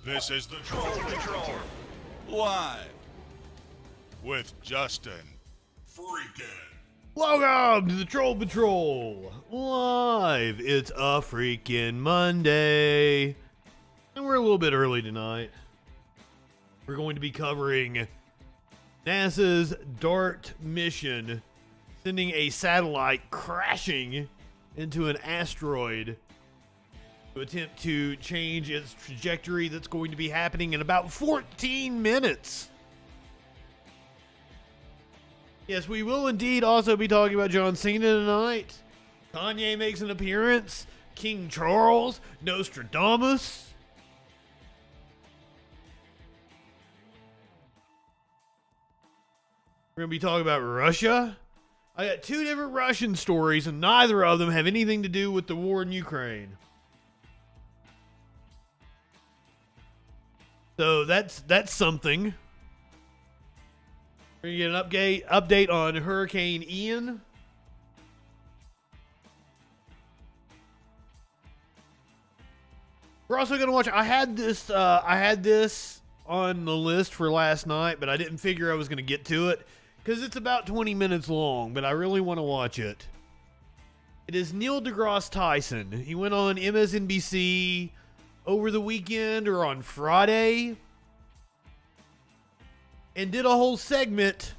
This is the Troll Patrol. Live. With Justin. Freakin. Welcome to the Troll Patrol. Live. It's a freaking Monday. And we're a little bit early tonight. We're going to be covering NASA's DART mission, sending a satellite crashing into an asteroid to attempt to change its trajectory. That's going to be happening in about 14 minutes. Yes, we will indeed also be talking about John Cena tonight. Kanye makes an appearance. King Charles. Nostradamus. We're going to be talking about Russia. I got two different Russian stories, and neither of them have anything to do with the war in Ukraine. So that's something. We're going to get an update on Hurricane Ian. We're also going to watch, I had this on the list for last night, but I didn't figure I was going to get to it because it's about 20 minutes long, but I really want to watch it. It is Neil deGrasse Tyson. He went on MSNBC over the weekend or on Friday and did a whole segment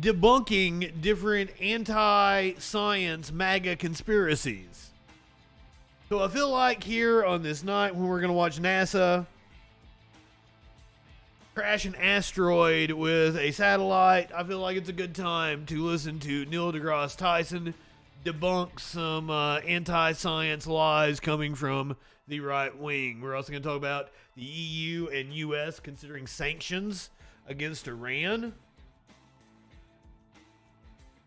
debunking different anti-science MAGA conspiracies. So I feel like here on this night when we're going to watch NASA crash an asteroid with a satellite, I feel like it's a good time to listen to Neil deGrasse Tyson debunk some anti-science lies coming from the right wing. We're also going to talk about the EU and US considering sanctions against Iran.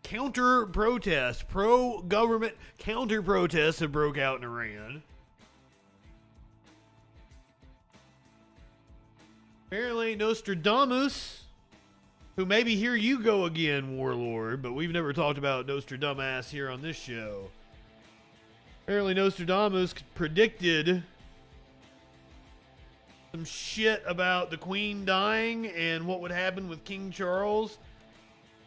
Counter-protests, pro-government counter-protests have broke out in Iran. Apparently Nostradamus, who maybe here you go again, Warlord, but we've never talked about Nostradamus here on this show. Apparently Nostradamus predicted some shit about the Queen dying and what would happen with King Charles.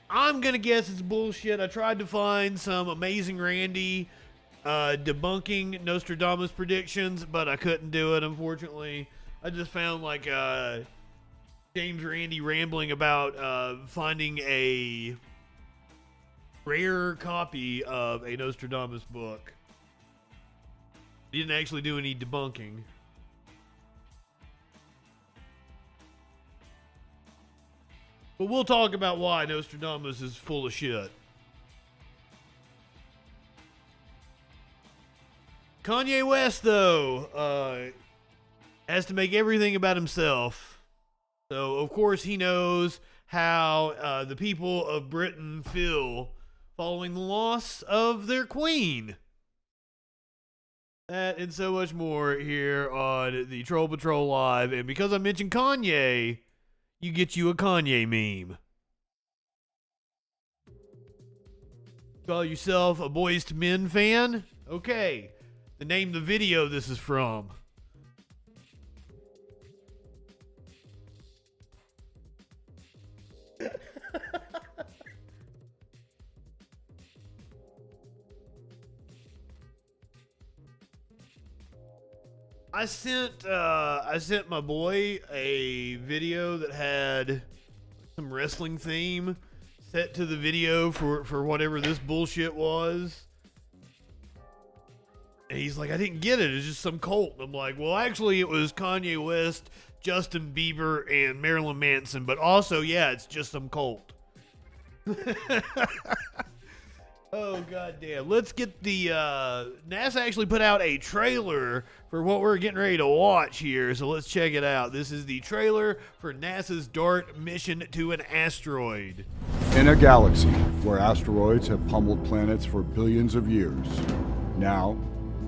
I'm going to guess it's bullshit. I tried to find some Amazing Randy debunking Nostradamus predictions, but I couldn't do it, unfortunately. I just found like James Randi rambling about finding a rare copy of a Nostradamus book. He didn't actually do any debunking. But we'll talk about why Nostradamus is full of shit. Kanye West, though, has to make everything about himself. So, of course, he knows how the people of Britain feel following the loss of their queen. That and so much more here on the Troll Patrol Live. And because I mentioned Kanye, you get you a Kanye meme. Call yourself a Boyz II Men fan? Okay. The name of the video this is from. I sent my boy a video that had some wrestling theme set to the video for whatever this bullshit was. And he's like, I didn't get it. It's just some cult. I'm like, well, actually, it was Kanye West, Justin Bieber, and Marilyn Manson. But also, yeah, it's just some cult. Oh, goddamn. Let's get the... NASA actually put out a trailer for what we're getting ready to watch here, so let's check it out. This is the trailer for NASA's DART mission to an asteroid. In a galaxy where asteroids have pummeled planets for billions of years, now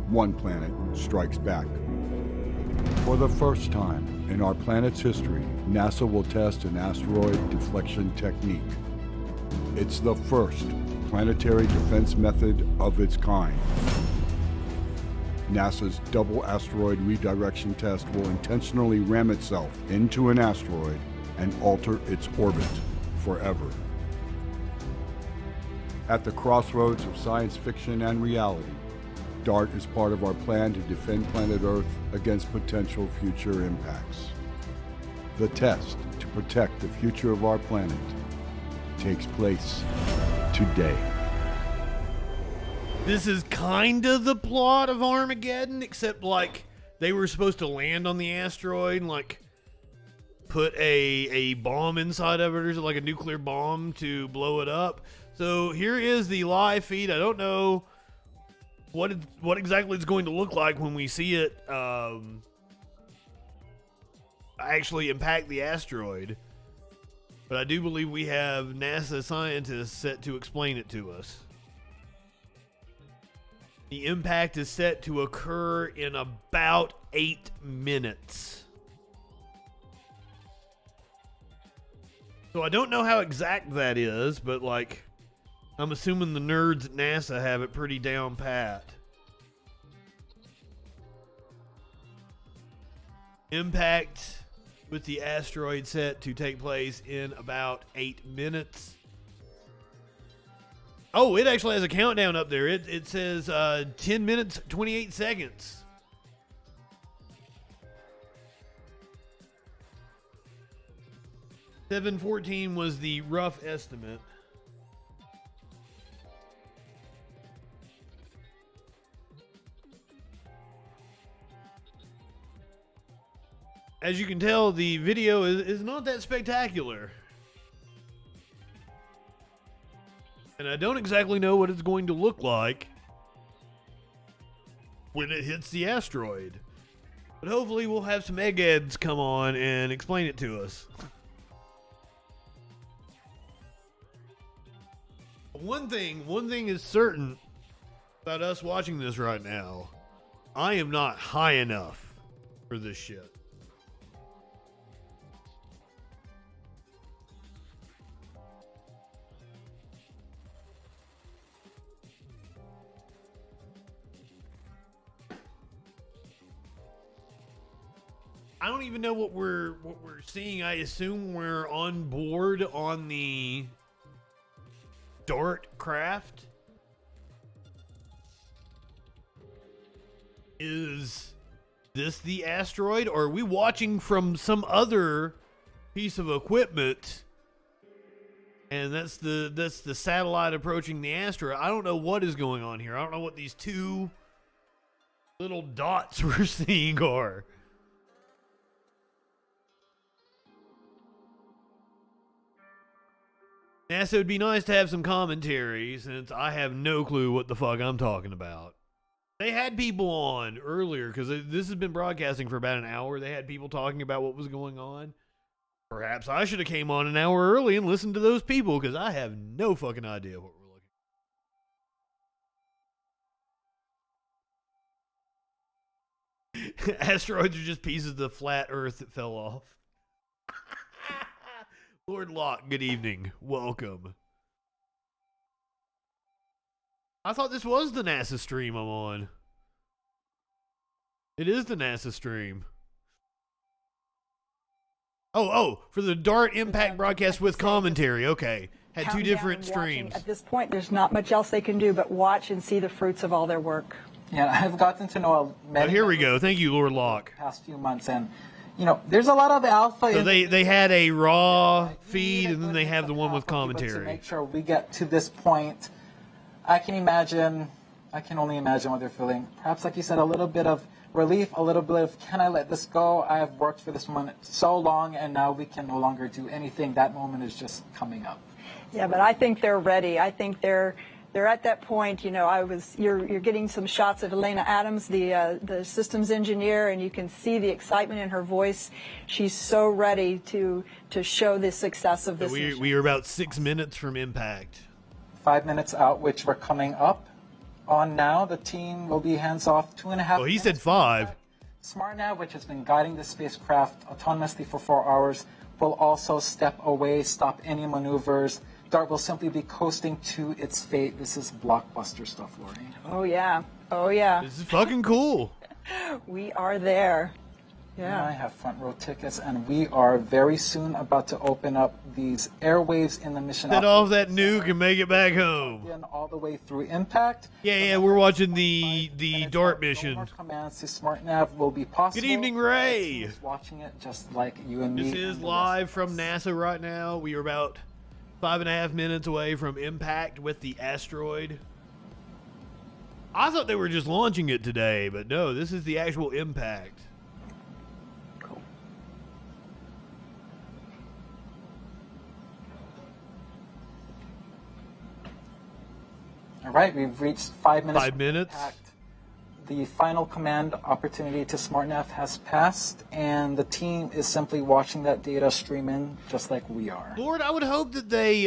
one planet strikes back. For the first time in our planet's history, NASA will test an asteroid deflection technique. It's the first planetary defense method of its kind. NASA's double asteroid redirection test will intentionally ram itself into an asteroid and alter its orbit forever. At the crossroads of science fiction and reality, DART is part of our plan to defend planet Earth against potential future impacts. The test to protect the future of our planet takes place today. This is kind of the plot of Armageddon, except like they were supposed to land on the asteroid and like put a bomb inside of it, or like a nuclear bomb to blow it up. So here is the live feed. I don't know what exactly it's going to look like when we see it actually impact the asteroid. But I do believe we have NASA scientists set to explain it to us. The impact is set to occur in about 8 minutes. So I don't know how exact that is, but like, I'm assuming the nerds at NASA have it pretty down pat. Impact with the asteroid set to take place in about 8 minutes. Oh, it actually has a countdown up there. It says 10 minutes, 28 seconds. $7:14 was the rough estimate. As you can tell, the video is not that spectacular. And I don't exactly know what it's going to look like when it hits the asteroid. But hopefully we'll have some eggheads come on and explain it to us. One thing is certain about us watching this right now. I am not high enough for this shit. I don't even know what we're seeing. I assume we're on board on the DART craft. Is this the asteroid, or are we watching from some other piece of equipment? And that's the satellite approaching the asteroid. I don't know what is going on here. I don't know what these two little dots we're seeing are. NASA, it would be nice to have some commentary, since I have no clue what the fuck I'm talking about. They had people on earlier, because this has been broadcasting for about an hour. They had people talking about what was going on. Perhaps I should have came on an hour early and listened to those people, because I have no fucking idea what we're looking at. Asteroids are just pieces of the flat Earth that fell off. Lord Locke, good evening. Welcome. I thought this was the NASA stream I'm on. It is the NASA stream. Oh, for the DART impact broadcast with commentary. Okay. Had two different streams. At this point, there's not much else they can do but watch and see the fruits of all their work. Yeah, I've gotten to know many. Oh, here we go. Thank you, Lord Locke. Past few months, and you know, there's a lot of alpha. So they had a raw feed, and then they have the one with commentary. To make sure we get to this point, I can only imagine what they're feeling. Perhaps, like you said, a little bit of relief, a little bit of, can I let this go? I have worked for this moment so long, and now we can no longer do anything. That moment is just coming up. Yeah, but I think they're ready. I think they're at that point. You know, you're getting some shots of Elena Adams, the systems engineer, and you can see the excitement in her voice. She's so ready to show the success of this. We are about 6 minutes from impact. 5 minutes out, which we're coming up on now. The team will be hands off 2.5. Well, he said 5. SmartNav, which has been guiding the spacecraft autonomously for 4 hours, will also step away, stop any maneuvers, DART will simply be coasting to its fate. This is blockbuster stuff, Lori. Oh, yeah. Oh, yeah. This is fucking cool. We are there. And I Yeah. have front row tickets, and we are very soon about to open up these airwaves in the mission. Set off that nuke and make it back home. All the way through impact. Yeah, we're watching the DART No mission. more commands to SmartNav will be possible. Good evening, Ray. Who's watching it just like you and me. This is and the live rest from of us. NASA right now. We are about 5.5 minutes away from impact with the asteroid. I thought they were just launching it today, but no, this is the actual impact. All right, we've reached 5 minutes. 5 minutes. Impact. The final command opportunity to SmartNav has passed, and the team is simply watching that data stream in just like we are. Lord, I would hope that they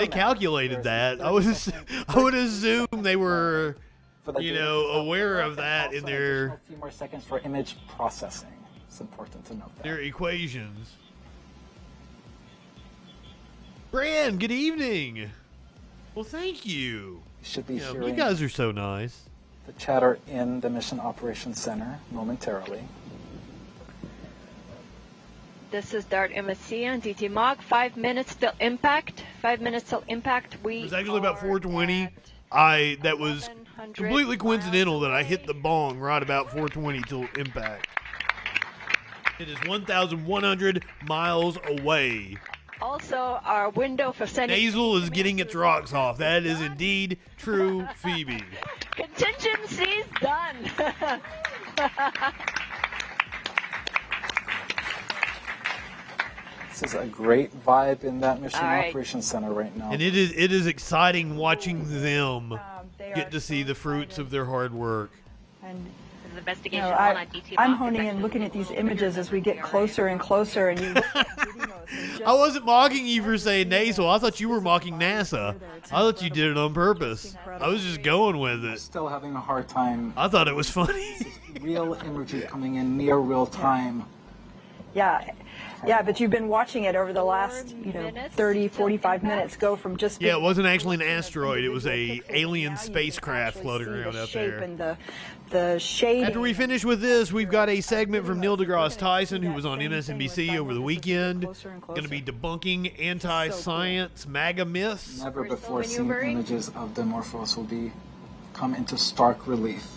calculated that. I would assume they were, For the you data know, itself, aware and of that also in an their additional few more seconds for image processing. It's important to note that. their equations. Brand, good evening. Well, thank you. You should be You know, you hearing guys are so nice. the chatter in the Mission Operations Center momentarily. This is DART MSC and DT Mog. 5 minutes till impact. 5 minutes till impact. It was actually about 4:20. That was completely coincidental that I hit the bong right about 4:20 till impact. It is 1,100 miles away. Also, our window for sending. Nasal is getting its rocks off. That is indeed true, Phoebe. Contingency's done. This is a great vibe in that Mission All right. Operations Center right now. And it is exciting watching them They get are to see so the fruits excited. of their hard work. And This is you investigation know, one on DT I'm Mog. honing in, looking at these images as we get closer and closer, and you look at video modes and just- I wasn't mocking you for saying nasal. I thought you were mocking NASA. I thought you did it on purpose. I was just going with it. Still having a hard time. I thought it was funny. Real imagery coming in near real time. Yeah, but you've been watching it over the last, 30, 45 minutes go from just Yeah, it being wasn't actually an asteroid. It was a alien spacecraft floating around out there. And the shading. After we finish with this, we've got a segment from Neil deGrasse Tyson, who was on MSNBC over the weekend. Going to be debunking anti-science MAGA myths. Never We're still before seen maneuvering. images of Dimorphos will come into stark relief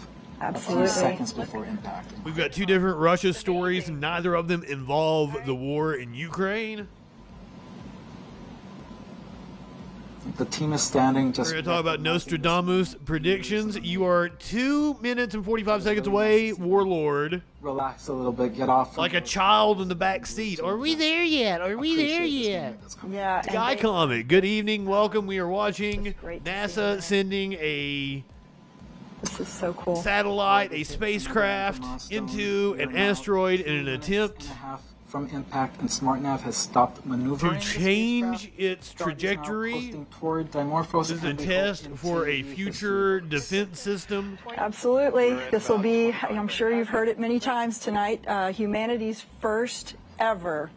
a Absolutely. few seconds before impact. We've got two different Russia stories, and neither of them involve the war in Ukraine. The team is standing just. We're going to talk about Nostradamus predictions. You are 2 minutes and 45 seconds away, Warlord. Relax a little bit. Get off. Like a child in the back seat. Are we there yet? Are we there yet? Yeah. and Guy they- Comet, good evening, welcome. We are watching great to see NASA that. sending a This is so cool. satellite, a spacecraft into an asteroid in an attempt From impact, and SmartNav has stopped maneuvering. to the change spacecraft. its Start is now trajectory. coasting toward Dimorphos, This is a and we test hope for a into the future pursuit. defense system. Absolutely. This will be, I'm sure you've heard it many times tonight, humanity's first ever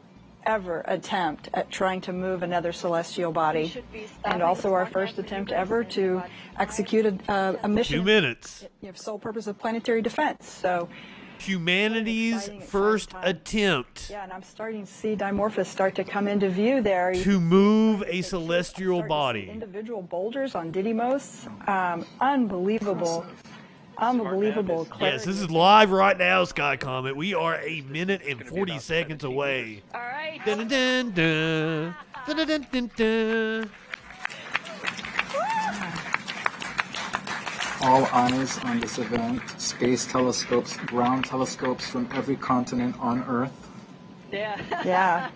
attempt at trying to move another celestial body. And also our first attempt ever to execute a mission. 2 minutes. Sole purpose of planetary defense. So, Humanity's first attempt yeah, and I'm starting to see Dimorphos start to come into view there. You to move a celestial start to see body. individual boulders on Didymos. Unbelievable. Unbelievable clarity. Yes, this is live right now, Sky Comet. We are 1 minute and 40 seconds away. All right. Dun, dun, dun, dun, dun, dun, dun, dun. All eyes on this event. Space telescopes, ground telescopes from every continent on Earth. Yeah. Yeah.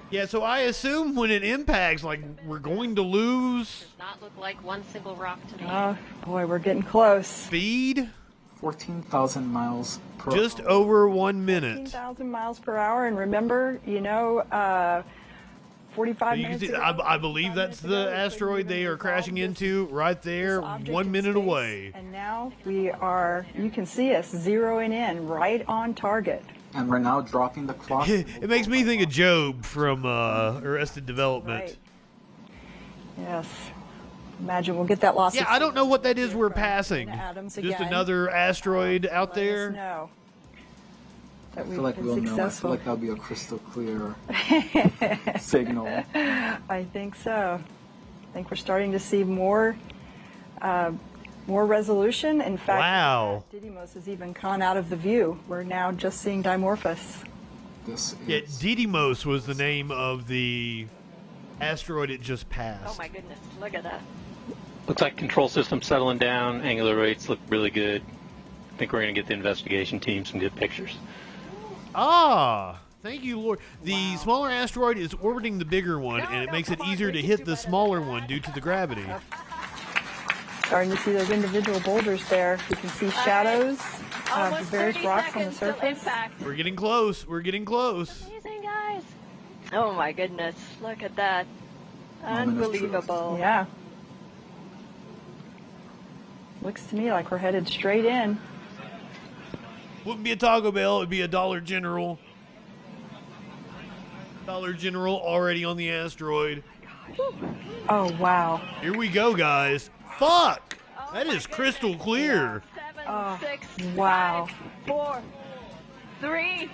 Yeah, so I assume when it impacts, like, we're going to lose Does not look like one single rock to me. Oh, boy, we're getting close. speed 14,000 miles per just hour. over 1 minute. 15,000 miles per hour. And remember, 45 You can minutes see, ago, I believe 45 that's minutes ago, the it said asteroid we they are resolved crashing this- into right there, this object 1 in minute space. away. And now we are, you can see us zeroing in right on target. And we're now dropping the clock. It makes me think of Job from Arrested Development. Right. Yes. Imagine we'll get that loss. Yeah, I don't know what that is we're passing. Adams Just again. another asteroid out there. No. I feel like we'll know. I feel like that'll be a crystal clear signal. I think so. I think we're starting to see more resolution. In fact, Wow. Didymos has even gone out of the view. We're now just seeing Dimorphos. Yeah, Didymos was the name of the asteroid it just passed. Oh my goodness, look at that. Looks like control system settling down. Angular rates look really good. I think we're going to get the investigation team some good pictures. Ah, thank you, Lord. The smaller asteroid is orbiting the bigger one, and it makes it easier to hit the smaller one due to the gravity. Starting to see those individual boulders there. You can see shadows of the various rocks on the surface. We're getting close. We're getting close. Amazing, guys. Oh my goodness, look at that. Unbelievable. Yeah. Looks to me like we're headed straight in. Wouldn't be a Taco Bell, it'd be a Dollar General. Dollar General already on the asteroid. Oh, wow. Here we go, guys. Fuck! Oh That my is crystal goodness. clear. 7, 6, wow. 5, 4, 3,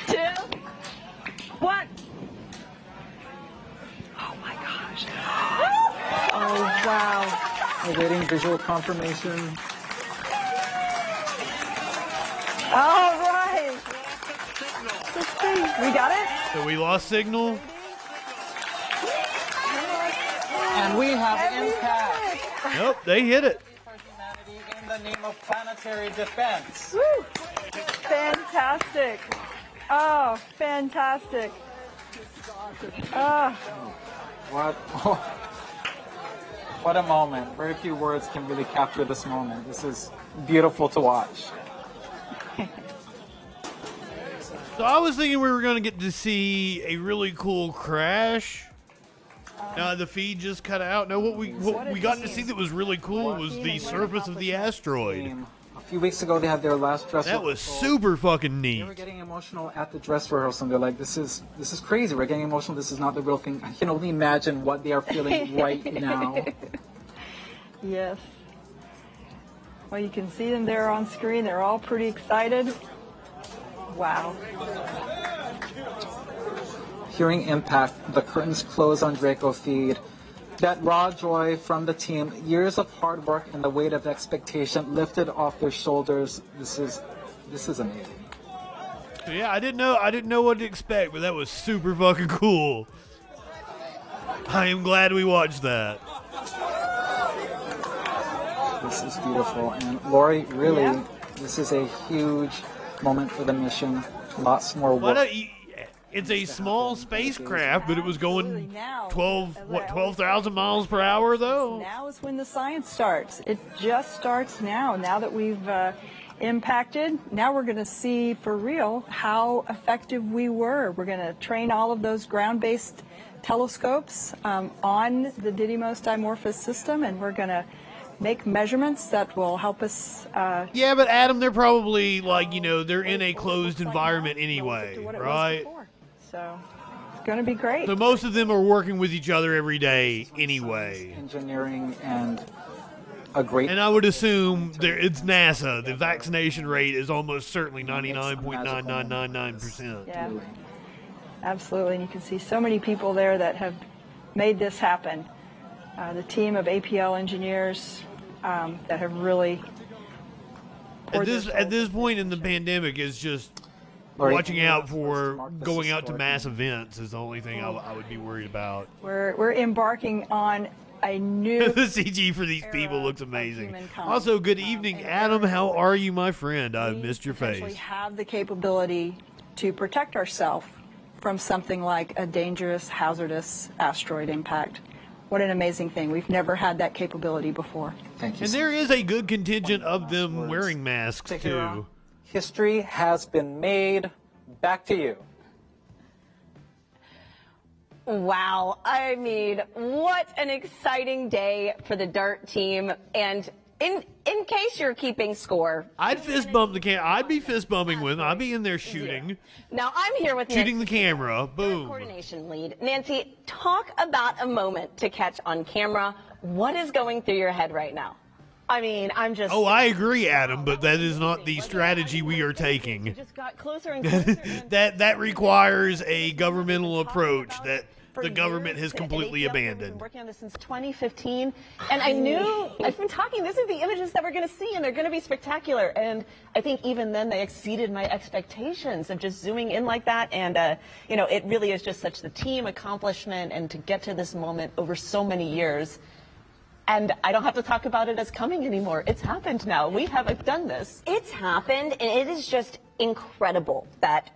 2, 1. Oh, my gosh. Oh, wow. Awaiting visual confirmation. All right. Let's see. We got it? So we lost signal. And we have impact Nope, they hit it. for humanity in the name of planetary defense. Woo. Fantastic. Oh, fantastic. Oh, What a moment. Very few words can really capture this moment. This is beautiful to watch. So I was thinking we were going to get to see a really cool crash. The feed just cut out. No, what we got to see that was really cool was the surface of the asteroid. A few weeks ago, they had their last dress That was rehearsal. super fucking They neat. were getting emotional at the dress rehearsal, and they're like, "This is crazy. We're getting emotional. This is not the real thing." I can only imagine what they are feeling right now. yes. Well, you can see them there on screen. They're all pretty excited. Wow. Hearing impact, the curtains close on Draco Feed. That raw joy from the team, years of hard work and the weight of expectation lifted off their shoulders. This is amazing. Yeah, I didn't know what to expect, but that was super fucking cool. I am glad we watched that. This is beautiful. And Lori, really, Yeah. this is a huge moment for the mission. Lots more Why work. don't you, it's a small spacecraft, but it was going 12,000 miles per hour though. Now is when the science starts. It just starts now. Now that we've impacted, now we're going to see for real how effective we were. We're going to train all of those ground-based telescopes on the Didymos Dimorphos system, and we're going to make measurements that will help us. Yeah, but Adam, they're probably they're in a closed environment anyway, right? So it's going to be great. So most of them are working with each other every day anyway. Engineering and a great. And I would assume it's NASA. The vaccination rate is almost certainly 99.9999%. Yeah, absolutely. And you can see so many people there that have made this happen. The team of APL engineers that have really. At this point in the pandemic, is just watching out for going out to mass events is the only thing I would be worried about. We're embarking on a new. The CG for these people looks amazing. humankind. Also, good evening, Adam. How are you, my friend? I missed your potentially face. have the capability to protect ourselves from something like a dangerous, hazardous asteroid impact. What an amazing thing. We've never had that capability before. Thank you. And there is a good contingent of them wearing masks, too. History has been made. Back to you. Wow. I mean, what an exciting day for the DART team. And In case you're keeping score, I'd fist bump the I'd be fist bumping with. I'd be in there shooting. Now I'm here with shooting Nancy, the camera. Boom. Coordination lead. Nancy, talk about a moment to catch on camera. What is going through your head right now? I mean, I'm just... Oh, I agree, Adam, but that is not the strategy we are taking. Just got closer and closer. that requires a governmental approach that the government has completely abandoned. We've been working on this since 2015, and I knew, I've been talking, these are the images that we're going to see, and they're going to be spectacular. And I think even then they exceeded my expectations of just zooming in like that. And, you know, it really is just such the team accomplishment, and to get to this moment over so many years. And I don't have to talk about it as coming anymore. It's happened now. We have done this. It's happened, and it is just incredible that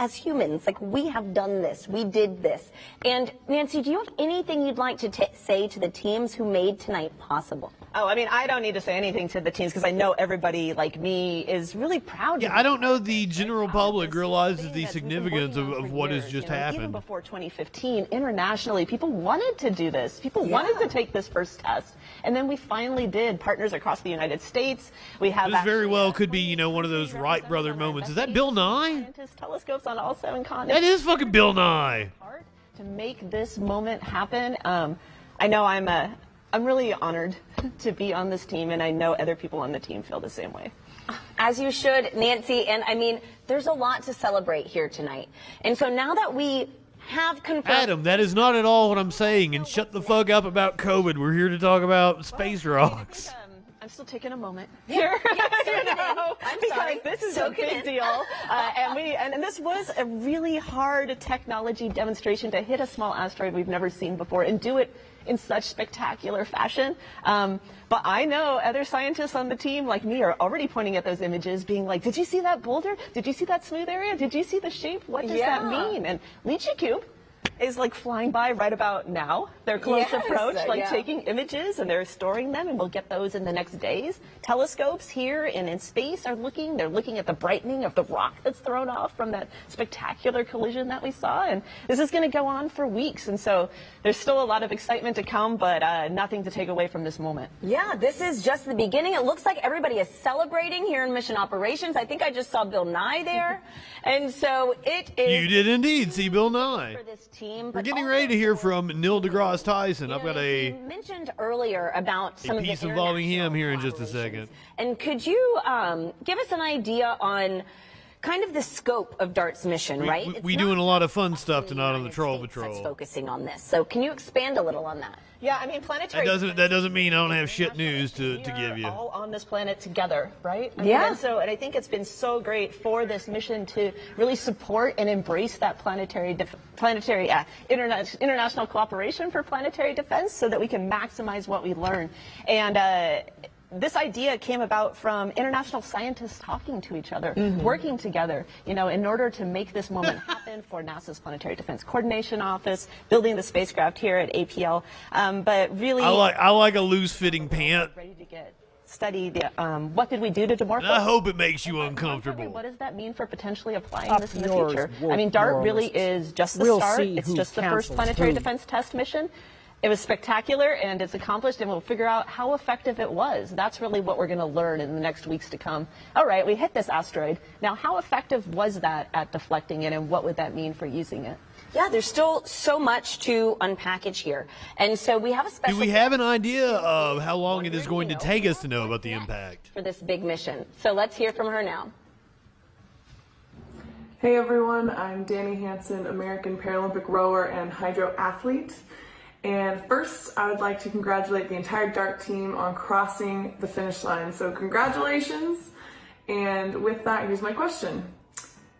as humans, like, we have done this. We did this. And Nancy, do you have anything you'd like to say to the teams who made tonight possible? Oh, I mean, I don't need to say anything to the teams because I know everybody like me is really proud. Yeah, I don't know the general public realizes the significance of what has just happened. Even before 2015, internationally, people wanted to do this. People wanted to take this first test. And then we finally did. Partners across the United States. We have this very well could be, you know, one of those Wright brother moments. Is that Bill Nye? Telescopes on all 7 continents. That is fucking Bill Nye. To make this moment happen, I know I'm really honored to be on this team, and I know other people on the team feel the same way. As you should, Nancy, and I mean, there's a lot to celebrate here tonight. And so now that we have confirmed... Adam, that is not at all what I'm saying, and shut the fuck up about COVID. We're here to talk about space rocks. I'm still taking a moment here, because this is a big deal, and this was a really hard technology demonstration to hit a small asteroid we've never seen before and do it in such spectacular fashion. But I know other scientists on the team, like me, are already pointing at those images, being like, "Did you see that boulder? Did you see that smooth area? Did you see the shape? What does that mean?" And Lychee Cube is like flying by right about now. They're close approach, like taking images, and they're storing them, and we'll get those in the next days. Telescopes here and in space are they're looking at the brightening of the rock that's thrown off from that spectacular collision that we saw, and this is going to go on for weeks, and so there's still a lot of excitement to come, but nothing to take away from this moment. Yeah, this is just the beginning. It looks like everybody is celebrating here in Mission Operations. I think I just saw Bill Nye there, and so it is... You did indeed see Bill Nye. For this team, we're getting ready to hear from Neil deGrasse Tyson. I've got you mentioned earlier about some of the piece involving him here in just a second. And could you give us an idea on kind of the scope of DART's mission, right? We're doing a lot of fun stuff tonight on the Troll Patrol. That's focusing on this. So can you expand a little on that? Yeah, I mean, planetary... That doesn't mean I don't have shit news to give you. All on this planet together, right? I yeah. mean, and I think it's been so great for this mission to really support and embrace that international cooperation for planetary defense, so that we can maximize what we learn. And this idea came about from international scientists talking to each other, working together, you know, in order to make this moment happen for NASA's Planetary Defense Coordination Office, building the spacecraft here at APL. But really, I like a loose-fitting pant. Ready to study the what did we do to demorphose? I hope it makes you uncomfortable. What does that mean for potentially applying this in the future? I mean, DART really is just the start. It's just the first planetary defense test mission. It was spectacular, and it's accomplished, and we'll figure out how effective it was. That's really what we're going to learn in the next weeks to come. All right, we hit this asteroid. Now, how effective was that at deflecting it, and what would that mean for using it? Yeah, there's still so much to unpackage here. And so we have a special... Do we have an idea of how long it is going to take us to know about the impact? For this big mission. So let's hear from her now. Hey everyone, I'm Danny Hansen, American Paralympic rower and hydro athlete. And first, I would like to congratulate the entire DART team on crossing the finish line. So congratulations. And with that, here's my question.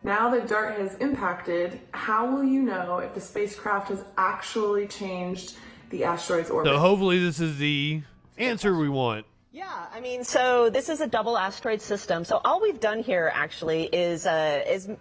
Now that DART has impacted, how will you know if the spacecraft has actually changed the asteroid's orbit? So hopefully this is the answer we want. Yeah, I mean, so this is a double asteroid system. So all we've done here actually is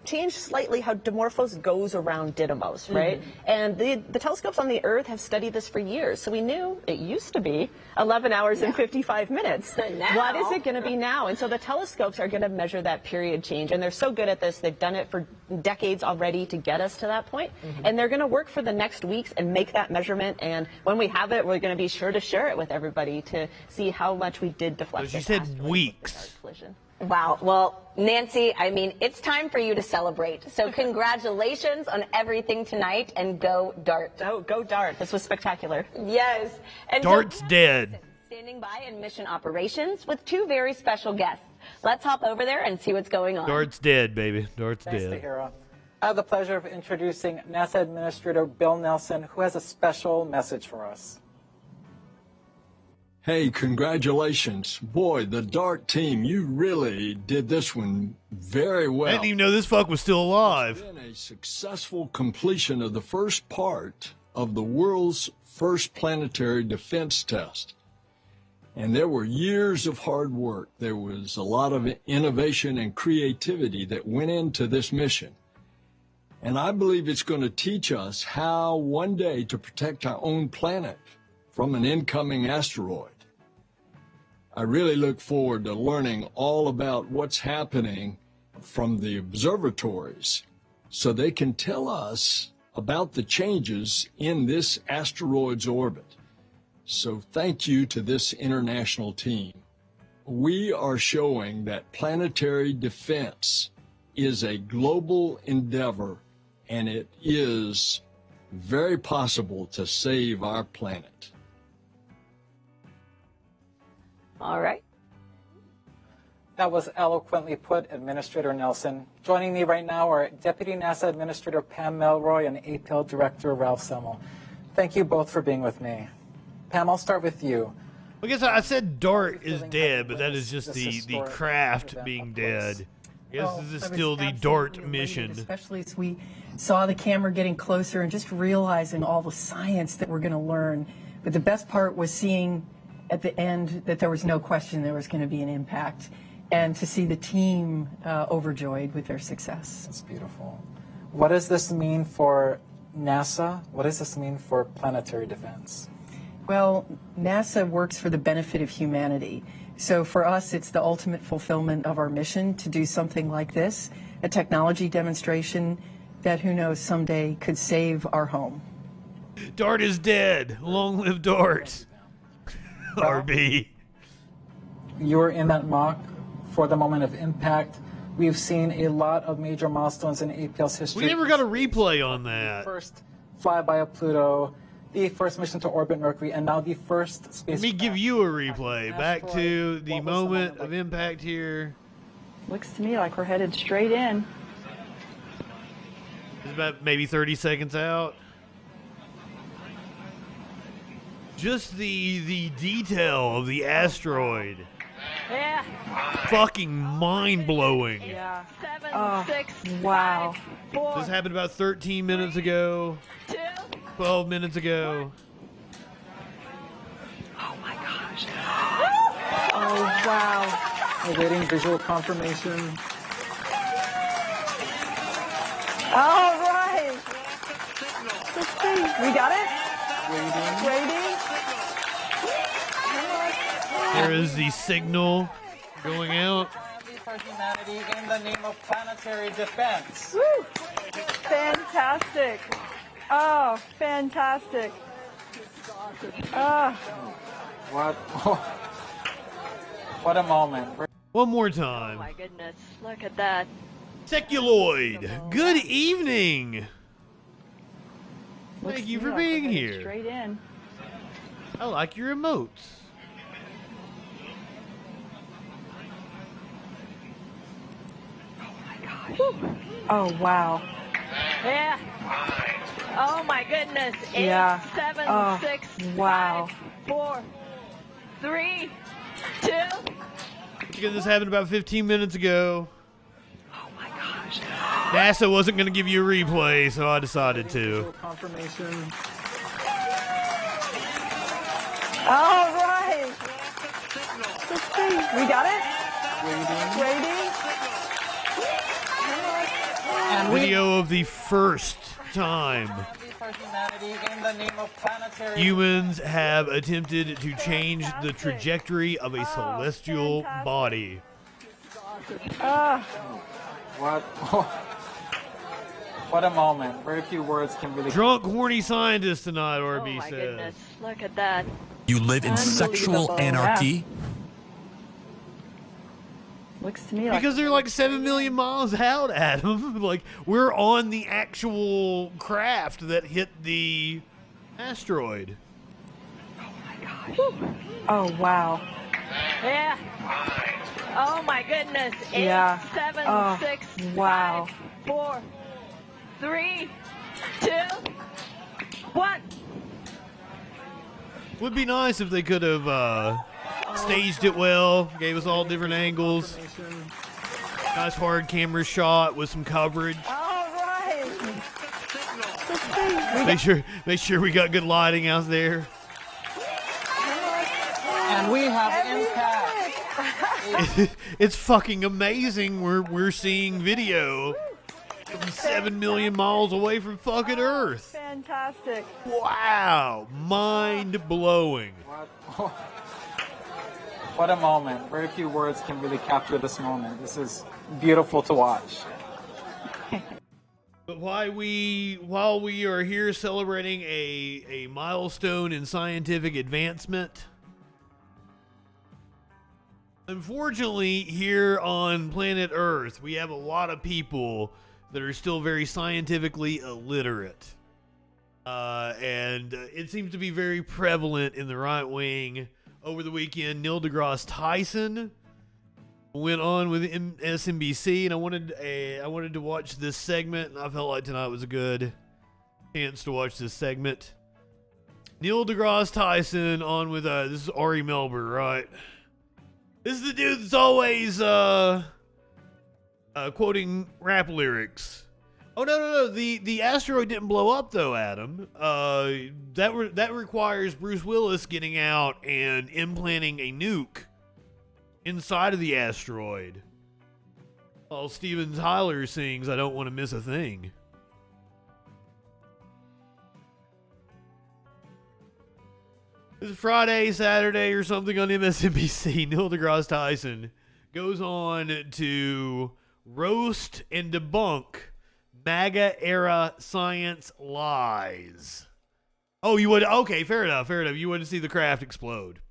change slightly how Dimorphos goes around Didymos, right? And the telescopes on the Earth have studied this for years. So we knew it used to be 11 hours and 55 minutes. What is it going to be now? And so the telescopes are going to measure that period change. And they're so good at this. They've done it for decades already to get us to that point. And they're going to work for the next weeks and make that measurement. And when we have it, we're going to be sure to share it with everybody to see how much which we did deflect. But she this said asteroid weeks. with the Dart collision. Wow. Well, Nancy, I mean, it's time for you to celebrate. So congratulations on everything tonight, and go Dart. Oh, go Dart. This was spectacular. Yes. And Dart's dead. Standing by in mission operations with two very special guests. Let's hop over there and see what's going on. Dart's dead, baby. Dart's Thanks, dead. Tahira. I have the pleasure of introducing NASA Administrator Bill Nelson, who has a special message for us. Hey, congratulations. Boy, the Dart team, you really did this one very well. I didn't even know this fuck was still alive. It's been a successful completion of the first part of the world's first planetary defense test. And there were years of hard work. There was a lot of innovation and creativity that went into this mission. And I believe it's going to teach us how one day to protect our own planet from an incoming asteroid. I really look forward to learning all about what's happening from the observatories so they can tell us about the changes in this asteroid's orbit. So thank you to this international team. We are showing that planetary defense is a global endeavor, and it is very possible to save our planet. All right. That was eloquently put, Administrator Nelson. Joining me right now are Deputy NASA Administrator Pam Melroy and APL Director Ralph Semmel. Thank you both for being with me. Pam, I'll start with you. I guess I said Dart is dead, but that is just the craft being dead. I guess this is still the Dart mission. Especially as we saw the camera getting closer and just realizing all the science that we're going to learn. But the best part was seeing at the end that there was no question there was going to be an impact, and to see the team overjoyed with their success. That's beautiful. What does this mean for NASA? What does this mean for planetary defense? Well, NASA works for the benefit of humanity. So for us, it's the ultimate fulfillment of our mission to do something like this, a technology demonstration that, who knows, someday could save our home. Dart is dead. Long live Dart. RB. You were in that mock for the moment of impact. We've seen a lot of major milestones in APL's history. We never got a replay on that. First flyby of Pluto, the first mission to orbit Mercury, and now the first space. Let me give you a replay. Back to the moment of impact here. Looks to me like we're headed straight in. It's about maybe 30 seconds out. Just the detail of the asteroid. Yeah. Fucking mind-blowing. Yeah. 7, Oh, 6, wow. 5, 4, This happened about 13 minutes ago. 2. 12 minutes ago. Oh my gosh. Oh wow. Awaiting visual confirmation. All right. Let's see. We got it? Waiting. There is the signal going out. For humanity in the name of planetary defense. Woo. Fantastic. Oh, fantastic. What a moment. One more Oh time. my goodness, look at that. Seculoid, good evening. Looks Thank you to for me like we're being headed here. Straight in. I like your emotes. Oh wow. Yeah. Oh my goodness. 8, Yeah. 7, Oh, 6, wow. 5, 4, 3, 2. Because this happened about 15 minutes ago. Oh my gosh. NASA wasn't going to give you a replay, so I decided to. Visual confirmation. All right. Let's see. We got it? Waiting. And Video of the first time for humanity in the name of planetary humans have attempted to change the trajectory of a celestial body. What a moment. Very few words can really. Drunk, horny scientist tonight, RB Oh my says. goodness, look at that. You live in sexual Unbelievable. anarchy? Looks to me like... Because they're like 7 million miles out, Adam. Like, we're on the actual craft that hit the asteroid. Oh, my gosh. Oh, wow. Yeah. Oh, my goodness. 8, Yeah. 7, 6, wow. 5, 4, 3, 2, 1. Would be nice if they could have staged it well, gave us all different angles. Nice hard camera shot with some coverage. All right. Make sure we got good lighting out there. And we have impact. It's fucking amazing. We're seeing video from 7 million miles away from fucking Earth. Fantastic. Wow, mind blowing. What a moment. Very few words can really capture this moment. This is beautiful to watch. But while we are here celebrating a milestone in scientific advancement, unfortunately, here on planet Earth, we have a lot of people that are still very scientifically illiterate. And it seems to be very prevalent in the right wing. Over the weekend, Neil deGrasse Tyson went on with MSNBC, and I wanted to watch this segment, and I felt like tonight was a good chance to watch this segment. Neil deGrasse Tyson on with this is Ari Melber, right? This is the dude that's always quoting rap lyrics. Oh no! The asteroid didn't blow up though, Adam. That requires Bruce Willis getting out and implanting a nuke inside of the asteroid. While Steven Tyler sings, "I don't want to miss a thing." This is Friday, Saturday, or something on MSNBC. Neil deGrasse Tyson goes on to roast and debunk MAGA-era science lies. Oh, you would? Okay, fair enough. You wouldn't see the craft explode.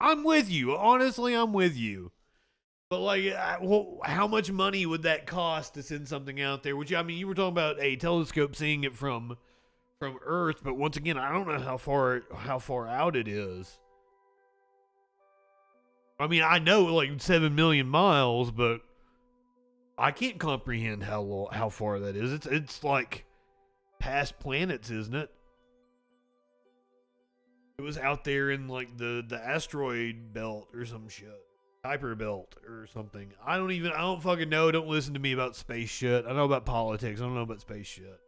I'm with you. Honestly, I'm with you. But, like, how much money would that cost to send something out there? You were talking about a telescope seeing it from Earth, but once again, I don't know how far out it is. I mean, I know, like, 7 million miles, but I can't comprehend how far that is. It's like past planets, isn't it? It was out there in like the asteroid belt or some shit, Kuiper belt or something. I don't fucking know. Don't listen to me about space shit. I know about politics. I don't know about space shit.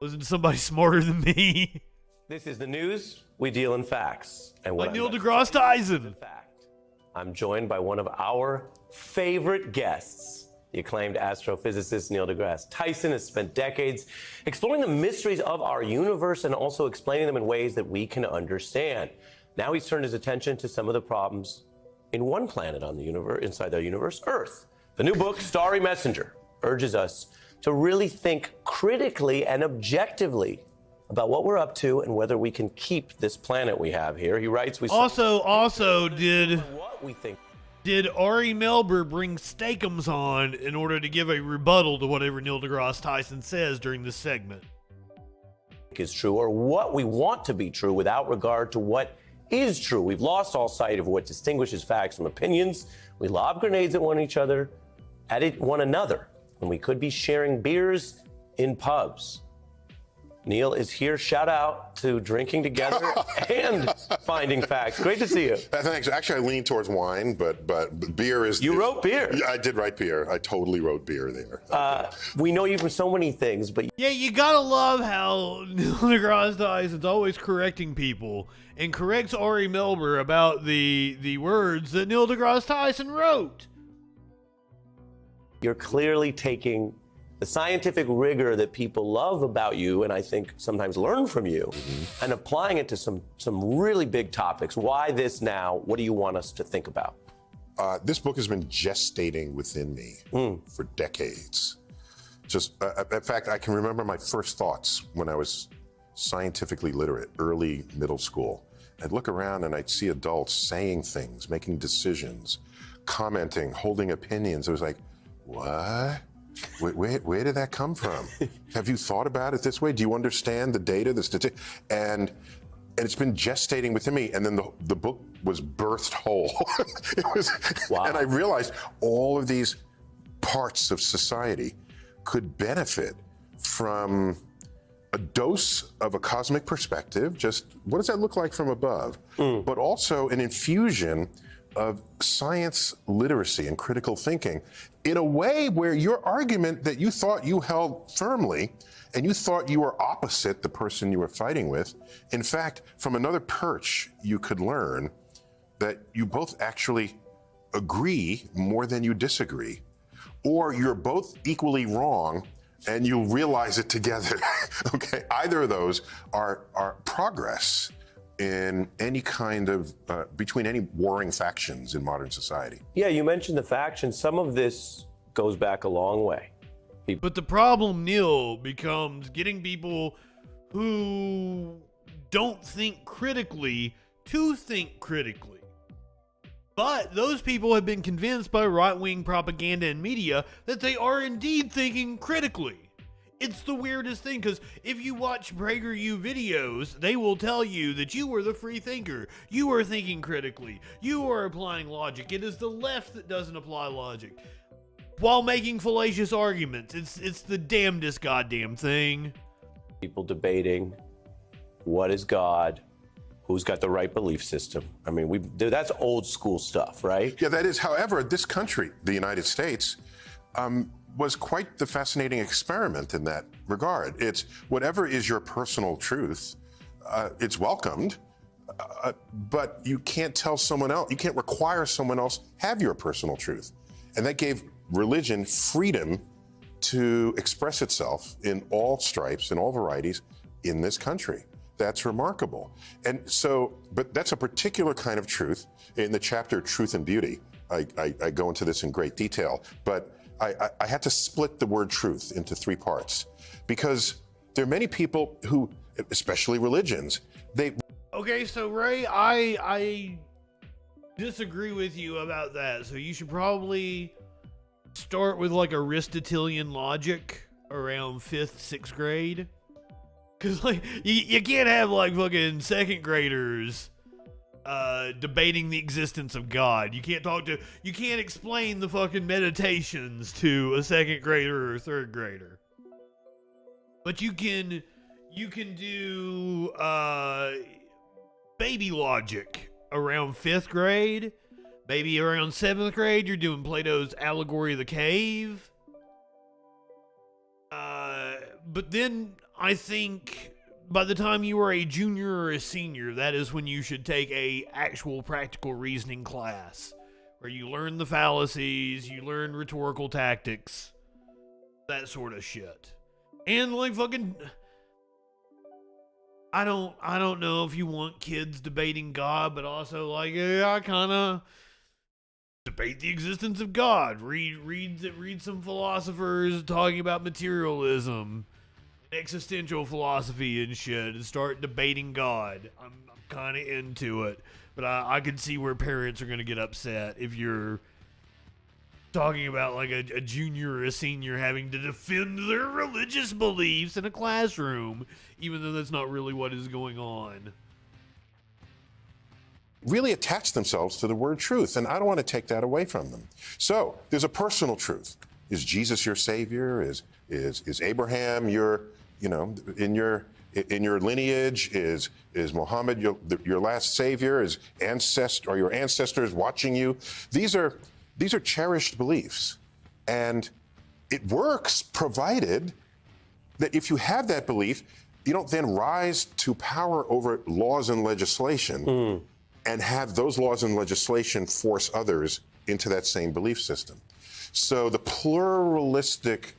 Listen to somebody smarter than me. This is the news. We deal in facts. And like Neil deGrasse Tyson. I'm joined by one of our favorite guests. The acclaimed astrophysicist Neil deGrasse Tyson has spent decades exploring the mysteries of our universe and also explaining them in ways that we can understand. Now he's turned his attention to some of the problems in one planet on the universe, inside the universe, Earth. The new book, Starry Messenger, urges us to really think critically and objectively about what we're up to and whether we can keep this planet we have here. He writes, Did Ari Melber bring Steakums on in order to give a rebuttal to whatever Neil deGrasse Tyson says during this segment? Is true, or what we want to be true without regard to what is true. We've lost all sight of what distinguishes facts from opinions. We lob grenades at one another, when we could be sharing beers in pubs. Neil is here. Shout out to drinking together and finding facts. Great to see you. Thanks. Actually, I lean towards wine, but beer is... You wrote beer. Yeah, I did write beer. I totally wrote beer there. We know you for so many things, but... Yeah, you gotta love how Neil deGrasse Tyson's always correcting people and corrects Ari Melber about the words that Neil deGrasse Tyson wrote. You're clearly taking the scientific rigor that people love about you, and I think sometimes learn from you, and applying it to some really big topics. Why this now? What do you want us to think about? This book has been gestating within me for decades. In fact, I can remember my first thoughts when I was scientifically literate, early middle school. I'd look around and I'd see adults saying things, making decisions, commenting, holding opinions. It was like, what? Where did that come from? Have you thought about it this way? Do you understand the data, the statistics? And it's been gestating within me. And then the book was birthed whole. Wow. And I realized all of these parts of society could benefit from a dose of a cosmic perspective. Just what does that look like from above? But also an infusion of science literacy and critical thinking in a way where your argument that you thought you held firmly and you thought you were opposite the person you were fighting with, in fact, from another perch, you could learn that you both actually agree more than you disagree, or you're both equally wrong and you'll realize it together. Okay, either of those are progress in any kind of, between any warring factions in modern society. Yeah, you mentioned the factions. Some of this goes back a long way. But the problem, Neil, becomes getting people who don't think critically to think critically. But those people have been convinced by right-wing propaganda and media that they are indeed thinking critically. It's the weirdest thing, because if you watch PragerU videos, they will tell you that you are the free thinker. You are thinking critically. You are applying logic. It is the left that doesn't apply logic while making fallacious arguments. It's the damnedest goddamn thing. People debating what is God, who's got the right belief system. I mean, that's old school stuff, right? Yeah, that is. However, this country, the United States, was quite the fascinating experiment in that regard. It's whatever is your personal truth, it's welcomed, but you can't tell someone else, you can't require someone else have your personal truth. And that gave religion freedom to express itself in all stripes and all varieties in this country. That's remarkable. And so, but that's a particular kind of truth. In the chapter Truth and Beauty, I go into this in great detail, but I had to split the word truth into three parts, because there are many people who, especially religions, Okay, so Ray, I disagree with you about that. So you should probably start with like Aristotelian logic around 5th, 6th grade. Because like you can't have like fucking second graders debating the existence of God. You can't explain the fucking meditations to a second grader or third grader. But you can do baby logic around 5th grade. Maybe around 7th grade, you're doing Plato's Allegory of the Cave. But then I think by the time you are a junior or a senior, that is when you should take a actual practical reasoning class where you learn the fallacies, you learn rhetorical tactics, that sort of shit. And like fucking, I don't know if you want kids debating God, but also like, I kind of debate the existence of God. Read some philosophers talking about materialism, existential philosophy and shit, and start debating God. I'm kind of into it, but I can see where parents are going to get upset if you're talking about like a junior or a senior having to defend their religious beliefs in a classroom, even though that's not really what is going on. really attach themselves to the word truth, and I don't want to take that away from them. So there's a personal truth. Is Jesus your savior? Is Abraham your, in your lineage? Is Muhammad your last savior? Are your ancestors watching you? These are cherished beliefs, and it works provided that if you have that belief, you don't then rise to power over laws and legislation and have those laws and legislation force others into that same belief system. So the pluralistic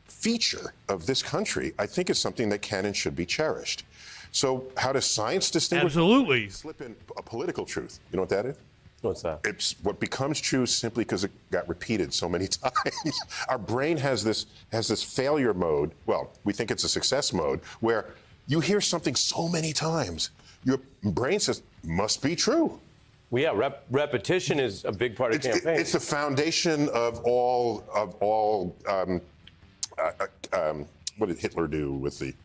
feature of this country, I think, is something that can and should be cherished. So how does science distinguish? Absolutely. Slip in a political truth. You know what that is? What's that? It's what becomes true simply because it got repeated so many times. Our brain has this failure mode. Well, we think it's a success mode where you hear something so many times, your brain says, must be true. Well, yeah, repetition is a big part of campaigns. It's the foundation of all. What did Hitler do with the?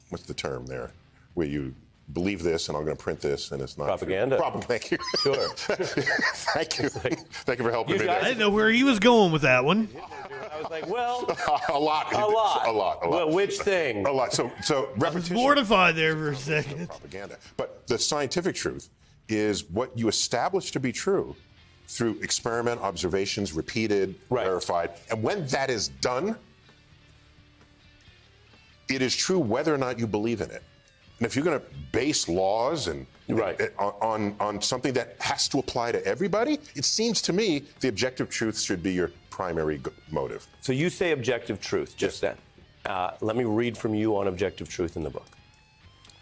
What's the term there? Where you believe this, and I'm going to print this, and it's not propaganda. Thank you. Sure. Thank you. Thank you for helping me. I didn't know where he was going with that one. I was like, well, a lot. Well, which thing? A lot. So repetition. Mortified there for a second. Propaganda. But the scientific truth is what you establish to be true through experiment, observations, repeated, verified. And when that is done, it is true whether or not you believe in it. And if you're going to base laws and on something that has to apply to everybody, it seems to me the objective truth should be your primary motive. So you say objective truth just then. Let me read from you on objective truth in the book.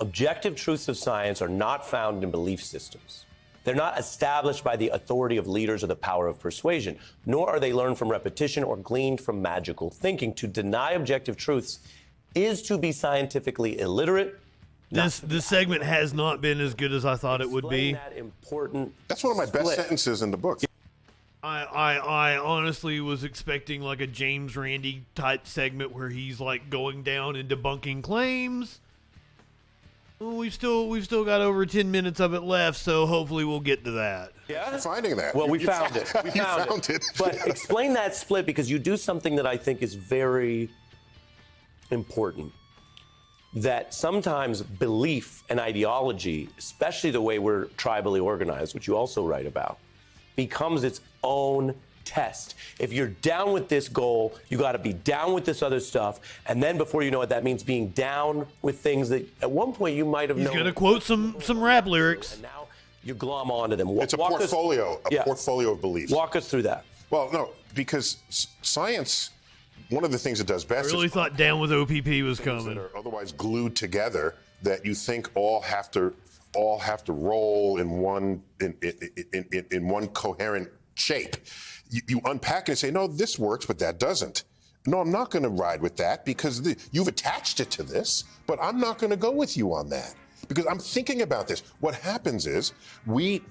Objective truths of science are not found in belief systems. They're not established by the authority of leaders or the power of persuasion, nor are they learned from repetition or gleaned from magical thinking. To deny objective truths is to be scientifically illiterate. This segment has not been as good as I thought it would be. That's one of my best sentences in the book. I honestly was expecting like a James Randi type segment where he's like going down and debunking claims. Well, we've still got over 10 minutes of it left, so hopefully we'll get to that. Yeah, finding that. Well, we found it. We found it. But explain that split, because you do something that I think is very important. That sometimes belief and ideology, especially the way we're tribally organized, which you also write about, becomes its own test. If you're down with this goal, you got to be down with this other stuff, and then before you know it, that means being down with things that at one point you might have known. He's going to quote some rap lyrics. And now you glom onto them. It's a portfolio, portfolio of beliefs. Walk us through that. Well, no, because science, one of the things it does best. I really thought down with OPP was coming. That are otherwise glued together that you think all have to roll in one in one coherent shape. You unpack it and say, no, this works, but that doesn't. No, I'm not going to ride with that because you've attached it to this, but I'm not going to go with you on that because I'm thinking about this. What happens is we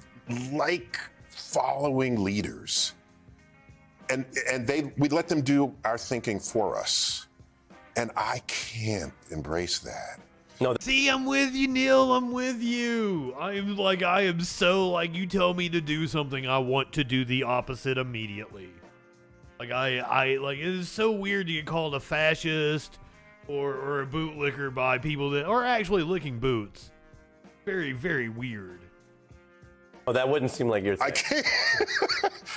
like following leaders, and we let them do our thinking for us, and I can't embrace that. No. See, I'm with you, Neil. I'm with you. I am so like, you tell me to do something, I want to do the opposite immediately. Like I like, it is so weird to get called a fascist or a bootlicker by people that are actually licking boots. Very, very weird. Oh, that wouldn't seem like your thing. I can't.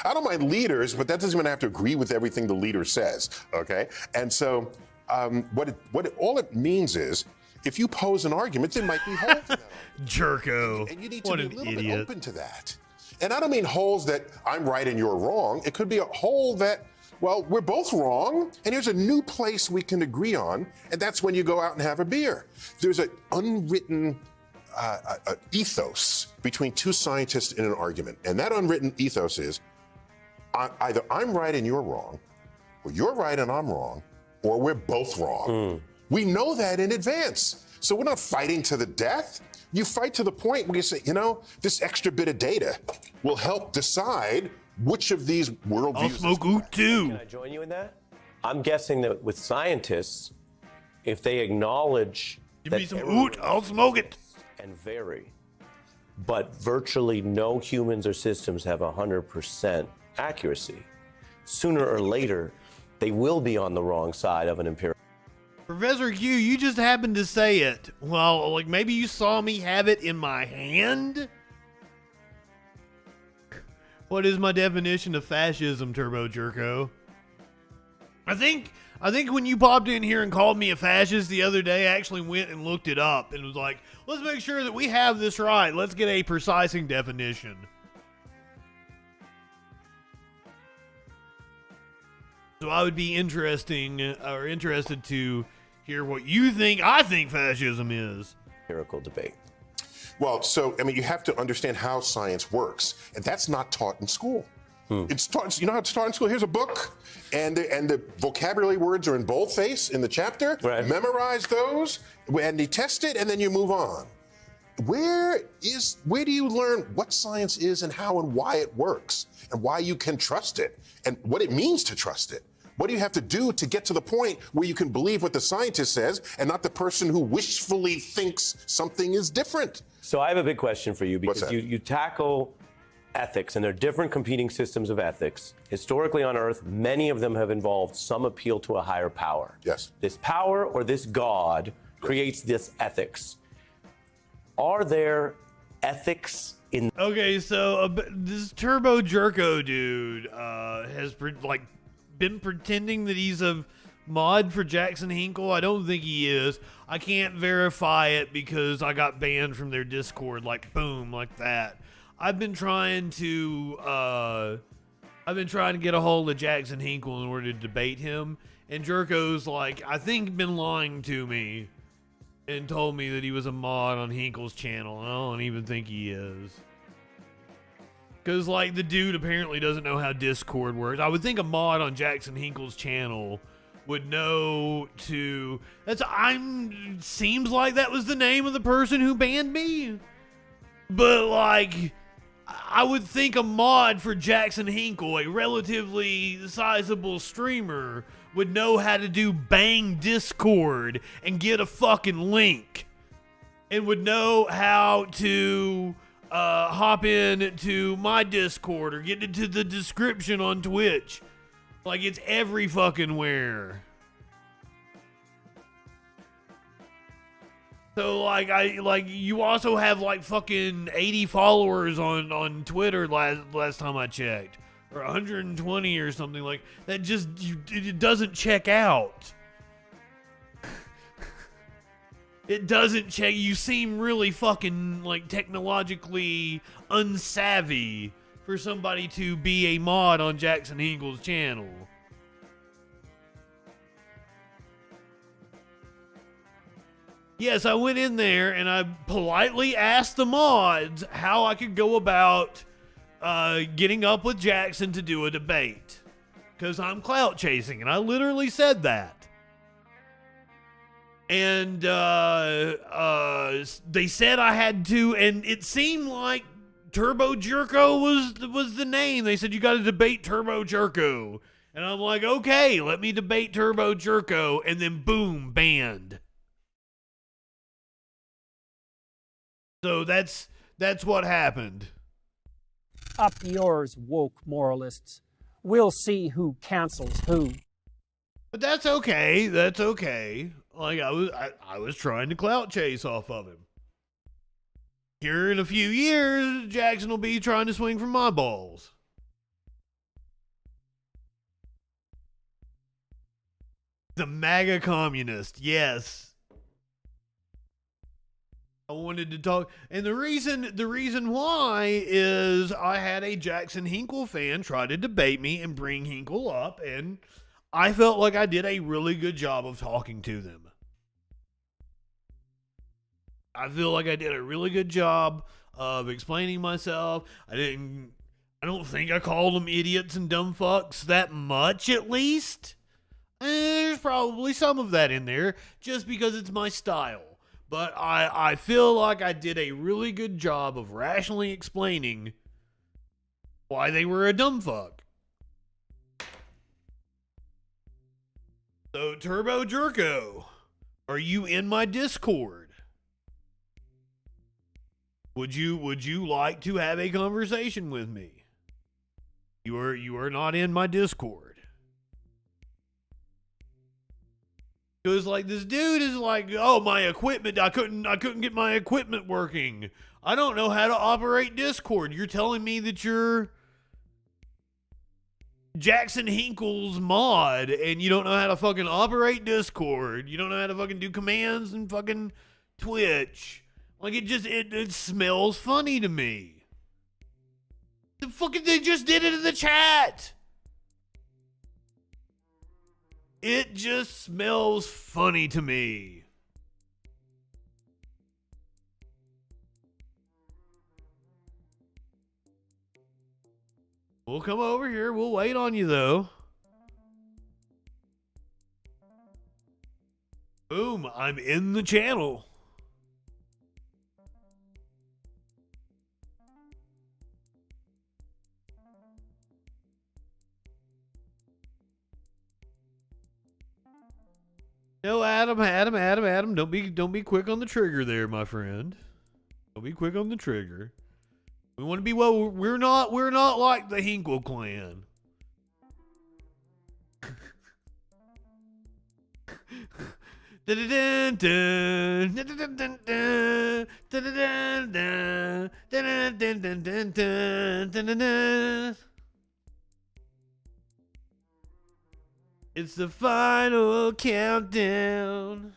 I don't mind leaders, but that doesn't mean I have to agree with everything the leader says. Okay, and so all it means is, if you pose an argument, there might be holes in that argument. Jerko. And you need to be a little bit open to that. And I don't mean holes that I'm right and you're wrong. It could be a hole that, well, we're both wrong, and here's a new place we can agree on, and that's when you go out and have a beer. There's an unwritten ethos between two scientists in an argument, and that unwritten ethos is either I'm right and you're wrong, or you're right and I'm wrong, or we're both wrong. We know that in advance. So we're not fighting to the death. You fight to the point where you say, this extra bit of data will help decide which of these worldviews. I'll smoke oot too. Can I join you in that? I'm guessing that with scientists, if they acknowledge give me some oot, I'll smoke it. And vary, but virtually no humans or systems have 100% accuracy. Sooner or later, they will be on the wrong side of an empirical. Professor Q, you just happened to say it. Well, like maybe you saw me have it in my hand? What is my definition of fascism, Turbo Jerko? I think when you popped in here and called me a fascist the other day, I actually went and looked it up and was like, let's make sure that we have this right. Let's get a precising definition. So I would be interested to hear what you think I think fascism is. Empirical debate. Well, so, you have to understand how science works, and that's not taught in school. It's taught, you know how it's taught in school? Here's a book, and the vocabulary words are in boldface in the chapter. Right. Memorize those, and you test it, and then you move on. where do you learn what science is and how and why it works and why you can trust it and what it means to trust it? What do you have to do to get to the point where you can believe what the scientist says and not the person who wishfully thinks something is different? So I have a big question for you, because you tackle ethics, and there are different competing systems of ethics. Historically on Earth, many of them have involved some appeal to a higher power. Yes. This power or this God creates this ethics. Are there ethics in... Okay, so this Turbo Jerko dude has been pretending that he's a mod for Jackson Hinkle. I don't think he is. I can't verify it because I got banned from their Discord, like boom, like that. I've been trying to get a hold of Jackson Hinkle in order to debate him, and Jerko's I think been lying to me and told me that he was a mod on Hinkle's channel. I don't even think he is. Because, the dude apparently doesn't know how Discord works. I would think a mod on Jackson Hinkle's channel would know to... seems like that was the name of the person who banned me. But, I would think a mod for Jackson Hinkle, a relatively sizable streamer, would know how to do bang Discord and get a fucking link. And would know how to... hop in to my Discord or get into the description on Twitch. It's every fucking where. So you also have fucking 80 followers on Twitter last time I checked, or 120 or something like that. Just it doesn't check out. It doesn't check. You seem really fucking technologically unsavvy for somebody to be a mod on Jackson Hinkle's channel. Yes, I went in there and I politely asked the mods how I could go about getting up with Jackson to do a debate. Because I'm clout chasing, and I literally said that. And they said I had to, and it seemed like Turbo Jerko was the name. They said, you got to debate Turbo Jerko. And I'm like, okay, let me debate Turbo Jerko, and then boom, banned. So that's what happened. Up yours, woke moralists. We'll see who cancels who. But that's okay. That's okay. I was trying to clout chase off of him. Here in a few years, Jackson will be trying to swing from my balls. The MAGA communist, yes. I wanted to talk, and the reason why is I had a Jackson Hinkle fan try to debate me and bring Hinkle up, and I felt like I did a really good job of talking to them. I feel like I did a really good job of explaining myself. I don't think I called them idiots and dumb fucks that much, at least. There's probably some of that in there, just because it's my style. But I feel like I did a really good job of rationally explaining why they were a dumb fuck. So, Turbo Jerko, are you in my Discord? Would you like to have a conversation with me? You are not in my Discord. Because this dude is oh, my equipment, I couldn't get my equipment working. I don't know how to operate Discord. You're telling me that you're Jackson Hinkle's mod and you don't know how to fucking operate Discord. You don't know how to fucking do commands and fucking Twitch. It smells funny to me. They just did it in the chat. It just smells funny to me. We'll come over here. We'll wait on you, though. Boom, I'm in the channel. No, Adam. Don't be quick on the trigger there, my friend. Don't be quick on the trigger. We want to be we're not like the Hinkle clan. It's the final countdown.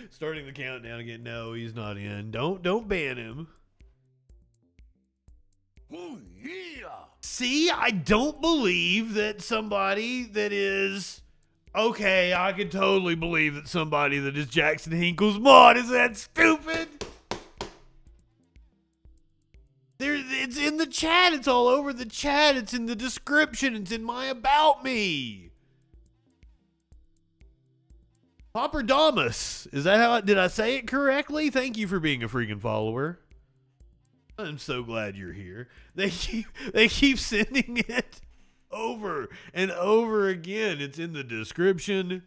Starting the countdown again. No, he's not in. Don't ban him. Oh, yeah. See, I don't believe that somebody that is okay, I could totally believe that somebody that is Jackson Hinkle's mod is that stupid. It's in the chat. It's all over the chat. It's in the description. It's in my about me. Popperdamus. Is that how did I say it correctly? Thank you for being a freaking follower. I'm so glad you're here. They keep sending it over and over again. It's in the description.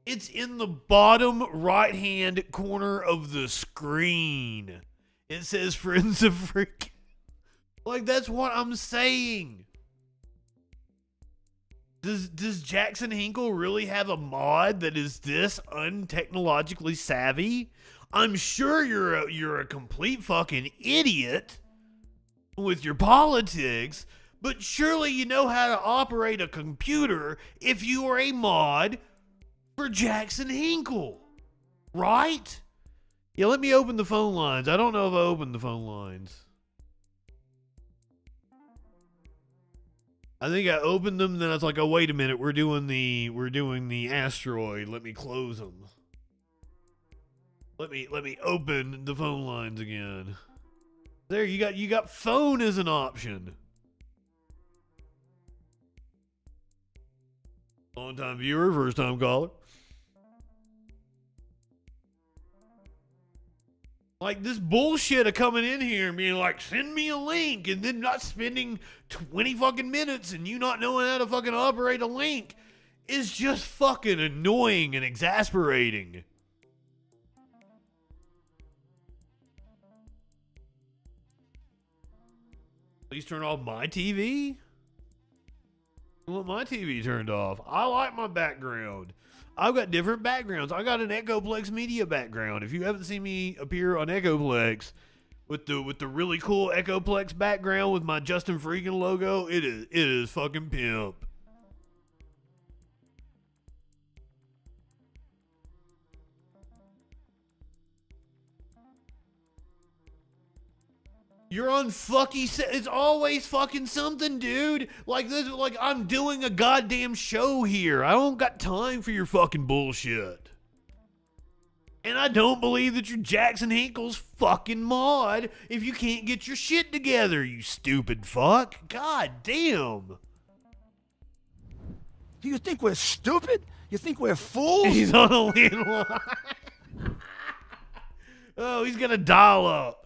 It's in the bottom right-hand corner of the screen. It says Friends of Freakin. Like, that's what I'm saying. Does Jackson Hinkle really have a mod that is this untechnologically savvy? I'm sure you're a complete fucking idiot with your politics, but surely you know how to operate a computer if you are a mod for Jackson Hinkle, right? Yeah, let me open the phone lines. I don't know if I opened the phone lines. I think I opened them, then I was like, oh, wait a minute, we're doing the asteroid. Let me close them. Let me open the phone lines again. There, you got phone as an option. Long time viewer, first time caller. Like, this bullshit of coming in here and being like, send me a link, and then not spending 20 fucking minutes and you not knowing how to fucking operate a link is just fucking annoying and exasperating. Please turn off my TV? I want my TV turned off. I like my background. I've got different backgrounds. I got an Echoplex media background. If you haven't seen me appear on Echoplex with the really cool Echoplex background with my Justin Freakin logo, it is fucking pimp. You're on it's always fucking something, dude. Like this, like I'm doing a goddamn show here. I don't got time for your fucking bullshit. And I don't believe that you're Jackson Hinkle's fucking mod if you can't get your shit together, you stupid fuck. God damn. Do you think we're stupid? You think we're fools? He's on a landline. Oh, he's gonna dial up.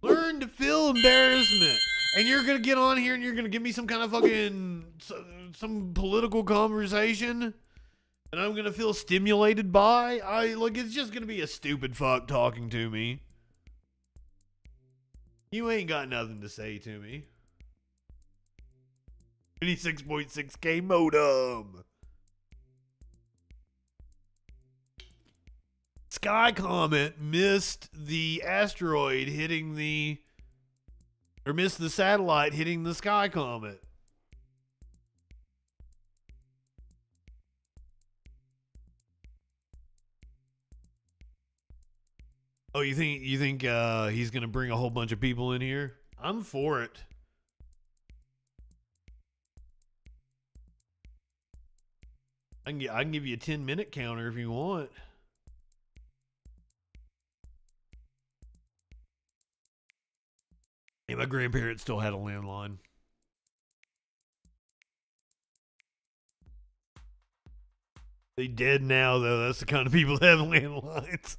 Learn to feel embarrassment. And you're going to get on here and you're going to give me some kind of fucking, some political conversation. And I'm going to feel stimulated by. It's just going to be a stupid fuck talking to me. You ain't got nothing to say to me. 26.6K modem. Sky Comet missed the asteroid hitting missed the satellite hitting the Sky Comet. Oh, you think he's gonna bring a whole bunch of people in here? I'm for it. I can give you a 10-minute counter if you want. Yeah, my grandparents still had a landline. They dead now, though. That's the kind of people that have landlines.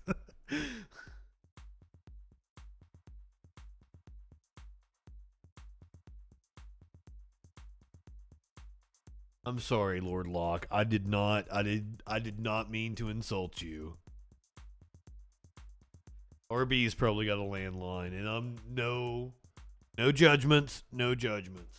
I'm sorry, Lord Locke. I did not mean to insult you. RB's probably got a landline, and I'm no judgments, no judgments.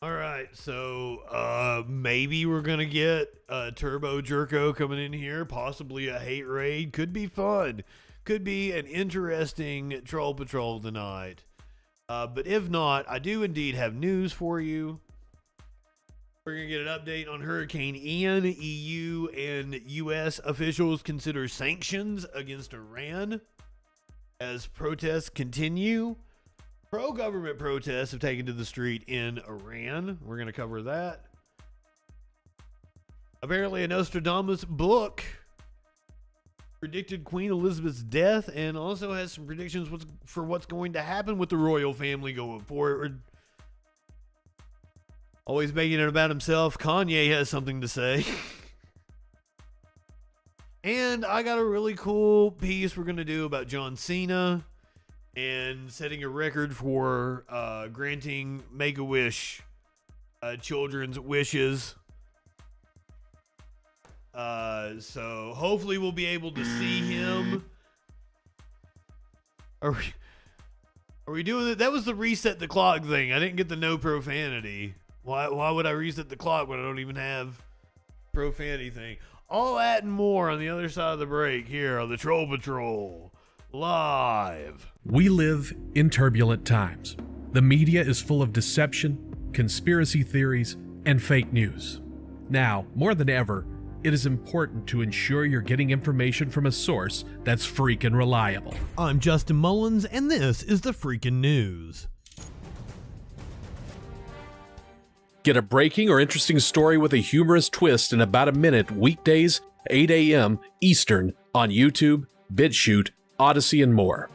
All right, so maybe we're gonna get Turbo Jerko coming in here, possibly a hate raid. Could be fun. Could be an interesting troll patrol tonight. But if not, I do indeed have news for you. We're gonna get an update on Hurricane Ian. EU and US officials consider sanctions against Iran as protests continue. Pro-government protests have taken to the street in Iran. We're going to cover that. Apparently, a Nostradamus book predicted Queen Elizabeth's death and also has some predictions for what's going to happen with the royal family going forward. Always making it about himself. Kanye has something to say. And I got a really cool piece we're going to do about John Cena and setting a record for granting Make-A-Wish children's wishes. So hopefully we'll be able to see him. Are we doing it? That was the reset the clock thing. I didn't get the no profanity. Why would I reset the clock when I don't even have profanity thing? All that and more on the other side of the break here on the Troll Patrol. Live. We live in turbulent times. The media is full of deception, conspiracy theories, and fake news. Now, more than ever, it is important to ensure you're getting information from a source that's freaking reliable. I'm Justin Mullins, and this is the Freakin' News. Get a breaking or interesting story with a humorous twist in about a minute weekdays, 8 a.m. Eastern on YouTube, BitChute, Odyssey, and more.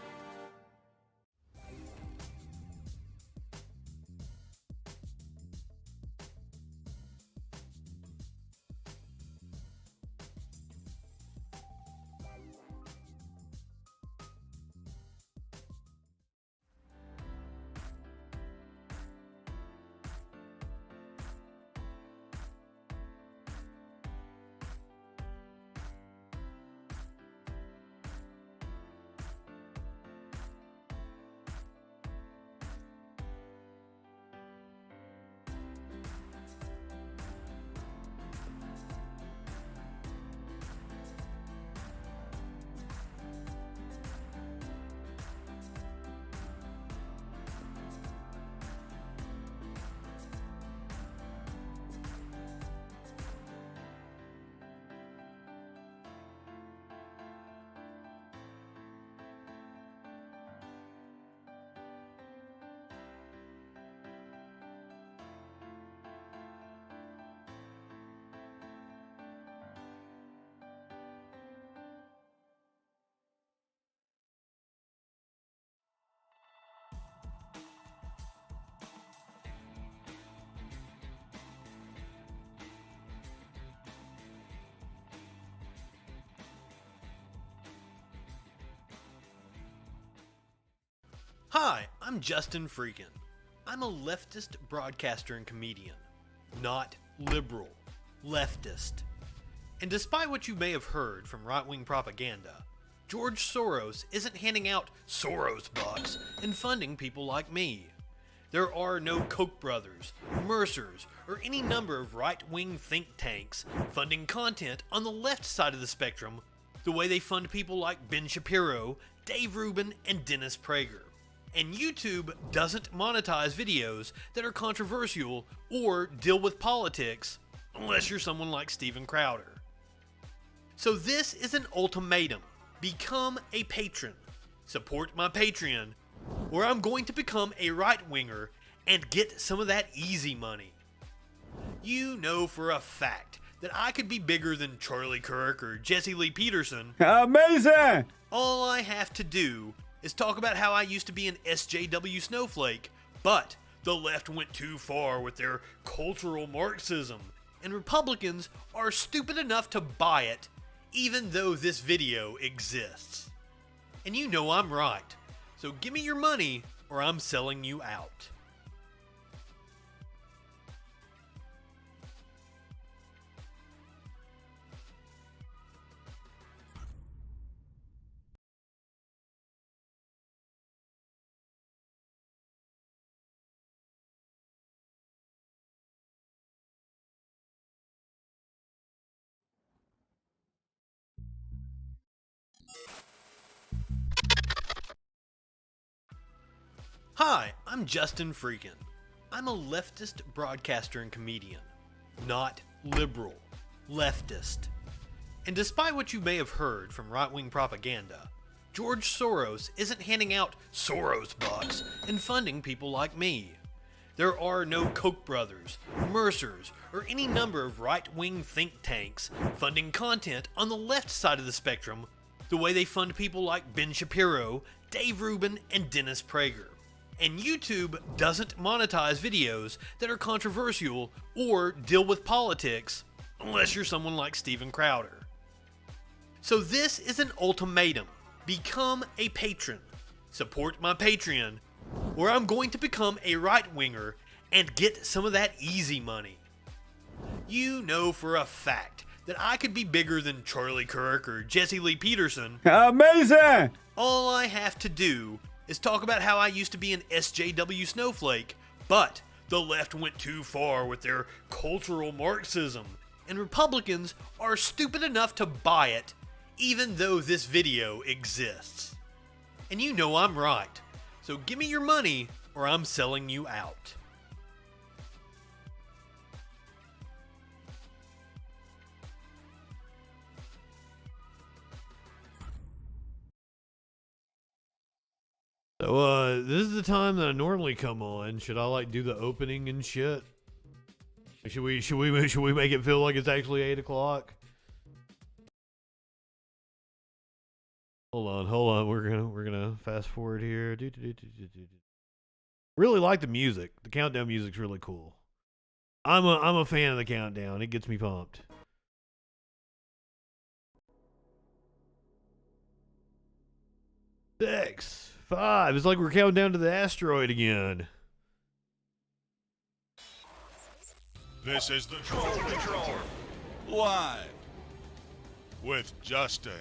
Hi, I'm Justin FREAKIN. I'm a leftist broadcaster and comedian, not liberal, leftist. And despite what you may have heard from right-wing propaganda, George Soros isn't handing out Soros bucks and funding people like me. There are no Koch brothers, Mercers, or any number of right-wing think tanks funding content on the left side of the spectrum the way they fund people like Ben Shapiro, Dave Rubin, and Dennis Prager. And YouTube doesn't monetize videos that are controversial or deal with politics unless you're someone like Steven Crowder. So this is an ultimatum. Become a patron. Support my Patreon, where I'm going to become a right-winger and get some of that easy money. You know for a fact that I could be bigger than Charlie Kirk or Jesse Lee Peterson, Amazing! all I have to do is talk about how I used to be an SJW snowflake, but the left went too far with their cultural Marxism, and Republicans are stupid enough to buy it, even though this video exists. And you know I'm right, so give me your money or I'm selling you out. Hi, I'm Justin FREAKIN. I'm a leftist broadcaster and comedian, not liberal, leftist. And despite what you may have heard from right-wing propaganda, George Soros isn't handing out Soros bucks and funding people like me. There are no Koch brothers, Mercers, or any number of right-wing think tanks funding content on the left side of the spectrum the way they fund people like Ben Shapiro, Dave Rubin, and Dennis Prager. And YouTube doesn't monetize videos that are controversial or deal with politics unless you're someone like Steven Crowder. So this is an ultimatum. Become a patron. Support my Patreon, or I'm going to become a right-winger and get some of that easy money. You know for a fact that I could be bigger than Charlie Kirk or Jesse Lee Peterson. Amazing! All I have to do is talk about how I used to be an SJW snowflake, but the left went too far with their cultural Marxism, and Republicans are stupid enough to buy it, even though this video exists. And you know I'm right, so give me your money or I'm selling you out. So, this is the time that I normally come on. Should I do the opening and shit? Should we make it feel like it's actually 8 o'clock? Hold on. We're gonna fast forward here. Really like the music. The countdown music's really cool. I'm a fan of the countdown. It gets me pumped. Six, 5. It's like we're counting down to the asteroid again. This is the Troll Patrol, live with Justin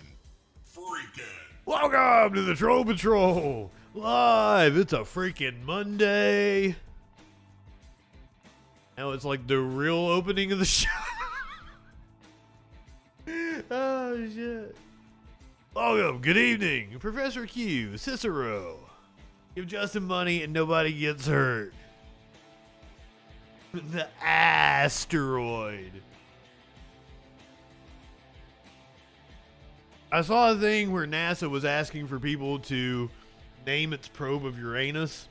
FREAKIN. Welcome to the Troll Patrol live. It's a freaking Monday. Now it's like the real opening of the show. Oh shit. Welcome, good evening, Professor Q, Cicero. Give Justin money and nobody gets hurt. The asteroid. I saw a thing where NASA was asking for people to name its probe of Uranus.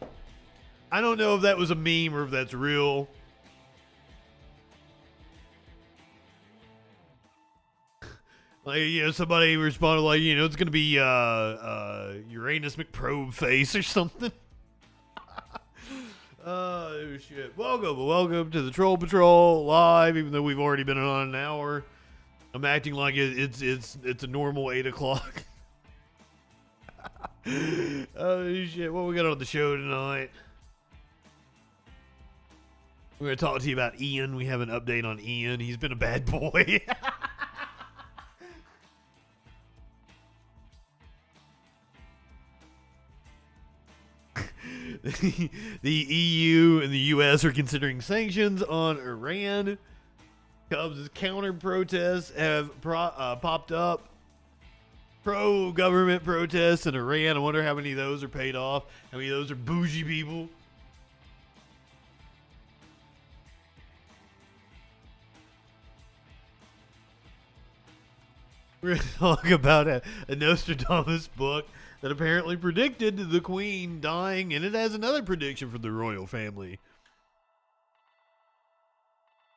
I don't know if that was a meme or if that's real. Somebody responded it's gonna be Uranus McProbe face or something. Oh shit! Welcome to the Troll Patrol live. Even though we've already been on an hour, I'm acting like it's a normal 8 o'clock. Oh shit! What we got on the show tonight? We're gonna talk to you about Ian. We have an update on Ian. He's been a bad boy. The EU and the US are considering sanctions on Iran. Cubs' counter-protests have popped up. Pro-government protests in Iran. I wonder how many of those are paid off. How many of those are bougie people. We're going to talk about a Nostradamus book that apparently predicted the Queen dying, and it has another prediction for the royal family.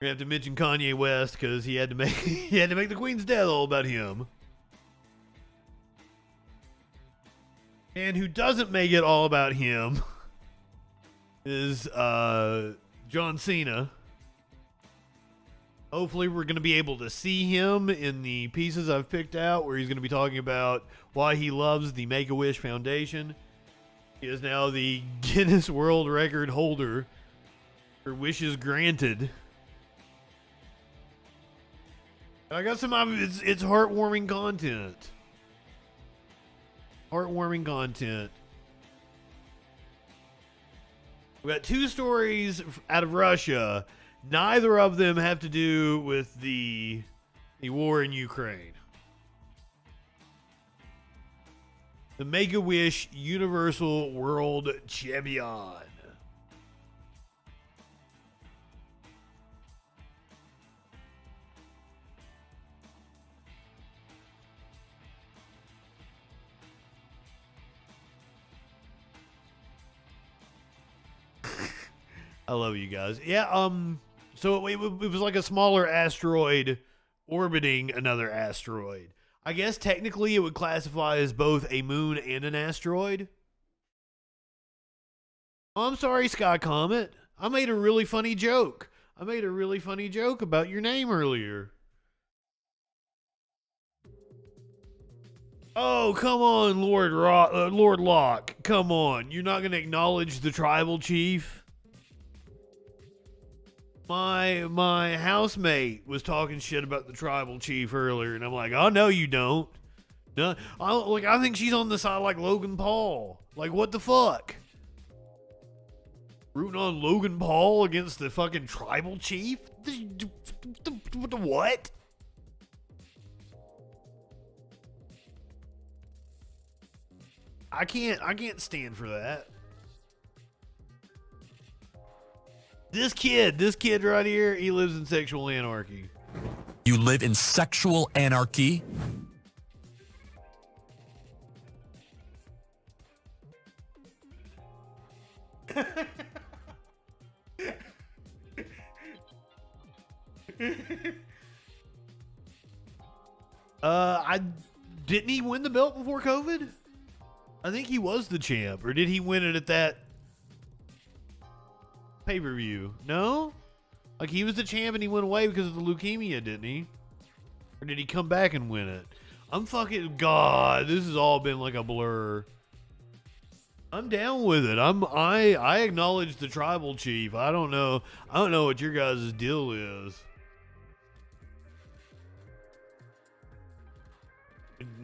We have to mention Kanye West because he had to make the Queen's death all about him. And who doesn't make it all about him is John Cena. Hopefully we're going to be able to see him in the pieces I've picked out where he's going to be talking about why he loves the Make-A-Wish Foundation. He is now the Guinness World Record holder for wishes granted. I got some it's heartwarming content. Heartwarming content. We got 2 stories out of Russia. Neither of them have to do with the war in Ukraine. The Make-A-Wish Universal World Champion. I love you guys. Yeah, so it was like a smaller asteroid orbiting another asteroid. I guess technically it would classify as both a moon and an asteroid. Oh, I'm sorry, Sky Comet. I made a really funny joke. I made a really funny joke about your name earlier. Oh, come on, Lord Locke. Come on. You're not going to acknowledge the tribal chief? My housemate was talking shit about the tribal chief earlier, and I'm like, oh, no, you don't. No, I think she's on the side like Logan Paul. Like, what the fuck? Rooting on Logan Paul against the fucking tribal chief? The what? I can't stand for that. This kid right here, he lives in sexual anarchy. You live in sexual anarchy? Didn't he win the belt before COVID? I think he was the champ, or did he win it at that pay-per-view? No? Like, he was the champ and he went away because of the leukemia, didn't he? Or did he come back and win it? God, this has all been like a blur. I'm down with it. I acknowledge the tribal chief. I don't know what your guys' deal is.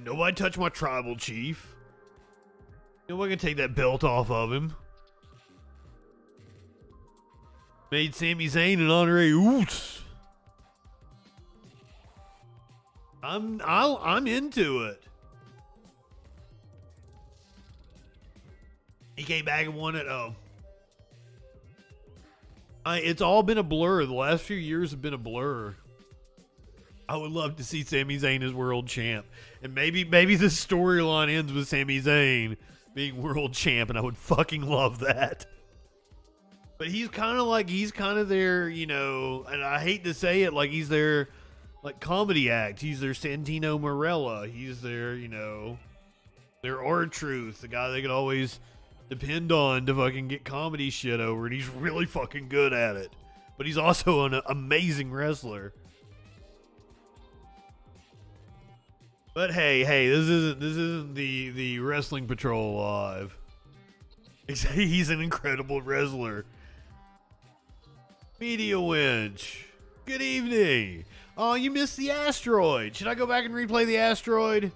Nobody touch my tribal chief. Nobody can take that belt off of him. Made Sami Zayn an honorary oos. I'm into it. He came back and won it. Oh. It's all been a blur. The last few years have been a blur. I would love to see Sami Zayn as world champ. And maybe the storyline ends with Sami Zayn being world champ, and I would fucking love that. But he's kind of their, and I hate to say it, like he's their like comedy act. He's their Santino Marella. He's their, their R-Truth, the guy they could always depend on to fucking get comedy shit over, and he's really fucking good at it. But he's also an amazing wrestler. But hey, this isn't the Wrestling Patrol live. He's an incredible wrestler. Media Winch. Good evening. Oh, you missed the asteroid. Should I go back and replay the asteroid? If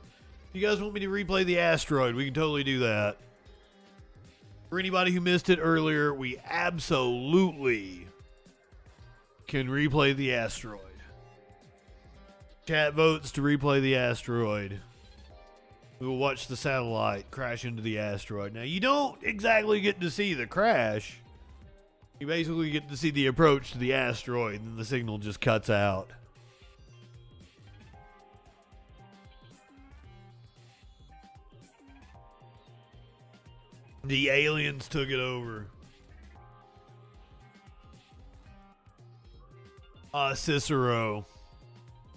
you guys want me to replay the asteroid, we can totally do that. For anybody who missed it earlier, we absolutely can replay the asteroid. Chat votes to replay the asteroid. We will watch the satellite crash into the asteroid. Now, you don't exactly get to see the crash. You basically get to see the approach to the asteroid, and the signal just cuts out. The aliens took it over. Cicero.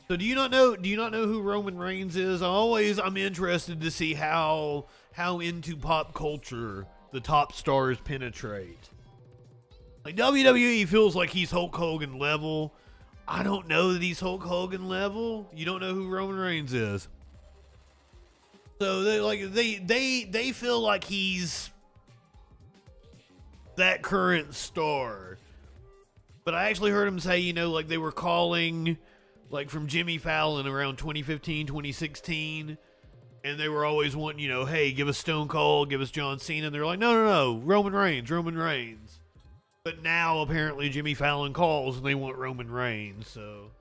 So do you not know who Roman Reigns is? I'm interested to see how into pop culture the top stars penetrate. Like WWE feels like he's Hulk Hogan level. I don't know that he's Hulk Hogan level. You don't know who Roman Reigns is. So they feel like he's that current star. But I actually heard him say, like they were calling like from Jimmy Fallon around 2015, 2016, and they were always wanting, hey, give us Stone Cold, give us John Cena. And they're like, no, Roman Reigns. But now apparently Jimmy Fallon calls and they want Roman Reigns. So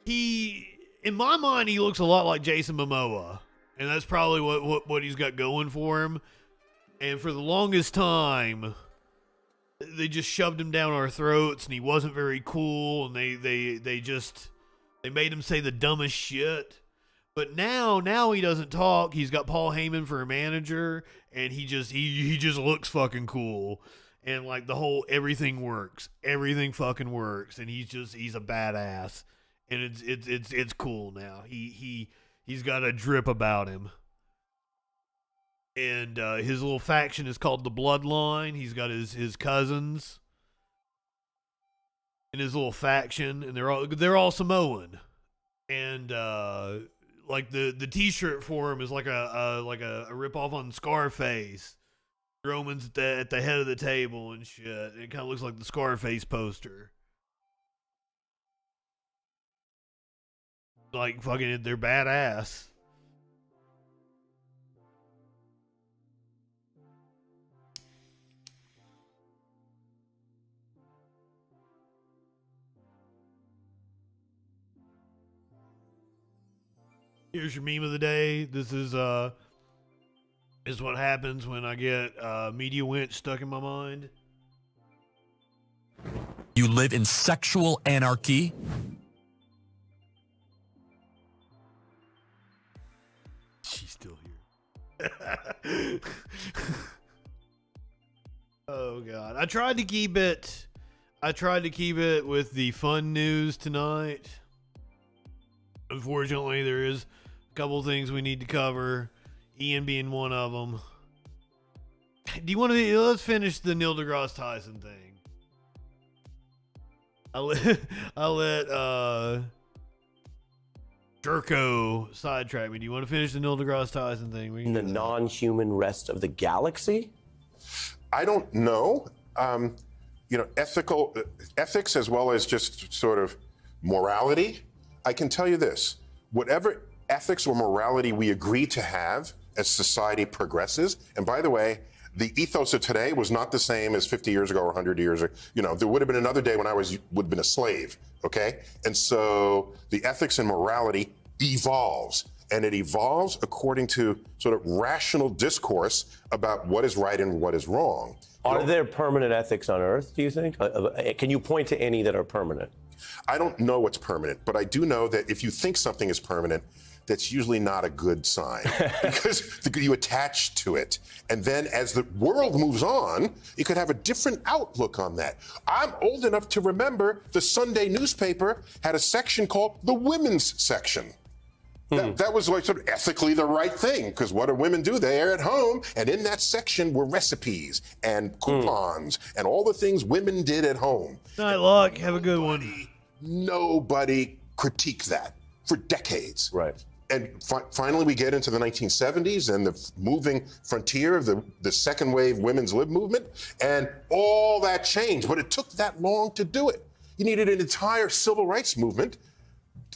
in my mind, he looks a lot like Jason Momoa, and that's probably what he's got going for him. And for the longest time, they just shoved him down our throats, and he wasn't very cool, and they made him say the dumbest shit. But now he doesn't talk. He's got Paul Heyman for a manager, and he just looks fucking cool, and like the whole everything fucking works, and he's a badass, and it's cool now. He's got a drip about him. And his little faction is called the Bloodline. He's got his cousins in his little faction, and they're all Samoan. And like the T-shirt for him is like a ripoff on Scarface. Roman's at the head of the table and shit. And it kind of looks like the Scarface poster. Like fucking, they're badass. Here's your meme of the day. This is what happens when I get media winch stuck in my mind. You live in sexual anarchy? She's still here. Oh God. I tried to keep it with the fun news tonight. Unfortunately, there is a couple of things we need to cover, Ian being one of them. Do you want to? Let's finish the Neil deGrasse Tyson thing. I'll let Jerko sidetrack me. Do you want to finish the Neil deGrasse Tyson thing? In the non-human rest of the galaxy? I don't know. Ethics as well as just sort of morality. I can tell you this, whatever ethics or morality we agree to have as society progresses, and by the way, the ethos of today was not the same as 50 years ago or 100 years ago. There would have been another day when I would have been a slave, okay? And so the ethics and morality evolves, and it evolves according to sort of rational discourse about what is right and what is wrong. Are there permanent ethics on Earth, do you think? Can you point to any that are permanent? I don't know what's permanent, but I do know that if you think something is permanent, that's usually not a good sign because you attach to it. And then as the world moves on, you could have a different outlook on that. I'm old enough to remember the Sunday newspaper had a section called the women's section. That was like sort of ethically the right thing, because what do women do? They're at home, and in that section were recipes and coupons and all the things women did at home. Night, Luck. Have a good one. Nobody critiqued that for decades. Right. And finally, we get into the 1970s and the moving frontier of the second wave women's lib movement, and all that changed. But it took that long to do it. You needed an entire civil rights movement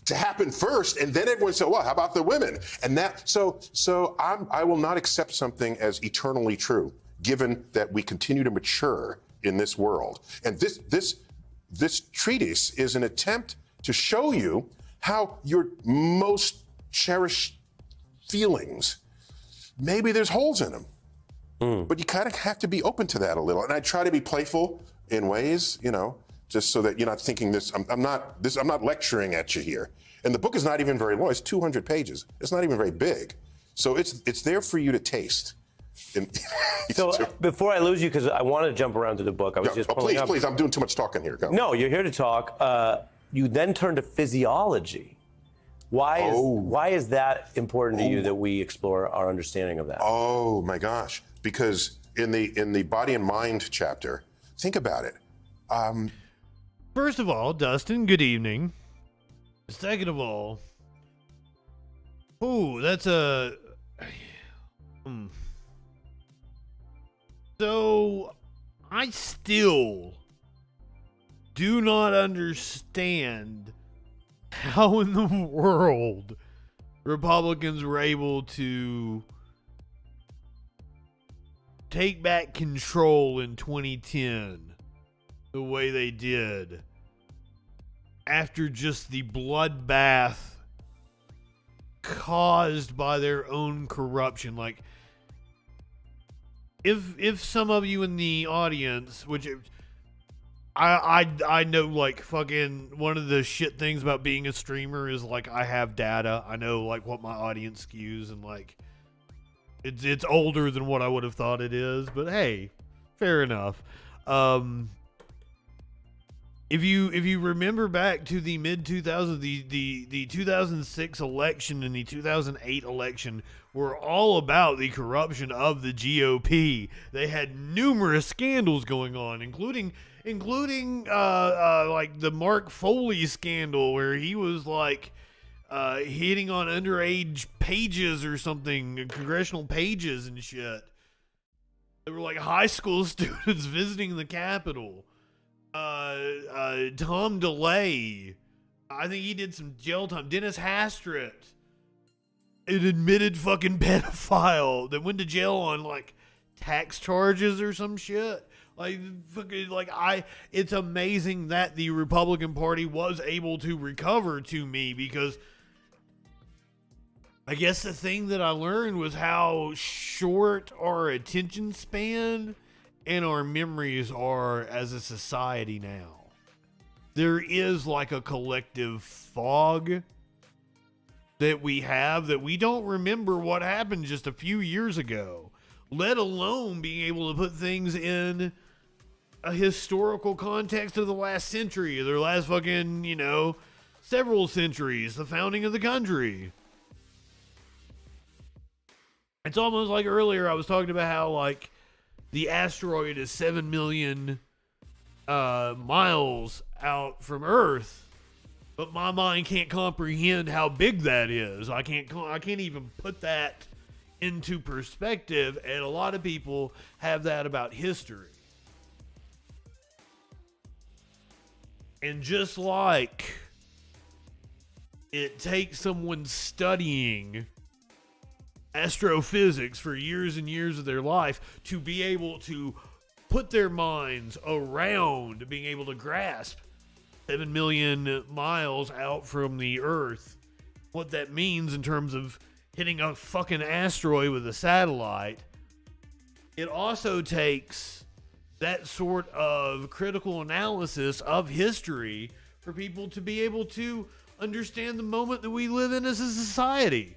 to happen first, and then everyone said, well, how about the women? And that, I will not accept something as eternally true, given that we continue to mature in this world. And this treatise is an attempt to show you how your most cherished feelings, maybe there's holes in them. But you kind of have to be open to that a little. And I try to be playful in ways, just so that you're not thinking this. I'm not lecturing at you here. And the book is not even very long. It's 200 pages. It's not even very big. So it's there for you to taste. So before I lose you, because I want to jump around to the book, I was just pulling up. Please, I'm doing too much talking here. Go. No, you're here to talk. You then turn to physiology. Why is that important to you that we explore our understanding of that? Oh my gosh! Because in the body and mind chapter, think about it. First of all, Dustin, good evening. Second of all, that's a. So, I still do not understand how in the world Republicans were able to take back control in 2010 the way they did after just the bloodbath caused by their own corruption. Like, if some of you in the audience, which I know, like, fucking one of the shit things about being a streamer is, like, I have data. I know, like, what my audience skews, and, like, it's older than what I would have thought it is, but hey, fair enough. If you remember back to the mid-2000s, the 2006 election and the 2008 election were all about the corruption of the GOP. They had numerous scandals going on, including like the Mark Foley scandal, where he was like hitting on underage pages or something, congressional pages and shit. They were like high school students visiting the Capitol. Tom DeLay, I think he did some jail time. Dennis Hastert, an admitted fucking pedophile that went to jail on like tax charges or some shit. Like, fucking, like, it's amazing that the Republican Party was able to recover to me, because I guess the thing that I learned was how short our attention span and our memories are as a society now. There is like a collective fog that we have, that we don't remember what happened just a few years ago, let alone being able to put things in a historical context of the last century, or the last fucking, several centuries, the founding of the country. It's almost like earlier I was talking about how, like, the asteroid is 7 million miles out from Earth, but my mind can't comprehend how big that is. I can't even put that into perspective, and a lot of people have that about history. And just like it takes someone studying astrophysics for years and years of their life to be able to put their minds around being able to grasp 7 million miles out from the Earth, what that means in terms of hitting a fucking asteroid with a satellite, it also takes that sort of critical analysis of history for people to be able to understand the moment that we live in as a society.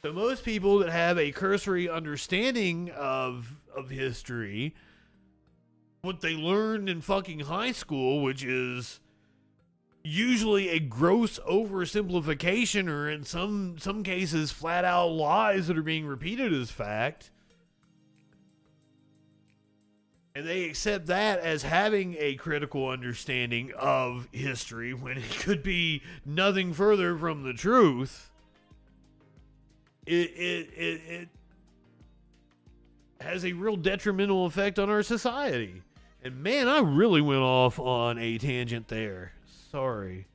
So most people that have a cursory understanding of history, what they learned in fucking high school, which is usually a gross oversimplification, or in some cases flat out lies that are being repeated as fact, and they accept that as having a critical understanding of history when it could be nothing further from the truth. It has a real detrimental effect on our society. And man, I really went off on a tangent there. Sorry.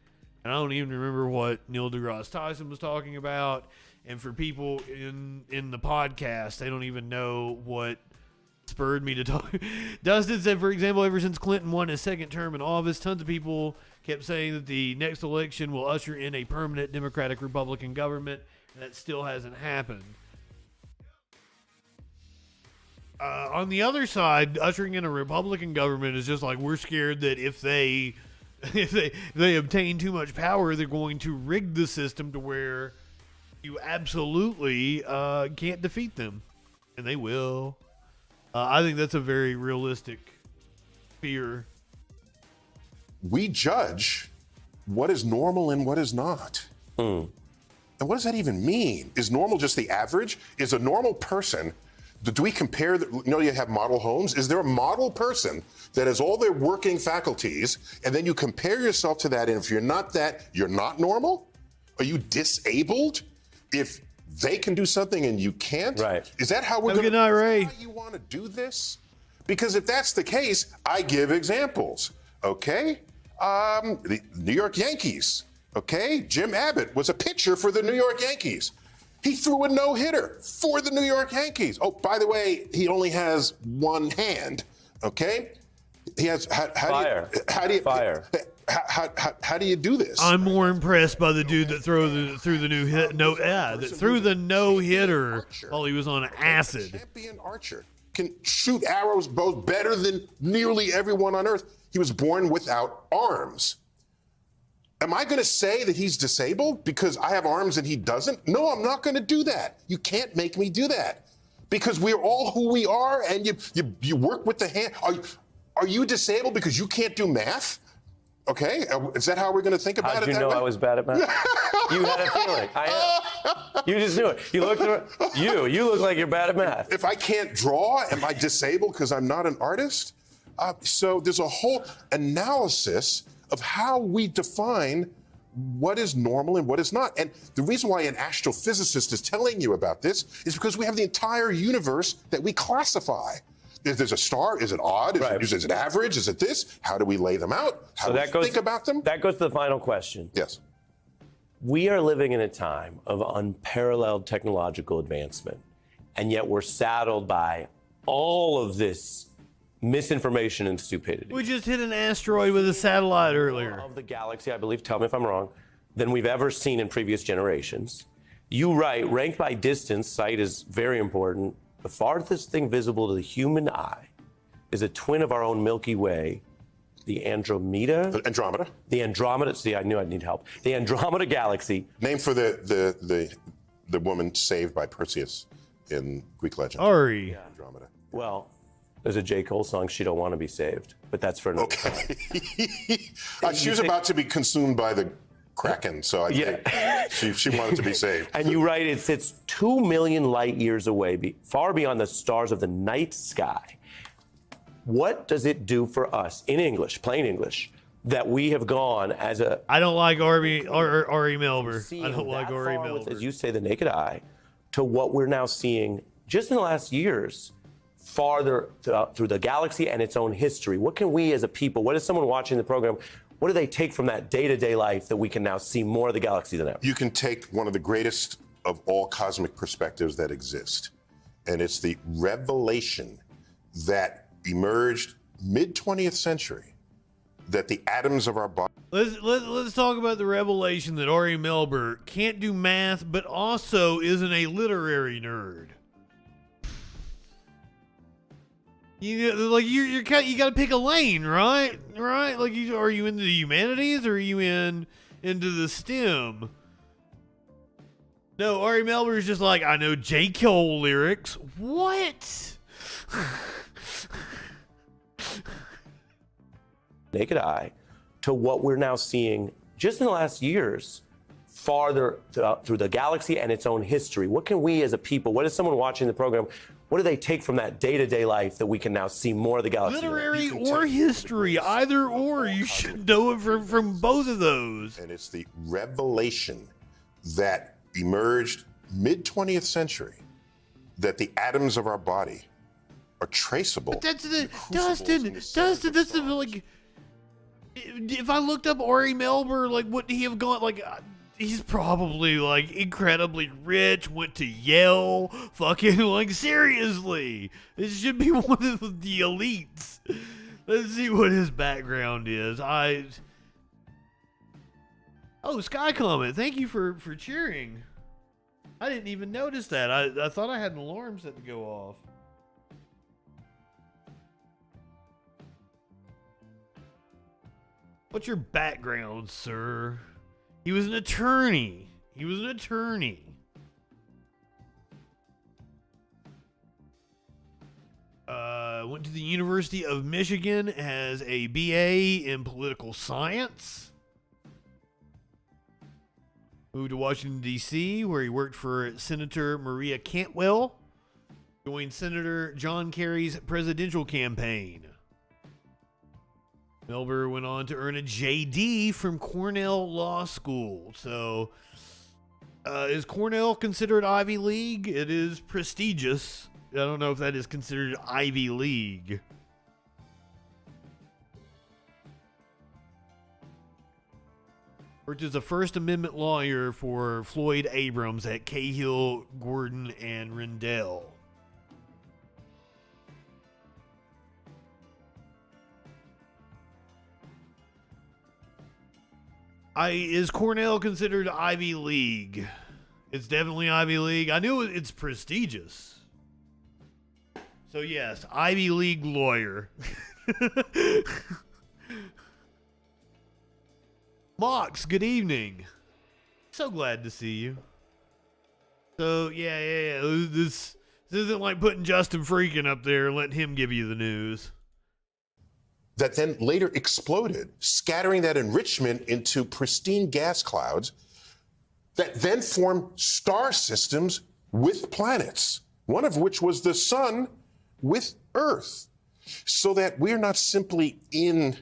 And I don't even remember what Neil deGrasse Tyson was talking about. And for people in the podcast, they don't even know what spurred me to talk. Dustin said, for example, ever since Clinton won his second term in office, tons of people kept saying that the next election will usher in a permanent Democratic Republican government, and that still hasn't happened. On the other side, ushering in a Republican government is just like, we're scared that if they obtain too much power, they're going to rig the system to where you absolutely can't defeat them. and they will. I think that's a very realistic fear. We judge what is normal and what is not. And what does that even mean? Is normal just the average? Is a normal person, do we compare, you have model homes? Is there a model person that has all their working faculties, and then you compare yourself to that, and if you're not that, you're not normal? Are you disabled if they can do something and you can't? Right. Is that how we're going to... Good night, Ray. How you want to do this? Because if that's the case, I give examples, okay? The New York Yankees, okay? Jim Abbott was a pitcher for the New York Yankees. He threw a no-hitter for the New York Yankees. Oh, by the way, he only has one hand, okay? He has, how do you do this? I'm more impressed by the dude that threw the no-hitter while he was on acid. Champion archer can shoot arrows both better than nearly everyone on earth. He was born without arms. Am I going to say that he's disabled because I have arms and he doesn't? No, I'm not going to do that. You can't make me do that because we're all who we are, and you work with the hand. Are you disabled because you can't do math? Okay, is that how we're going to think about it? How'd you know I was bad at math? You had a feeling. I know. You just knew it. You looked at you look like you're bad at math. If I can't draw, am I disabled because I'm not an artist? So there's a whole analysis of how we define what is normal and what is not. And the reason why an astrophysicist is telling you about this is because we have the entire universe that we classify. If there's a star, is it odd? Is it average? Is it this? How do we lay them out? How do we think about them? That goes to the final question. Yes. We are living in a time of unparalleled technological advancement, and yet we're saddled by all of this misinformation and stupidity. We just hit an asteroid with a satellite earlier. Of the galaxy, I believe, tell me if I'm wrong, than we've ever seen in previous generations. You write, ranked by distance, sight is very important. The farthest thing visible to the human eye is a twin of our own Milky Way, the Andromeda. Andromeda. The Andromeda. See, I knew I'd need help. The Andromeda Galaxy. Named for the woman saved by Perseus in Greek legend. Ari. Yeah. Andromeda. Well, there's a J. Cole song, She Don't Want to Be Saved, but that's for another time. She was about to be consumed by the Kraken, so I think she wanted to be saved. And you write, it sits 2 million light years away, far beyond the stars of the night sky. What does it do for us, in English, plain English, that we have gone as a... I don't like Ari Melber. I don't like Ari Melber. As you say, the naked eye, to what we're now seeing just in the last years, farther through the galaxy and its own history. What can we as a people, what is someone watching the program, what do they take from that day-to-day life that we can now see more of the galaxy than ever? You can take one of the greatest of all cosmic perspectives that exist, and it's the revelation that emerged mid-20th century that the atoms of our body... Let's talk about the revelation that Ari Melber can't do math, but also isn't a literary nerd. You got to pick a lane, right? Right? Like, are you into the humanities or are you into the STEM? No, Ari Melber is just like, I know J. Cole lyrics. What? Naked eye to what we're now seeing just in the last years, farther through the galaxy and its own history. What can we as a people, what is someone watching the program, what do they take from that day-to-day life that we can now see more of the galaxy? Literary or history, either or. You should know it from both of those. And it's the revelation that emerged mid-20th century that the atoms of our body are traceable. But that's Dustin, that's the, like, if I looked up Ari Melber, like, would he have gone, like, he's probably, like, incredibly rich, went to Yale, fucking, like, seriously. This should be one of the elites. Let's see what his background is. Oh, Sky Comment, thank you for cheering. I didn't even notice that. I thought I had an alarm set to go off. What's your background, sir? He was an attorney. University of Michigan, has a BA in political science. Moved to Washington, D.C., where he worked for Senator Maria Cantwell. Joined Senator John Kerry's presidential campaign. Melber went on to earn a JD from Cornell Law School. So, is Cornell considered Ivy League? It is prestigious. I don't know if that is considered Ivy League. Worked as a First Amendment lawyer for Floyd Abrams at Cahill, Gordon, and Rendell. Is Cornell considered Ivy League? It's definitely Ivy League. I knew it's prestigious. So yes, Ivy League lawyer. Mox, good evening. So glad to see you. So yeah. This isn't like putting Justin Freakin up there and letting him give you the news. That then later exploded, scattering that enrichment into pristine gas clouds that then form star systems with planets, one of which was the sun with Earth. So that we're not simply in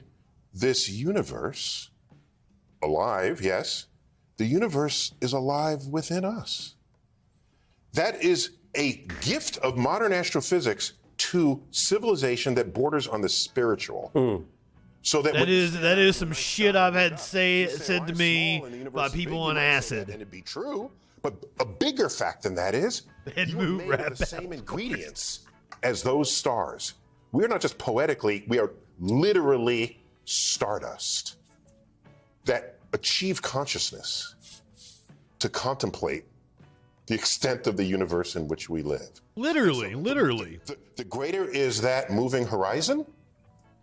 this universe, alive, yes, the universe is alive within us. That is a gift of modern astrophysics to civilization that borders on the spiritual. So that is some shit I've had said to me by people on acid. And it'd be true, but a bigger fact than that is you are made of the same ingredients as those stars. We're not just poetically, we are literally stardust that achieve consciousness to contemplate the extent of the universe in which we live. Literally. The greater is that moving horizon,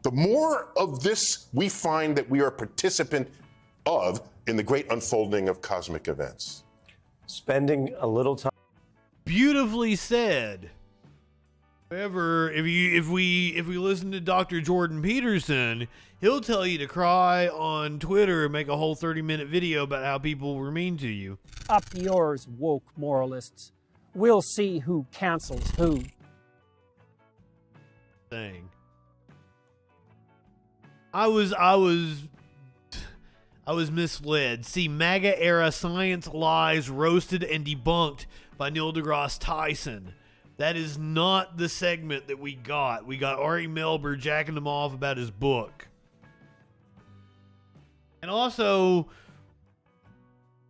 the more of this we find that we are a participant of in the great unfolding of cosmic events. Spending a little time. Beautifully said. However, if we listen to Dr. Jordan Peterson, he'll tell you to cry on Twitter and make a whole 30-minute video about how people were mean to you. Up yours, woke moralists. We'll see who cancels who. Thing. I was misled. See, MAGA era science lies roasted and debunked by Neil deGrasse Tyson. That is not the segment that we got. We got Ari Melber jacking him off about his book. And also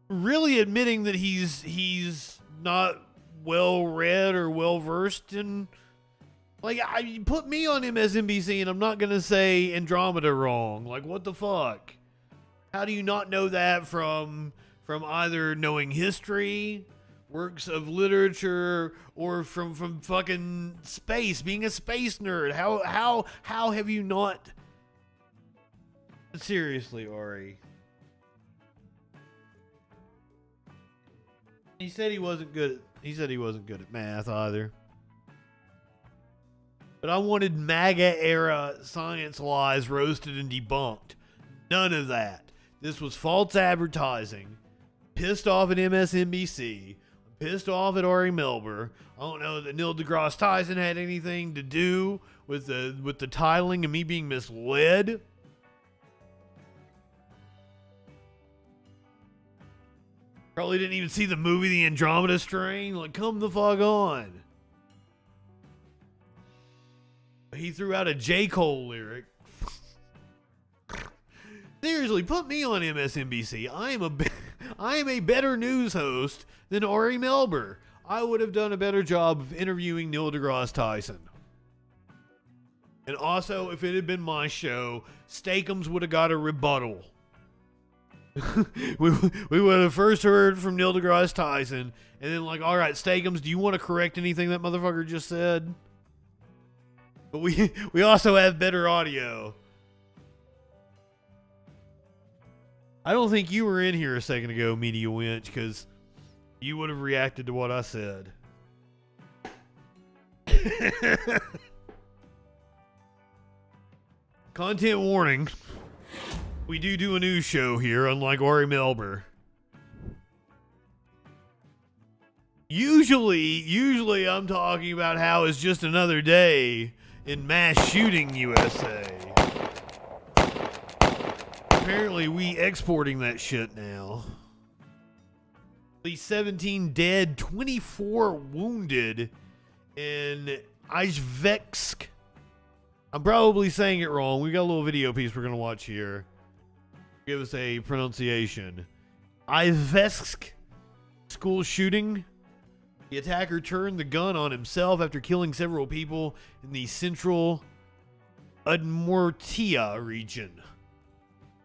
really admitting that he's not well read or well versed in, like, I put me on MSNBC and I'm not going to say Andromeda wrong. Like, what the fuck? How do you not know that from either knowing history, works of literature, or from fucking space, being a space nerd? How have you not? Seriously, Ari. He said he wasn't good at math either. But I wanted MAGA era science lies roasted and debunked. None of that. This was false advertising. Pissed off at MSNBC. Pissed off at Ari Melber. I don't know that Neil deGrasse Tyson had anything to do with the titling and me being misled. Probably didn't even see the movie The Andromeda Strain. Like, come the fuck on. He threw out a J. Cole lyric. Seriously, put me on MSNBC. I am a better news host than Ari Melber. I would have done a better job of interviewing Neil deGrasse Tyson. And also, if it had been my show, Steakums would have got a rebuttal. we would have first heard from Neil deGrasse Tyson, and then like, all right, Steakums, do you want to correct anything that motherfucker just said? But we also have better audio. I don't think you were in here a second ago, Media Winch, because you would have reacted to what I said. Content warning. We do a news show here, unlike Ari Melber. Usually I'm talking about how it's just another day in mass shooting USA. Apparently we exporting that shit now. At least 17 dead, 24 wounded in Izhevsk. I'm probably saying it wrong. We got a little video piece we're going to watch here. Give us a pronunciation. Izhevsk school shooting. The attacker turned the gun on himself after killing several people in the central Udmurtia region.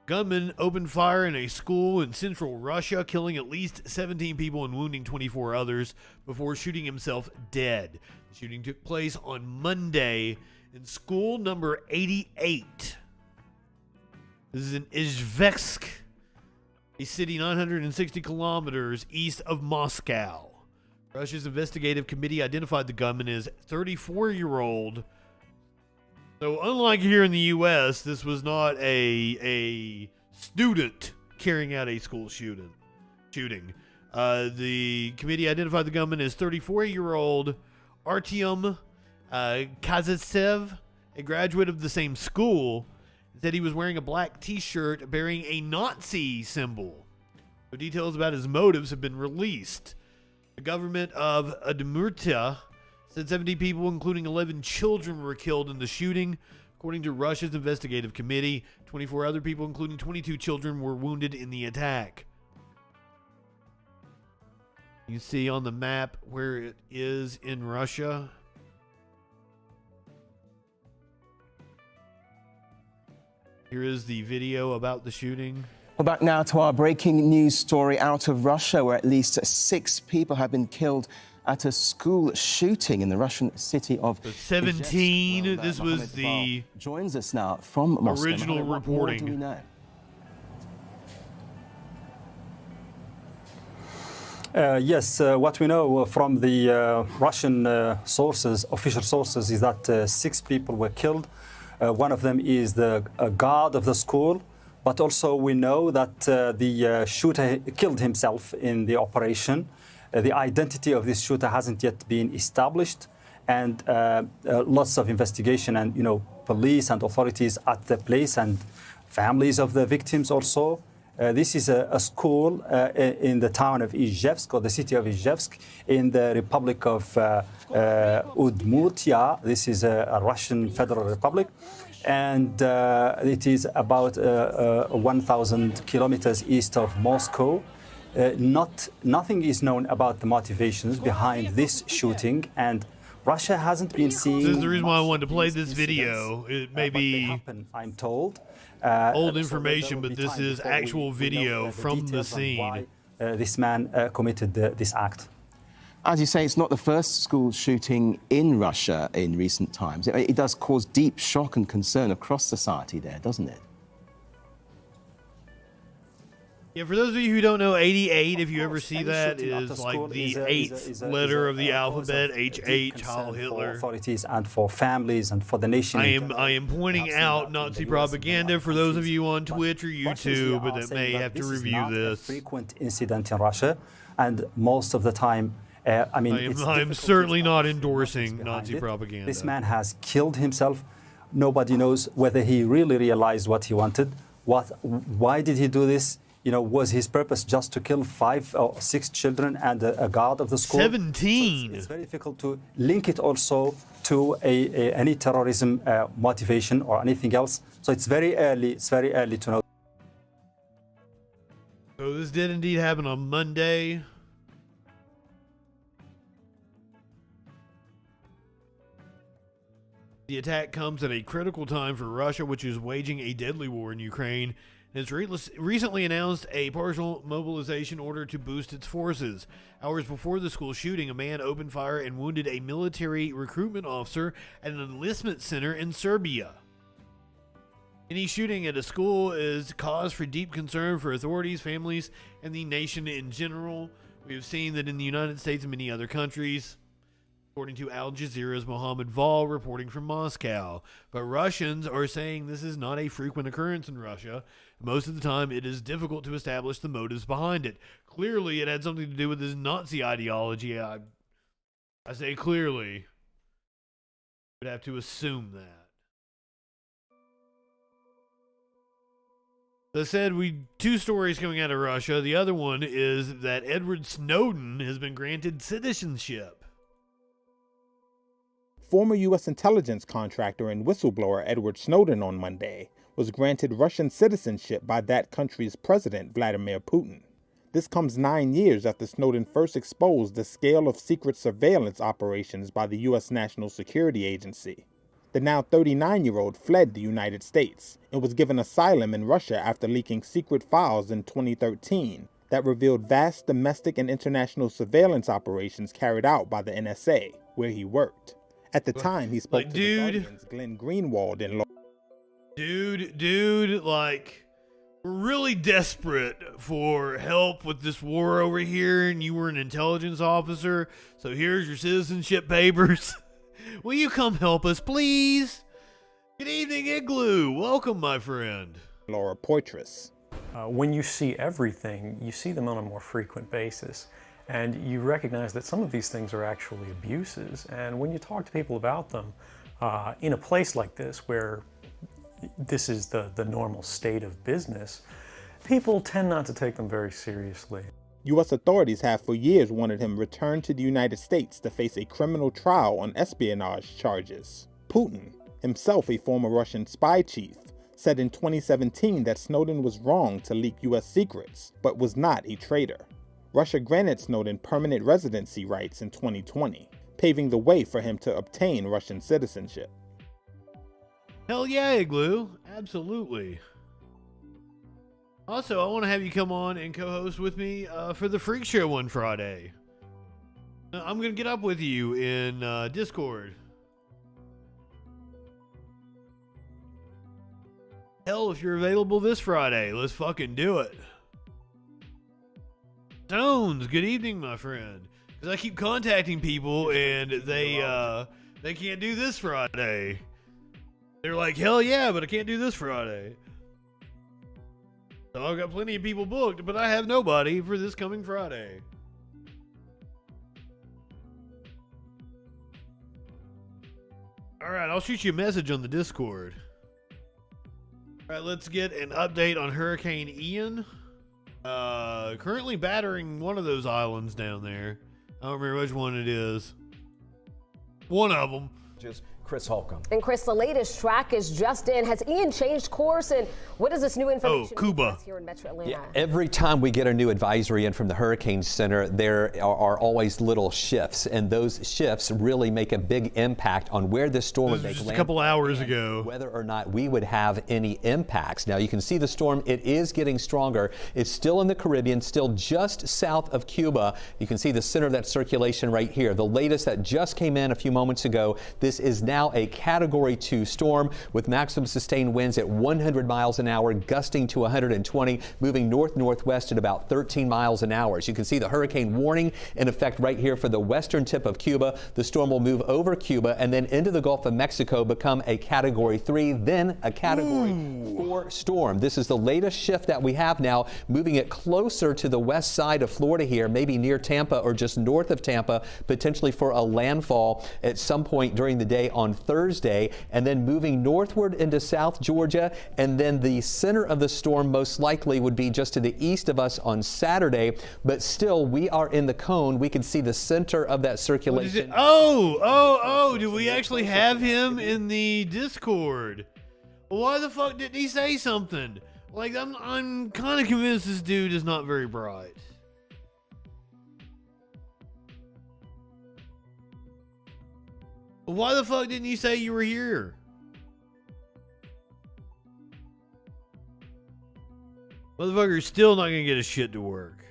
Gunmen opened fire in a school in central Russia, killing at least 17 people and wounding 24 others before shooting himself dead. The shooting took place on Monday in school number 88. This is in Izhevsk, a city 960 kilometers east of Moscow. Russia's investigative committee identified the gunman as 34-year-old. So unlike here in the U.S., this was not a student carrying out a school shooting. The committee identified the gunman as 34-year-old Artyom Kazantsev, a graduate of the same school. Said he was wearing a black T-shirt bearing a Nazi symbol. No details about his motives have been released. The government of Udmurtia said 70 people, including 11 children, were killed in the shooting. According to Russia's investigative committee, 24 other people, including 22 children, were wounded in the attack. You see on the map where it is in Russia. Here is the video about the shooting. Well, back now to our breaking news story out of Russia, where at least 6 people have been killed at a school shooting in the Russian city of 17. Well, this was the joins us now from Moscow. Original Mohammed, reporting. What more do we know? Yes, what we know from the Russian sources, official sources, is that 6 people were killed. One of them is the guard of the school, but also we know that the shooter killed himself in the operation. The identity of this shooter hasn't yet been established, and lots of investigation and police and authorities at the place and families of the victims also. This is a school in the town of Izhevsk, or the city of Izhevsk, in the Republic of Udmurtia. This is a Russian Federal Republic, and it is about 1,000 kilometers east of Moscow. Nothing is known about the motivations behind this shooting, and Russia hasn't been seeing. This is the reason why I wanted to play this video. It may be I'm told. Old information, but this is actual video from the scene. Why this man committed this act. As you say, it's not the first school shooting in Russia in recent times. It does cause deep shock and concern across society there, doesn't it? Yeah, for those of you who don't know, 88, if you ever see that, is like the 8th letter of the alphabet, HH, Heil Hitler. For authorities and for families and for the nation. I am pointing out Nazi propaganda for those of you on Twitch or YouTube that may have to review this. A frequent incident in Russia, and most of the time, I'm certainly not endorsing Nazi propaganda. This man has killed himself. Nobody knows whether he really realized what he wanted. Why did he do this? Was his purpose just to kill 5 or 6 children and a guard of the school? 17. So it's very difficult to link it also to any terrorism motivation or anything else. So it's very early. It's very early to know. So this did indeed happen on Monday. The attack comes at a critical time for Russia, which is waging a deadly war in Ukraine. It's recently announced a partial mobilization order to boost its forces. Hours before the school shooting, a man opened fire and wounded a military recruitment officer at an enlistment center in Serbia. Any shooting at a school is cause for deep concern for authorities, families, and the nation in general. We have seen that in the United States and many other countries. according to Al Jazeera's Mohammed Val reporting from Moscow. But Russians are saying this is not a frequent occurrence in Russia. Most of the time, it is difficult to establish the motives behind it. Clearly, it had something to do with his Nazi ideology. I say clearly. Would have to assume that. As I said, two stories coming out of Russia. The other one is that Edward Snowden has been granted citizenship. Former U.S. intelligence contractor and whistleblower Edward Snowden on Monday was granted Russian citizenship by that country's president, Vladimir Putin. This comes 9 years after Snowden first exposed the scale of secret surveillance operations by the U.S. National Security Agency. The now 39-year-old fled the United States and was given asylum in Russia after leaking secret files in 2013 that revealed vast domestic and international surveillance operations carried out by the NSA, where he worked. At the time, he spoke to The Guardian's Glenn Greenwald in Dude, like, we're really desperate for help with this war over here, and you were an intelligence officer, so here's your citizenship papers. Will you come help us, please? Good evening, Igloo. Welcome, my friend. Laura Poitras. When you see everything, you see them on a more frequent basis. And you recognize that some of these things are actually abuses. And when you talk to people about them, in a place like this where this is the normal state of business, people tend not to take them very seriously. U.S. authorities have for years wanted him returned to the United States to face a criminal trial on espionage charges. Putin, himself a former Russian spy chief, said in 2017 that Snowden was wrong to leak U.S. secrets, but was not a traitor. Russia granted Snowden permanent residency rights in 2020, paving the way for him to obtain Russian citizenship. Hell yeah, Igloo. Absolutely. Also, I want to have you come on and co-host with me for the Freak Show one Friday. I'm going to get up with you in Discord. Hell, if you're available this Friday, let's fucking do it. Stones, good evening, my friend. Because I keep contacting people and they can't do this Friday. They're like, hell yeah, but I can't do this Friday. So I've got plenty of people booked, but I have nobody for this coming Friday. Alright, I'll shoot you a message on the Discord. Alright, let's get an update on Hurricane Ian. Currently battering one of those islands down there. I don't remember which one it is. One of them. Just Chris Holcomb. And Chris, the latest track is just in. Has Ian changed course? And what is this new information? Oh, Cuba. Here in Metro Atlanta? Yeah, every time we get a new advisory in from the Hurricane Center, there are always little shifts, and those shifts really make a big impact on where this storm would make just land. A couple hours ago. Whether or not we would have any impacts. Now you can see the storm, it is getting stronger. It's still in the Caribbean, still just south of Cuba. You can see the center of that circulation right here. The latest that just came in a few moments ago. This is now a Category 2 storm with maximum sustained winds at 100 miles an hour, gusting to 120, moving north-northwest at about 13 miles an hour. As you can see, the hurricane warning in effect right here for the western tip of Cuba. The storm will move over Cuba and then into the Gulf of Mexico, become a Category 3, then a Category 4 storm. This is the latest shift that we have now, moving it closer to the west side of Florida here, maybe near Tampa or just north of Tampa, potentially for a landfall at some point during the day on Thursday, and then moving northward into South Georgia, and then the center of the storm most likely would be just to the east of us on Saturday, but still we are in the cone. We can see the center of that circulation. Oh, do we actually have him in the Discord? Why the fuck didn't he say something? Like, I'm kind of convinced this dude is not very bright. Why the fuck didn't you say you were here? Motherfucker's still not gonna get his shit to work.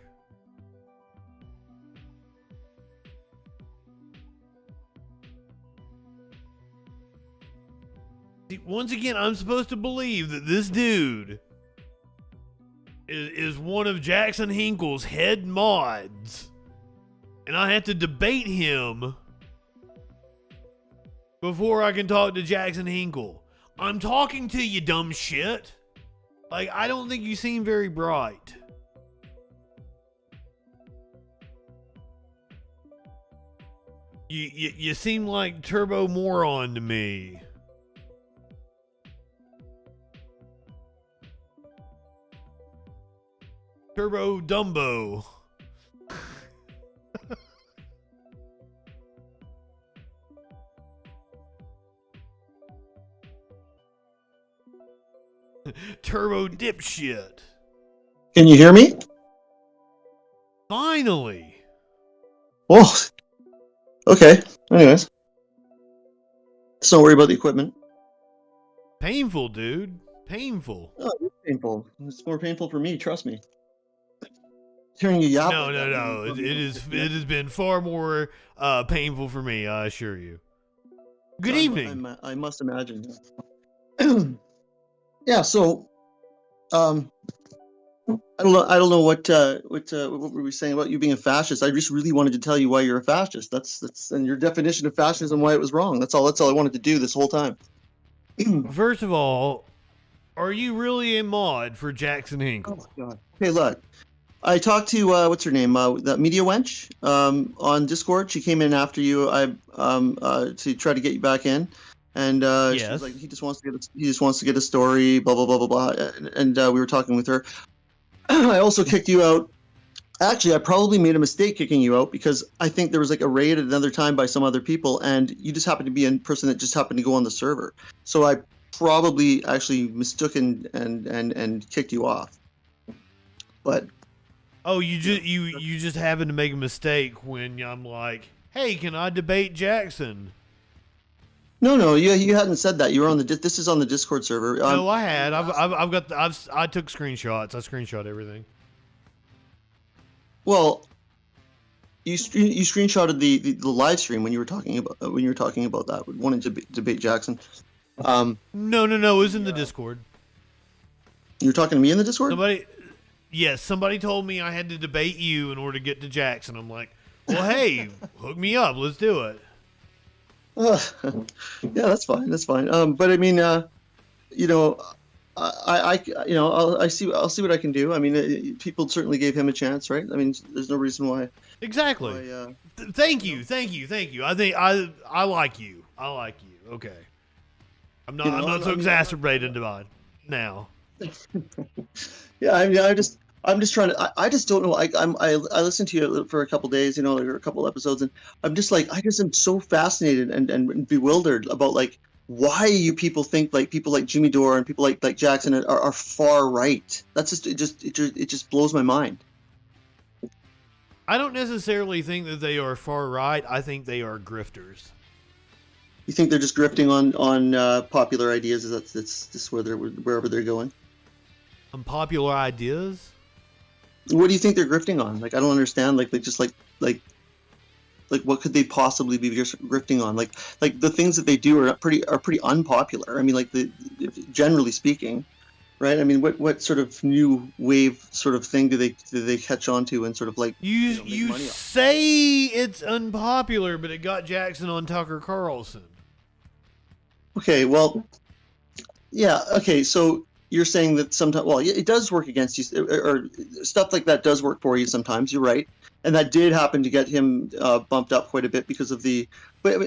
See, once again, I'm supposed to believe that this dude is one of Jackson Hinkle's head mods, and I have to debate him before I can talk to Jackson Hinkle. I'm talking to you, dumb shit. Like, I don't think you seem very bright. You seem like Turbo Moron to me. Turbo Dumbo. Turbo dipshit. Can you hear me? Finally. Oh, okay. Anyways, let's not worry about the equipment. Painful, dude. Painful. Oh, it's painful. It's more painful for me. Trust me. Hearing you yap. No. It has been far more painful for me. I assure you. Good evening. I must imagine. Yeah. So, I don't know what were we saying about you being a fascist. I just really wanted to tell you why you're a fascist. That's and your definition of fascism, why it was wrong. That's all I wanted to do this whole time. First of all, are you really a mod for Jackson Hinkle? Oh God. Okay, look. I talked to what's her name, that media wench, on Discord. She came in after you, to try to get you back in, and she was like, he just wants to get a story, blah blah blah blah blah, and we were talking with her. I also kicked you out. Actually, I probably made a mistake kicking you out because I think there was like a raid at another time by some other people, and you just happened to be a person that just happened to go on the server. So I probably actually mistook and kicked you off. But. Oh, you just happened to make a mistake when I'm like, hey, can I debate Jackson? No, you hadn't said that. You were on the. This is on the Discord server. No, I had. I took screenshots. I screenshot everything. Well, you screenshotted the live stream when you were talking about that. Wanting to debate Jackson. No. It was in the Discord. You were talking to me in the Discord? Somebody told me I had to debate you in order to get to Jackson. I'm like, well, hey, hook me up. Let's do it. Yeah, that's fine. That's fine. But I mean, I'll see what I can do. I mean, people certainly gave him a chance, right? I mean, there's no reason why. Exactly. Thank you. I think I like you. Okay. I'm not so exacerbated about it now. Yeah, I mean, I'm just trying to. I just don't know. I listened to you for a couple days, or a couple episodes, and I'm just like, I just am so fascinated and bewildered about like why you people think like people like Jimmy Dore and people like Jackson are far right. That's just it just blows my mind. I don't necessarily think that they are far right. I think they are grifters. You think they're just grifting on popular ideas? That's just wherever they're going. Unpopular ideas? What do you think they're grifting on? Like, I don't understand. Like what could they possibly be just grifting on? Like the things that they do are pretty unpopular. I mean, like generally speaking, right? I mean, what sort of new wave sort of thing do they catch on to and sort of like you say it's unpopular, but it got Jackson on Tucker Carlson. Okay, well, yeah, okay, so. You're saying that sometimes, well, it does work against you, or stuff like that does work for you sometimes. You're right, and that did happen to get him bumped up quite a bit because of the. But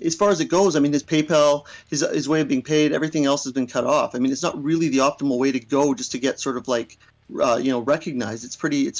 as far as it goes, I mean, his PayPal, his way of being paid, everything else has been cut off. I mean, it's not really the optimal way to go just to get sort of like, recognized. It's pretty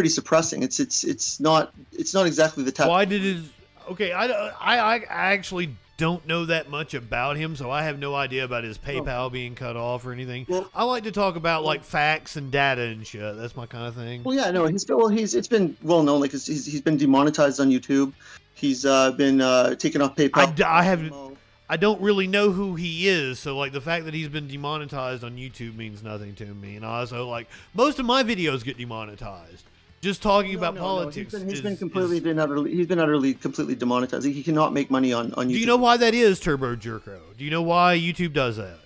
suppressing. It's not exactly the type. Why did his? Okay, I actually don't know that much about him, so I have no idea about his PayPal being cut off or anything. Well, I like to talk about like facts and data and shit. That's my kind of thing. Well, yeah, no, it's been well known. Like he's been demonetized on YouTube. He's been taken off PayPal. I don't really know who he is, so like the fact that he's been demonetized on YouTube means nothing to me. And also, like most of my videos get demonetized. Just talking about politics. He's been utterly completely demonetized. He cannot make money on YouTube. Do you know why that is, Turbo Jerko? Do you know why YouTube does that?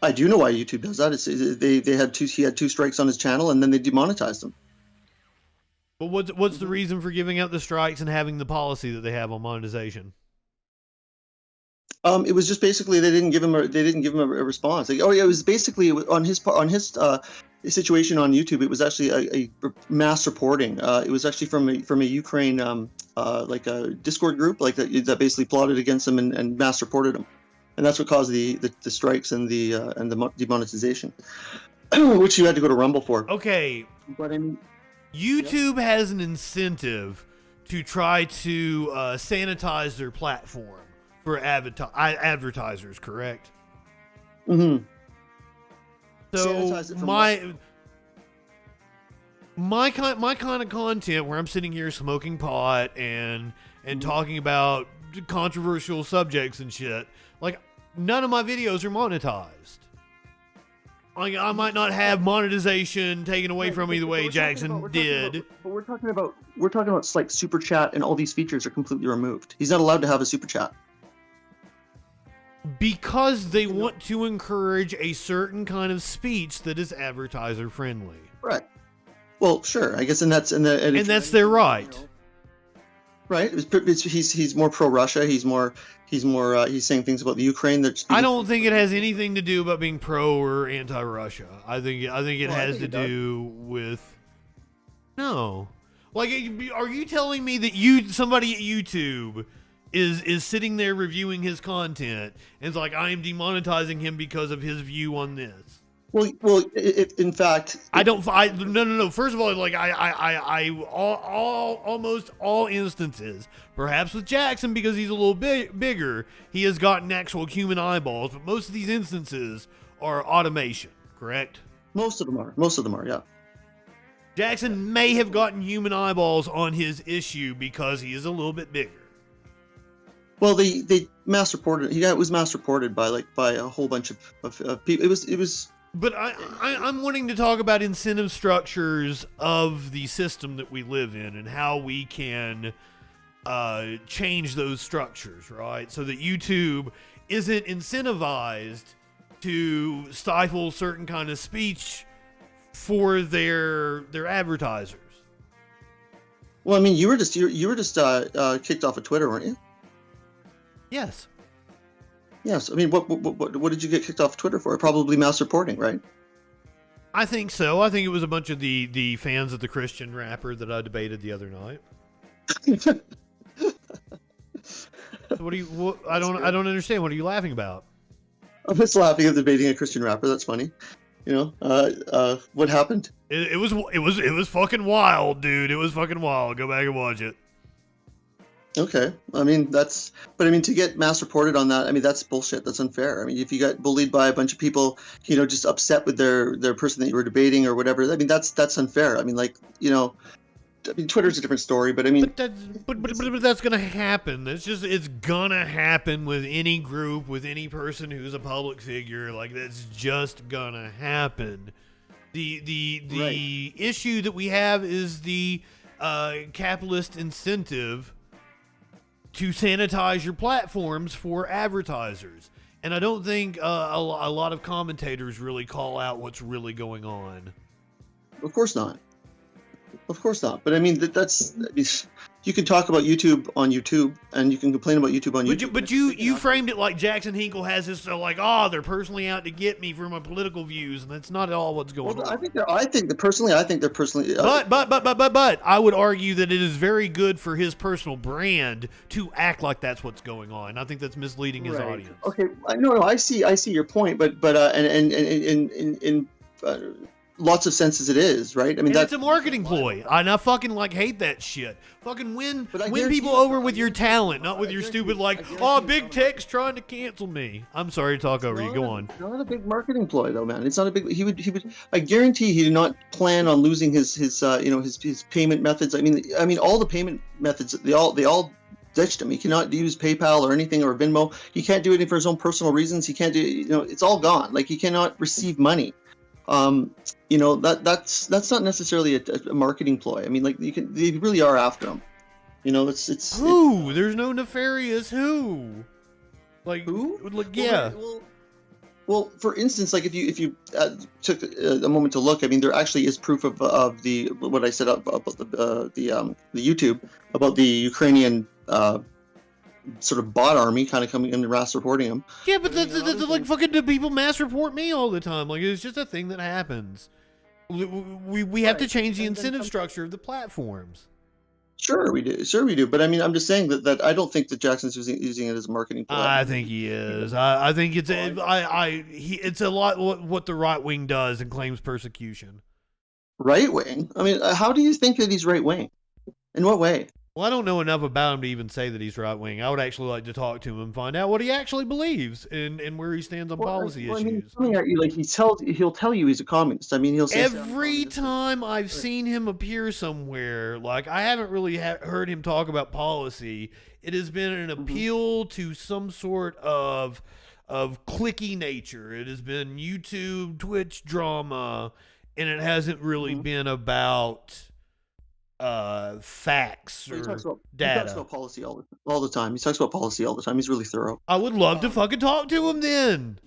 I do know why YouTube does that. He had two strikes on his channel, and then they demonetized him. But what's the reason for giving out the strikes and having the policy that they have on monetization? It was just basically they didn't give him a response. Like, oh yeah, it was basically on his situation on YouTube. It was actually a mass reporting. It was actually from a Ukraine like a Discord group like that basically plotted against him and mass reported him, and that's what caused the strikes and the demonetization, which you had to go to Rumble for. Okay, but I mean, YouTube has an incentive to try to sanitize their platform for advertisers, correct? Mm-hmm. So my kind of content where I'm sitting here smoking pot and talking about controversial subjects and shit, like none of my videos are monetized. Like I might not have monetization taken away from me the way Jackson did. But we're talking about like super chat and all these features are completely removed. He's not allowed to have a super chat. Because they want to encourage a certain kind of speech that is advertiser friendly. Right. Well, sure. I guess, and that's their right. Right. He's more pro Russia. He's saying things about the Ukraine. I don't think it has anything to do about being pro or anti Russia. I think it has to do with no. Like, are you telling me that somebody at YouTube is sitting there reviewing his content and it's like, I am demonetizing him because of his view on this? Well, in fact, no. First of all, like almost all instances, perhaps with Jackson because he's a little bit bigger, he has gotten actual human eyeballs. But most of these instances are automation, correct? Most of them are, yeah. Jackson may have gotten human eyeballs on his issue because he is a little bit bigger. Well, they mass reported. It was mass reported by a whole bunch of people. It was. But I'm wanting to talk about incentive structures of the system that we live in and how we can change those structures, right? So that YouTube isn't incentivized to stifle certain kind of speech for their advertisers. Well, I mean, you were just kicked off of Twitter, weren't you? Yes. Yes. I mean, what did you get kicked off Twitter for? Probably mass reporting, right? I think so. I think it was a bunch of the fans of the Christian rapper that I debated the other night. I don't understand. What are you laughing about? I'm just laughing at debating a Christian rapper. That's funny. You know, what happened? It was fucking wild, dude. It was fucking wild. Go back and watch it. Okay. I mean, to get mass reported on that, I mean, that's bullshit. That's unfair. I mean, if you got bullied by a bunch of people, you know, just upset with their person that you were debating or whatever, I mean, that's unfair. I mean, like, you know, I mean, Twitter's a different story, but I mean, but that's gonna happen. It's gonna happen with any group, with any person who's a public figure. Like, that's just gonna happen. The issue that we have is the capitalist incentive to sanitize your platforms for advertisers. And I don't think a lot of commentators really call out what's really going on. Of course not. But I mean, you can talk about YouTube on YouTube, and you can complain about YouTube on YouTube. But you framed it like Jackson Hinkle has this, like, they're personally out to get me for my political views, and that's not at all what's going on. I think they're personally. But I would argue that it is very good for his personal brand to act like that's what's going on. I think that's misleading his audience. Okay, no, I see your point, but in lots of senses it is, right? I mean, it's a marketing ploy, and I fucking hate that shit. Fucking win people over with your talent, not with your stupid big tech's trying to cancel me. I'm sorry to talk over you. Go on. It's not a big marketing ploy though, man. It's not a big. He would. I guarantee he did not plan on losing his payment methods. I mean, all the payment methods they all ditched him. He cannot use PayPal or anything or Venmo. He can't do it for his own personal reasons. He can't do. It's all gone. Like, he cannot receive money. That's not necessarily a marketing ploy. I mean, like, they really are after him. Who? There's no nefarious who. Like, who? Like, yeah. Well, for instance, like if you took a moment to look, I mean, there actually is proof of the what I said about the YouTube about the Ukrainian sort of bot army kind of coming in and mass reporting them. Yeah, but that's like fucking do people mass report me all the time? Like it's just a thing that happens. We have to change the incentive structure of the platforms. Sure we do. But I mean, I'm just saying that I don't think that Jackson's using it as a marketing platform. I think he is. I think it's it's a lot what the right wing does and claims persecution. Right wing? I mean, how do you think that he's right wing? In what way? Well, I don't know enough about him to even say that he's right wing. I would actually like to talk to him and find out what he actually believes and where he stands on policy issues. I mean, coming at you like he'll tell you he's a communist. I mean, he'll say every time I've seen him appear somewhere, like I haven't really heard him talk about policy. It has been an appeal to some sort of cliquey nature. It has been YouTube, Twitch drama, and it hasn't really been about facts or data. He talks about policy all the time. He talks about policy all the time. He's really thorough. I would love to fucking talk to him then.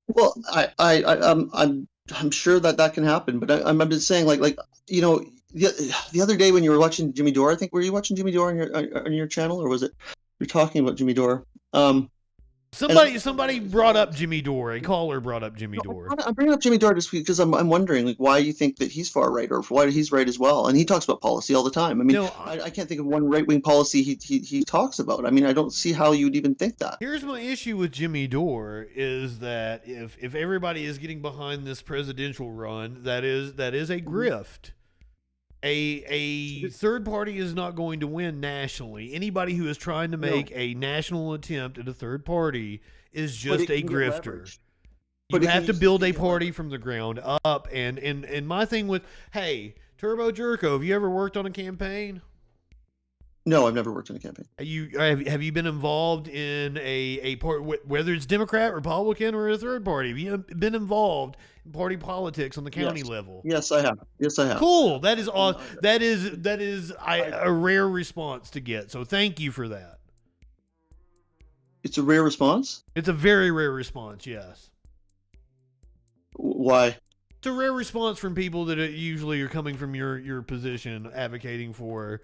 Well, I'm sure that can happen, but I'm just saying, like you know, the other day when you were watching Jimmy Dore, I think, were you watching Jimmy Dore on your channel, or was it you're talking about Jimmy Dore? Somebody brought up Jimmy Dore. A caller brought up Jimmy Dore. I'm bringing up Jimmy Dore just because I'm wondering like why you think that he's far right or why he's right as well. And he talks about policy all the time. I mean, I can't think of one right wing policy he talks about. I mean, I don't see how you'd even think that. Here's my issue with Jimmy Dore is that if everybody is getting behind this presidential run, that is a grift. A third party is not going to win nationally. Anybody who is trying to make a national attempt at a third party is just a grifter. You have to build a party from the ground up. And my thing with, hey, Turbo Jerko, have you ever worked on a campaign? No, I've never worked on a campaign. Have you been involved in a party, whether it's Democrat, Republican, or a third party? Have you been involved in party politics on the county level? Yes, I have. Cool. That is awesome. That is a rare response to get. So thank you for that. It's a rare response? It's a very rare response. Yes. Why? It's a rare response from people that usually are coming from your position, advocating for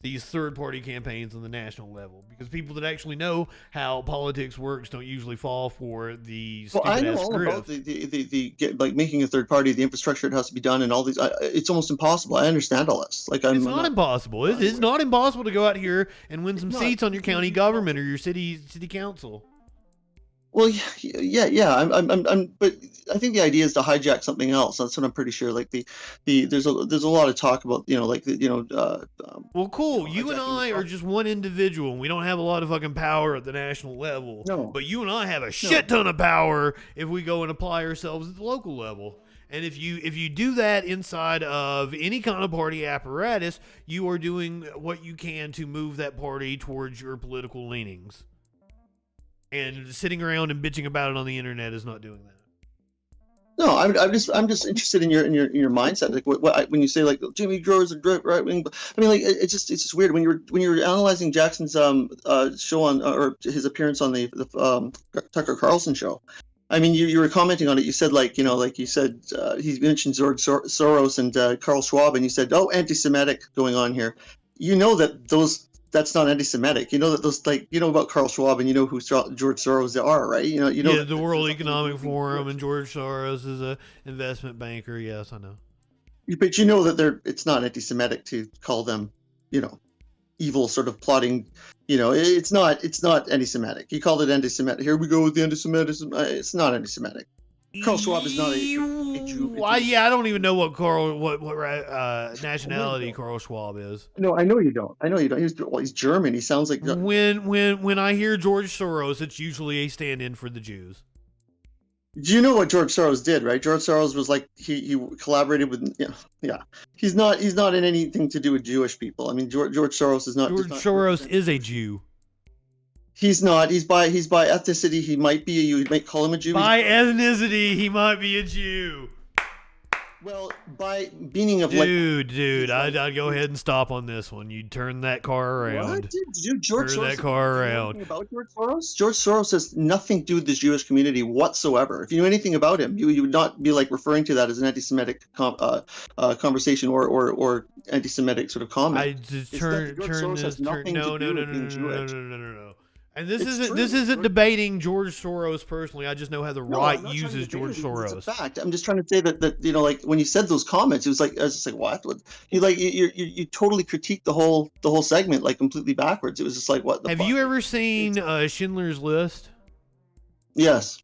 these third-party campaigns on the national level, because people that actually know how politics works don't usually fall for the stupid I know ass all grift. about the like making a third party, the infrastructure that has to be done, and all these. It's almost impossible. I understand all this. Like it's not impossible. It's not impossible to go out here and win some seats on your county government or your city council. Well, yeah. I'm, but I think the idea is to hijack something else. That's what I'm pretty sure. Like there's a lot of talk about, well, cool. You and I are just one individual, and we don't have a lot of fucking power at the national level. No. But you and I have a shit ton of power if we go and apply ourselves at the local level. And if you do that inside of any kind of party apparatus, you are doing what you can to move that party towards your political leanings. And sitting around and bitching about it on the internet is not doing that. No, I'm just interested in your mindset. Like what when you say like Jimmy Dore is a right wing, I mean like it's just weird when you're analyzing Jackson's show on or his appearance on the Tucker Carlson show. I mean you were commenting on it. You said he mentioned George Soros and Carl Schwab, and you said anti-Semitic going on here. You know that's not anti-Semitic. You know that those about Carl Schwab, and you know who George Soros are, right? You know the World Economic Forum, and George Soros is a investment banker. Yes, I know. But you know that it's not anti-Semitic to call them, evil sort of plotting. It's not anti-Semitic. He called it anti-Semitic. Here we go with the anti-Semitism. It's not anti-Semitic. Carl Schwab is not a Jew. I don't even know what nationality Carl Schwab is. No, I know you don't. He's German. He sounds like when I hear George Soros, it's usually a stand-in for the Jews. Do you know what George Soros did? Right, George Soros was like he collaborated with He's not in anything to do with Jewish people. I mean, George Soros is not. George Soros is a Jew. He's not. He's by ethnicity. He might be a Jew. You might call him a Jew. By ethnicity, he might be a Jew. Well, by meaning of dude, I'd go ahead and stop on this one. You'd turn that car around. What? Dude, George turn Soros, that car do you know around. anything about George Soros? George Soros has nothing to do with the Jewish community whatsoever. If you knew anything about him, you would not be like referring to that as an anti-Semitic conversation or anti-Semitic sort of comment. I just turn this. No. And this isn't debating George Soros personally. I just know how the right uses George Soros. It's a fact. I'm just trying to say that you know, like when you said those comments, it was like I was just like, what? You totally critiqued the whole segment like completely backwards. It was just like, what the fuck? Have you ever seen Schindler's List? Yes.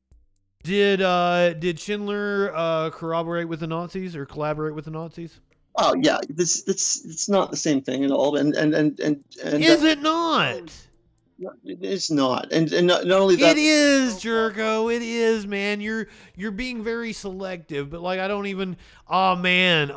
Did Schindler corroborate with the Nazis or collaborate with the Nazis? Oh yeah, it's not the same thing at all. And is it not? It's not, and not only that. It is, Jerko. It is, man. You're being very selective, but like I don't even. Oh man,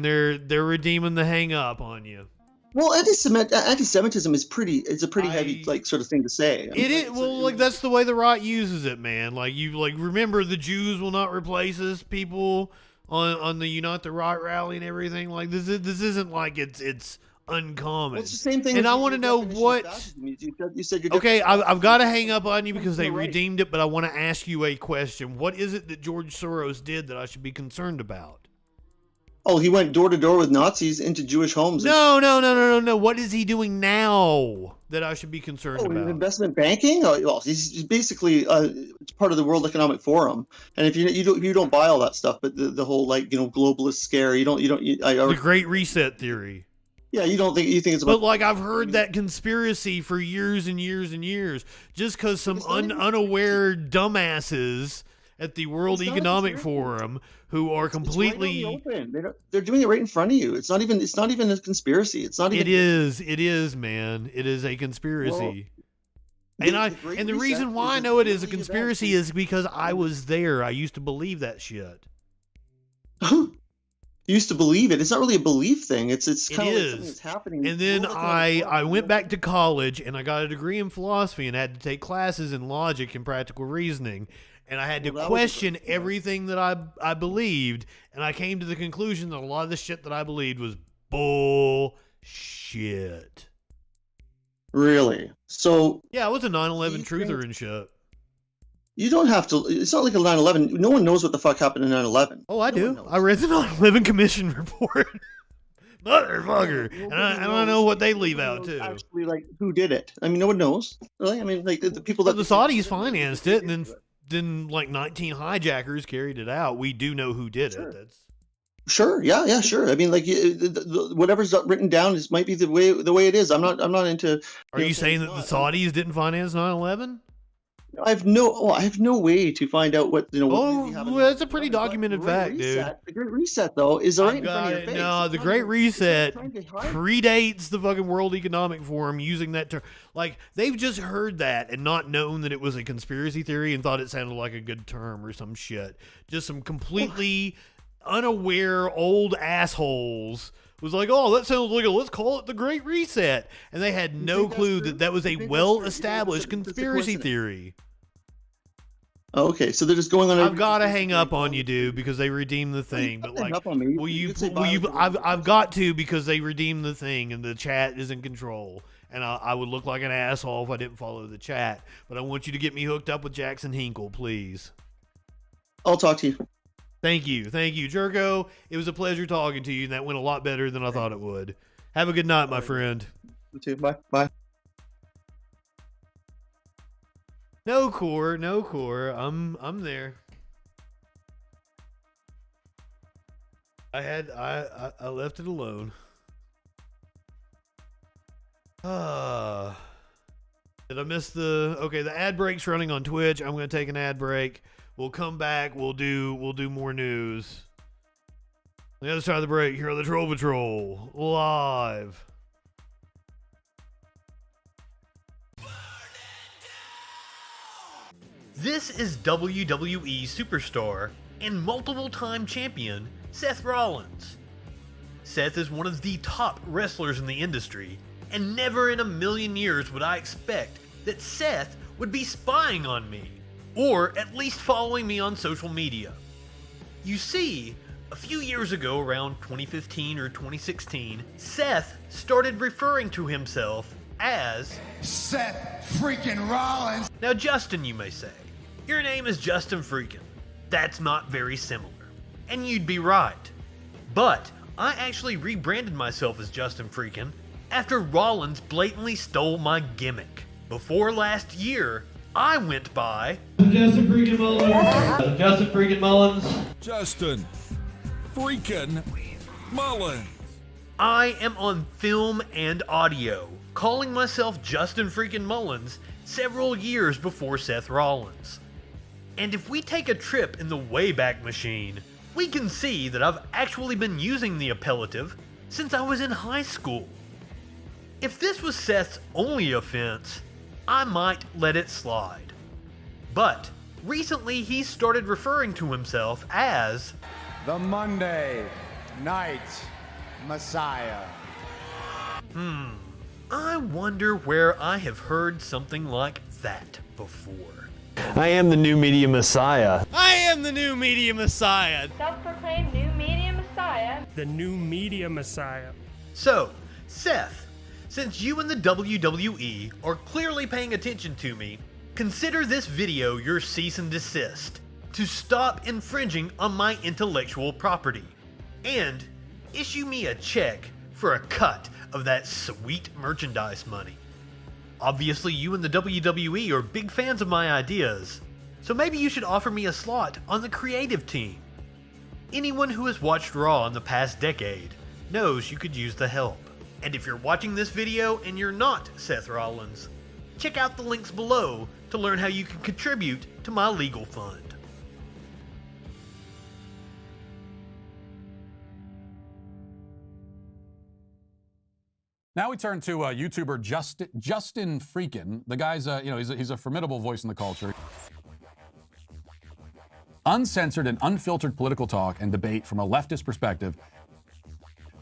they're redeeming the hang up on you. Well, anti-Semitism is a pretty heavy like sort of thing to say. It is like that's the way the right uses it, man. Like you remember the Jews will not replace us, people on the Unite the Right rally and everything. Like this isn't like it's uncommon. Well, it's the same thing. And I want to know what. You said you're okay, I've got to hang up on you because they redeemed it, but I want to ask you a question. What is it that George Soros did that I should be concerned about? Oh, he went door to door with Nazis into Jewish homes. No. What is he doing now that I should be concerned about? Investment banking? Oh, well, he's basically part of the World Economic Forum. And if you don't buy all that stuff, but the whole globalist scare, the Great Reset theory. Yeah, you think it's about. But like I've heard that conspiracy for years and years and years, just because some unaware dumbasses at the World Economic Forum who are completely. It's right on the open. They're doing it right in front of you. It's not even a conspiracy. It's not even. It is, man. It is a conspiracy. Well, and the reason why I know it is a conspiracy is because I was there. I used to believe that shit. Used to believe it. It's not really a belief thing. It's kind of like something that's happening. And then I went back to college and I got a degree in philosophy and had to take classes in logic and practical reasoning. And I had to question everything that I believed. And I came to the conclusion that a lot of the shit that I believed was bullshit. Really? So yeah, I was a 9/11 truther and shit. You don't have to. It's not like a 9/11. No one knows what the fuck happened in 9/11. Oh, I do. I read the 9/11 Commission report. Motherfucker. And I know what they leave out, too. Actually, like, who did it? I mean, no one knows. Really? I mean, like, the people that... the Saudis financed it, and then like, 19 hijackers carried it out. We do know who did it. That's... Sure. Yeah, sure. I mean, like, whatever's written down might be the way it is. I'm not into... Are you saying that the Saudis didn't finance 9/11? I have no way to find out what that's a pretty documented fact, dude. The Great Reset, though, is right in front of your face. No, the Great Reset predates the fucking World Economic Forum using that term. Like, they've just heard that and not known that it was a conspiracy theory and thought it sounded like a good term or some shit. Just some completely unaware old assholes was like, oh, that sounds like let's call it the Great Reset. And they had no clue that was a well-established conspiracy theory. Okay, so they're just going on. I've got to hang up on you, dude, because they redeemed the thing. But like, will you? I've got to because they redeemed the thing, and the chat is in control. And I would look like an asshole if I didn't follow the chat. But I want you to get me hooked up with Jackson Hinkle, please. I'll talk to you. Thank you, Jerko. It was a pleasure talking to you, and that went a lot better than I thought it would. Have a good night, my friend. You too. Bye. No core. I'm there. I left it alone. Did I miss the ad break's running on Twitch. I'm gonna take an ad break. We'll come back. We'll do more news. On the other side of the break, here on the Troll Patrol live. This is WWE superstar and multiple-time champion Seth Rollins. Seth is one of the top wrestlers in the industry, and never in a million years would I expect that Seth would be spying on me, or at least following me on social media. You see, A few years ago, around 2015 or 2016, Seth started referring to himself as Seth freaking Rollins. Now, Justin, you may say, your name is Justin Freakin. That's not very similar. And you'd be right. But I actually rebranded myself as Justin Freakin after Rollins blatantly stole my gimmick. Before last year, I went by Justin Freakin Mullins. Justin Freakin Mullins. Justin Freakin Mullins. I am on film and audio, calling myself Justin Freakin Mullins several years before Seth Rollins. And if we take a trip in the Wayback Machine, we can see that I've actually been using the appellative since I was in high school. If this was Seth's only offense, I might let it slide. But recently he started referring to himself as The Monday Night Messiah. I wonder where I have heard something like that before. I am the new media messiah. I am the new media messiah. Self-proclaimed new media messiah. The new media messiah. So, Seth, since you and the WWE are clearly paying attention to me, consider this video your cease and desist to stop infringing on my intellectual property, and issue me a check for a cut of that sweet merchandise money. Obviously, you and the WWE are big fans of my ideas, so maybe you should offer me a slot on the creative team. Anyone who has watched Raw in the past decade knows you could use the help. And if you're watching this video and you're not Seth Rollins, check out the links below to learn how you can contribute to my legal fund. Now we turn to YouTuber Justin Freakin. The guy's, he's a formidable voice in the culture. Uncensored and unfiltered political talk and debate from a leftist perspective.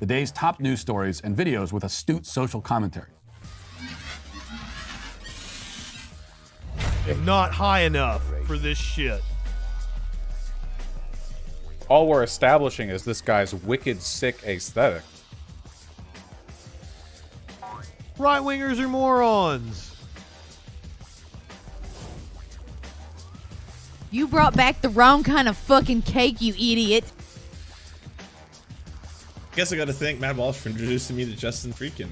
The day's top news stories and videos with astute social commentary. Not high enough for this shit. All we're establishing is this guy's wicked sick aesthetic. Right-wingers are morons. You brought back the wrong kind of fucking cake, you idiot. Guess I gotta thank Matt Walsh for introducing me to Justin Freakin.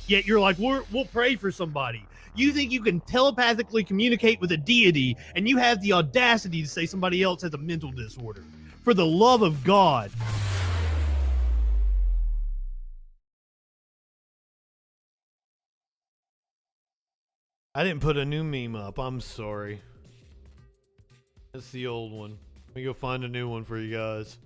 Yet you're like, we'll pray for somebody. You think you can telepathically communicate with a deity, and you have the audacity to say somebody else has a mental disorder. For the love of God. I didn't put a new meme up. I'm sorry. That's the old one. Let me go find a new one for you guys.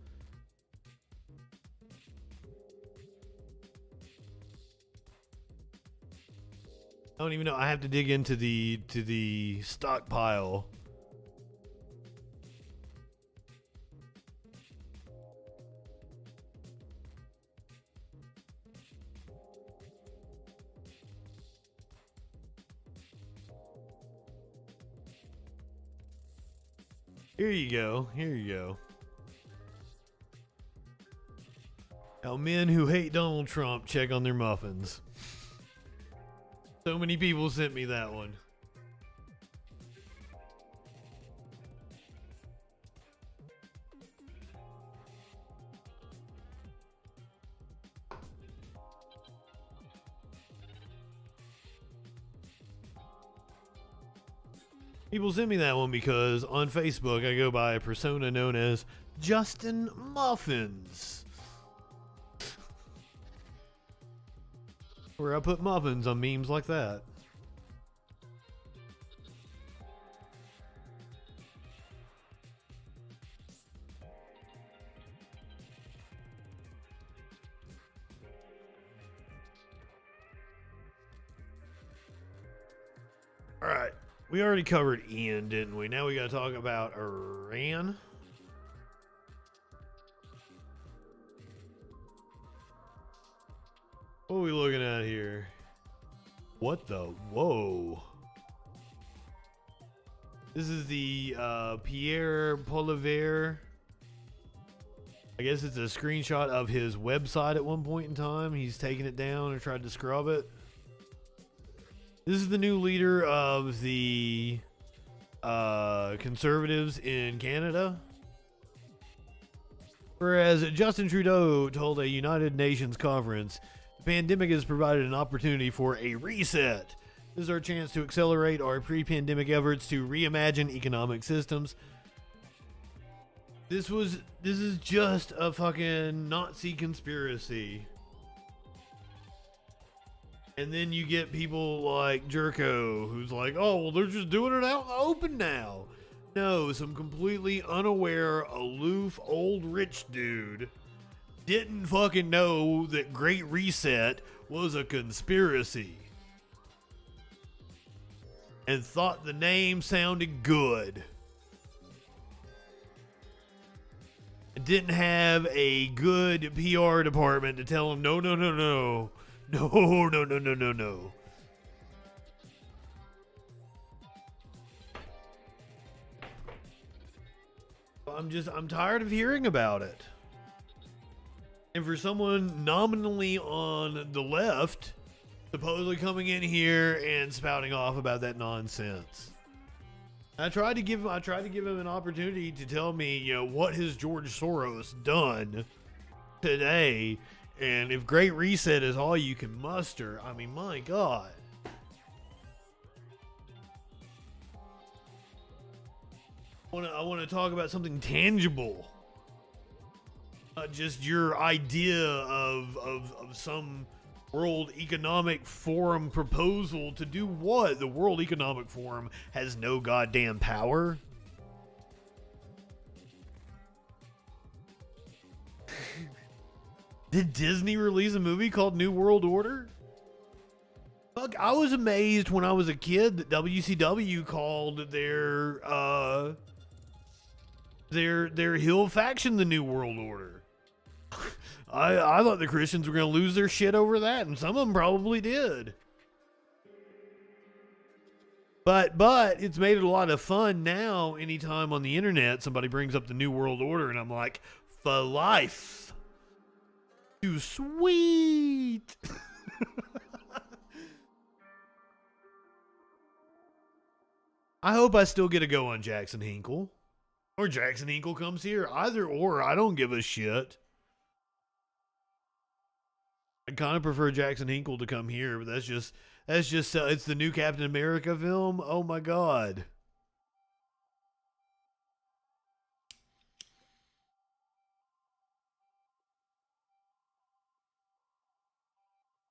I don't even know. I have to dig into the stockpile. Here you go. Here you go. How men who hate Donald Trump check on their muffins. So many people sent me that one. People send me that one because on Facebook I go by a persona known as Justin Muffins. Where I put muffins on memes like that. Alright. We already covered Ian, didn't we? Now we gotta talk about Iran. What are we looking at here? What the? Whoa. This is the Pierre Polivier. I guess it's a screenshot of his website at one point in time. He's taken it down and tried to scrub it. This is the new leader of the conservatives in Canada. Whereas Justin Trudeau told a United Nations conference, the pandemic has provided an opportunity for a reset. This is our chance to accelerate our pre-pandemic efforts to reimagine economic systems. This is just a fucking Nazi conspiracy. And then you get people like Jerko, who's like, oh, well, they're just doing it out in the open now. No, some completely unaware, aloof, old rich dude didn't fucking know that Great Reset was a conspiracy. And thought the name sounded good. Didn't have a good PR department to tell him, no. No. I'm tired of hearing about it. And for someone nominally on the left, supposedly coming in here and spouting off about that nonsense. I tried to give him an opportunity to tell me, you know, what has George Soros done today, and if Great Reset is all you can muster, I mean, my God. I want to talk about something tangible, not just your idea of some World Economic Forum proposal to do what? The World Economic Forum has no goddamn power. Did Disney release a movie called New World Order? Fuck, I was amazed when I was a kid that WCW called their Hill faction the New World Order. I thought the Christians were going to lose their shit over that, and some of them probably did. But it's made it a lot of fun now. Anytime on the internet somebody brings up the New World Order, and I'm like, for life. Too sweet. I hope I still get to go on Jackson Hinkle. Or Jackson Hinkle comes here. Either or, I don't give a shit. I kind of prefer Jackson Hinkle to come here, but that's just it's the new Captain America film. Oh my God.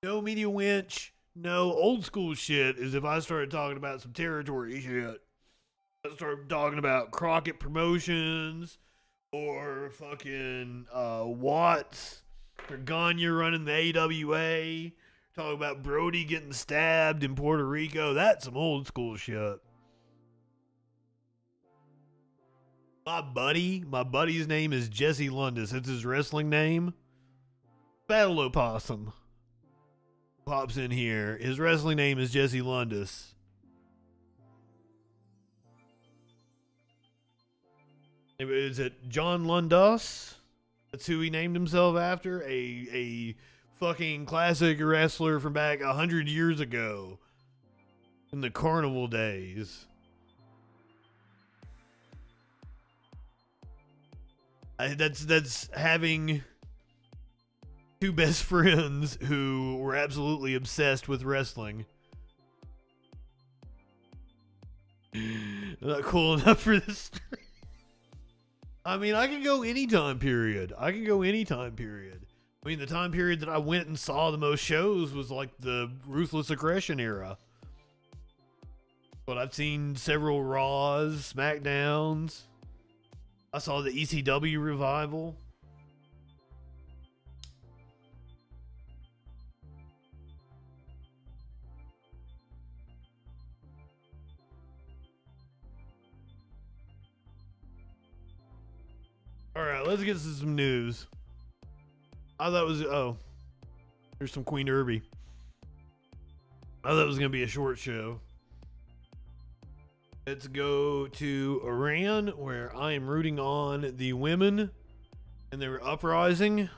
No media winch, no old school shit is if I started talking about some territory shit. I started talking about Crockett Promotions or fucking Watts. Or Gagne running the AWA. Talking about Brody getting stabbed in Puerto Rico. That's some old school shit. My buddy's name is Jesse Lundis. That's his wrestling name. Battle Opossum pops in here. His wrestling name is Jesse Lundis. Is it John Lundas? That's who he named himself after. A fucking classic wrestler from back 100 years ago in the carnival days. That's having two best friends who were absolutely obsessed with wrestling. Not cool enough for this. I mean, I can go any time period. I mean, the time period that I went and saw the most shows was like the Ruthless Aggression era. But I've seen several Raws, SmackDowns. I saw the ECW revival. All right, let's get to some news. I thought it was, there's some Queen Irby. I thought it was going to be a short show. Let's go to Iran, where I am rooting on the women and their uprising.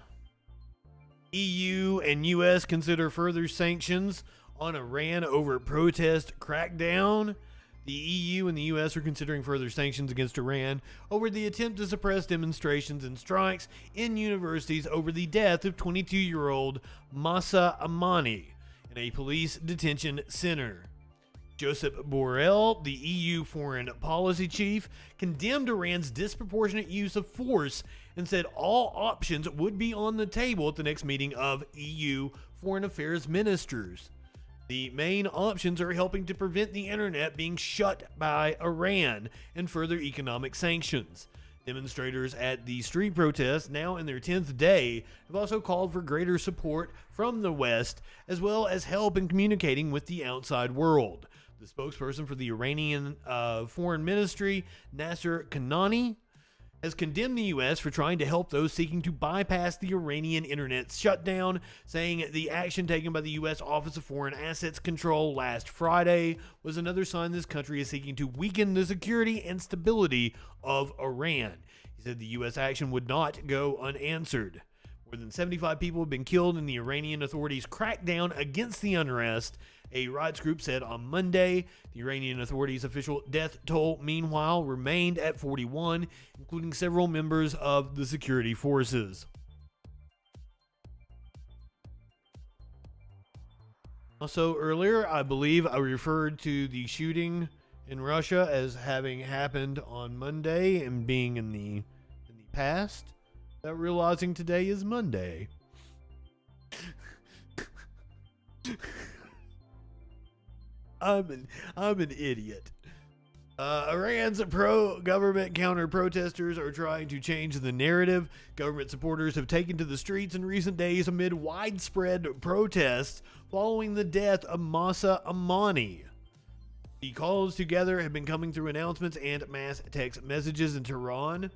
EU and US consider further sanctions on Iran over protest crackdown. The EU and the US are considering further sanctions against Iran over the attempt to suppress demonstrations and strikes in universities over the death of 22-year-old Mahsa Amini in a police detention center. Joseph Borrell, the EU foreign policy chief, condemned Iran's disproportionate use of force and said all options would be on the table at the next meeting of EU foreign affairs ministers. The main options are helping to prevent the internet being shut by Iran and further economic sanctions. Demonstrators at the street protests, now in their 10th day, have also called for greater support from the West, as well as help in communicating with the outside world. The spokesperson for the Iranian Foreign Ministry, Nasser Kanani, has condemned the U.S. for trying to help those seeking to bypass the Iranian internet shutdown, saying the action taken by the U.S. Office of Foreign Assets Control last Friday was another sign this country is seeking to weaken the security and stability of Iran. He said the U.S. action would not go unanswered. More than 75 people have been killed in the Iranian authorities' crackdown against the unrest, a rights group said on Monday. The Iranian authorities' official death toll, meanwhile, remained at 41, including several members of the security forces. Also, earlier, I believe I referred to the shooting in Russia as having happened on Monday and being in the past. Without realizing today is Monday. I'm an idiot. Iran's pro-government counter-protesters are trying to change the narrative. Government supporters have taken to the streets in recent days amid widespread protests following the death of Mahsa Amini. The calls together have been coming through announcements and mass text messages in Tehran.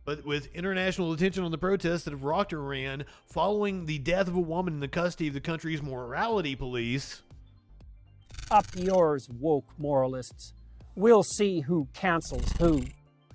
But with international attention on the protests that have rocked Iran following the death of a woman in the custody of the country's morality police. Up yours, woke moralists. We'll see who cancels who.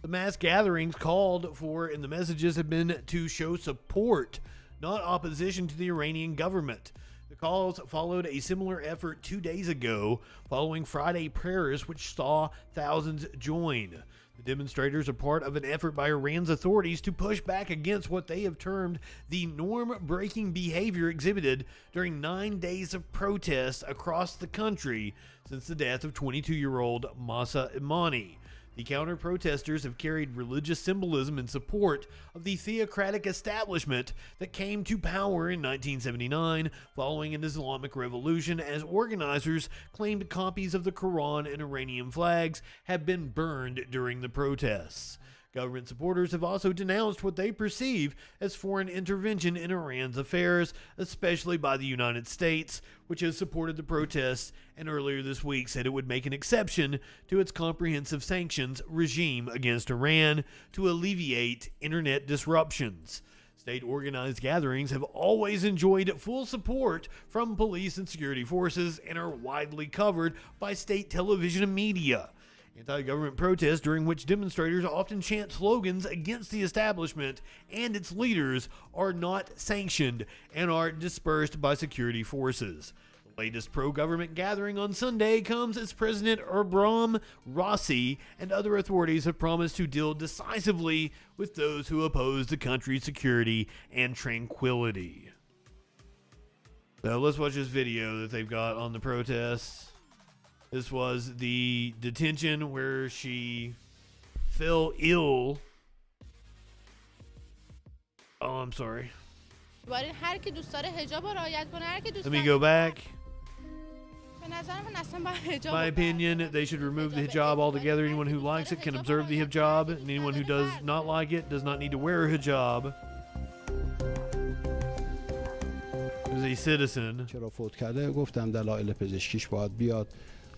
The mass gatherings called for in the messages have been to show support, not opposition to the Iranian government. The calls followed a similar effort 2 days ago, following Friday prayers, which saw thousands join. The demonstrators are part of an effort by Iran's authorities to push back against what they have termed the norm-breaking behavior exhibited during 9 days of protests across the country since the death of 22-year-old Mahsa Amini. The counter-protesters have carried religious symbolism in support of the theocratic establishment that came to power in 1979 following an Islamic revolution, as organizers claimed copies of the Quran and Iranian flags have been burned during the protests. Government supporters have also denounced what they perceive as foreign intervention in Iran's affairs, especially by the United States, which has supported the protests and earlier this week said it would make an exception to its comprehensive sanctions regime against Iran to alleviate internet disruptions. State-organized gatherings have always enjoyed full support from police and security forces and are widely covered by state television and media. Anti-government protests, during which demonstrators often chant slogans against the establishment and its leaders, are not sanctioned and are dispersed by security forces. The latest pro-government gathering on Sunday comes as President Ebrahim Raisi and other authorities have promised to deal decisively with those who oppose the country's security and tranquility. So let's watch this video that they've got on the protests. This was the detention where she fell ill. Oh, I'm sorry. Let me go back. My opinion, they should remove the hijab altogether. Anyone who likes it can observe the hijab, and anyone who does not like it does not need to wear a hijab. As a citizen.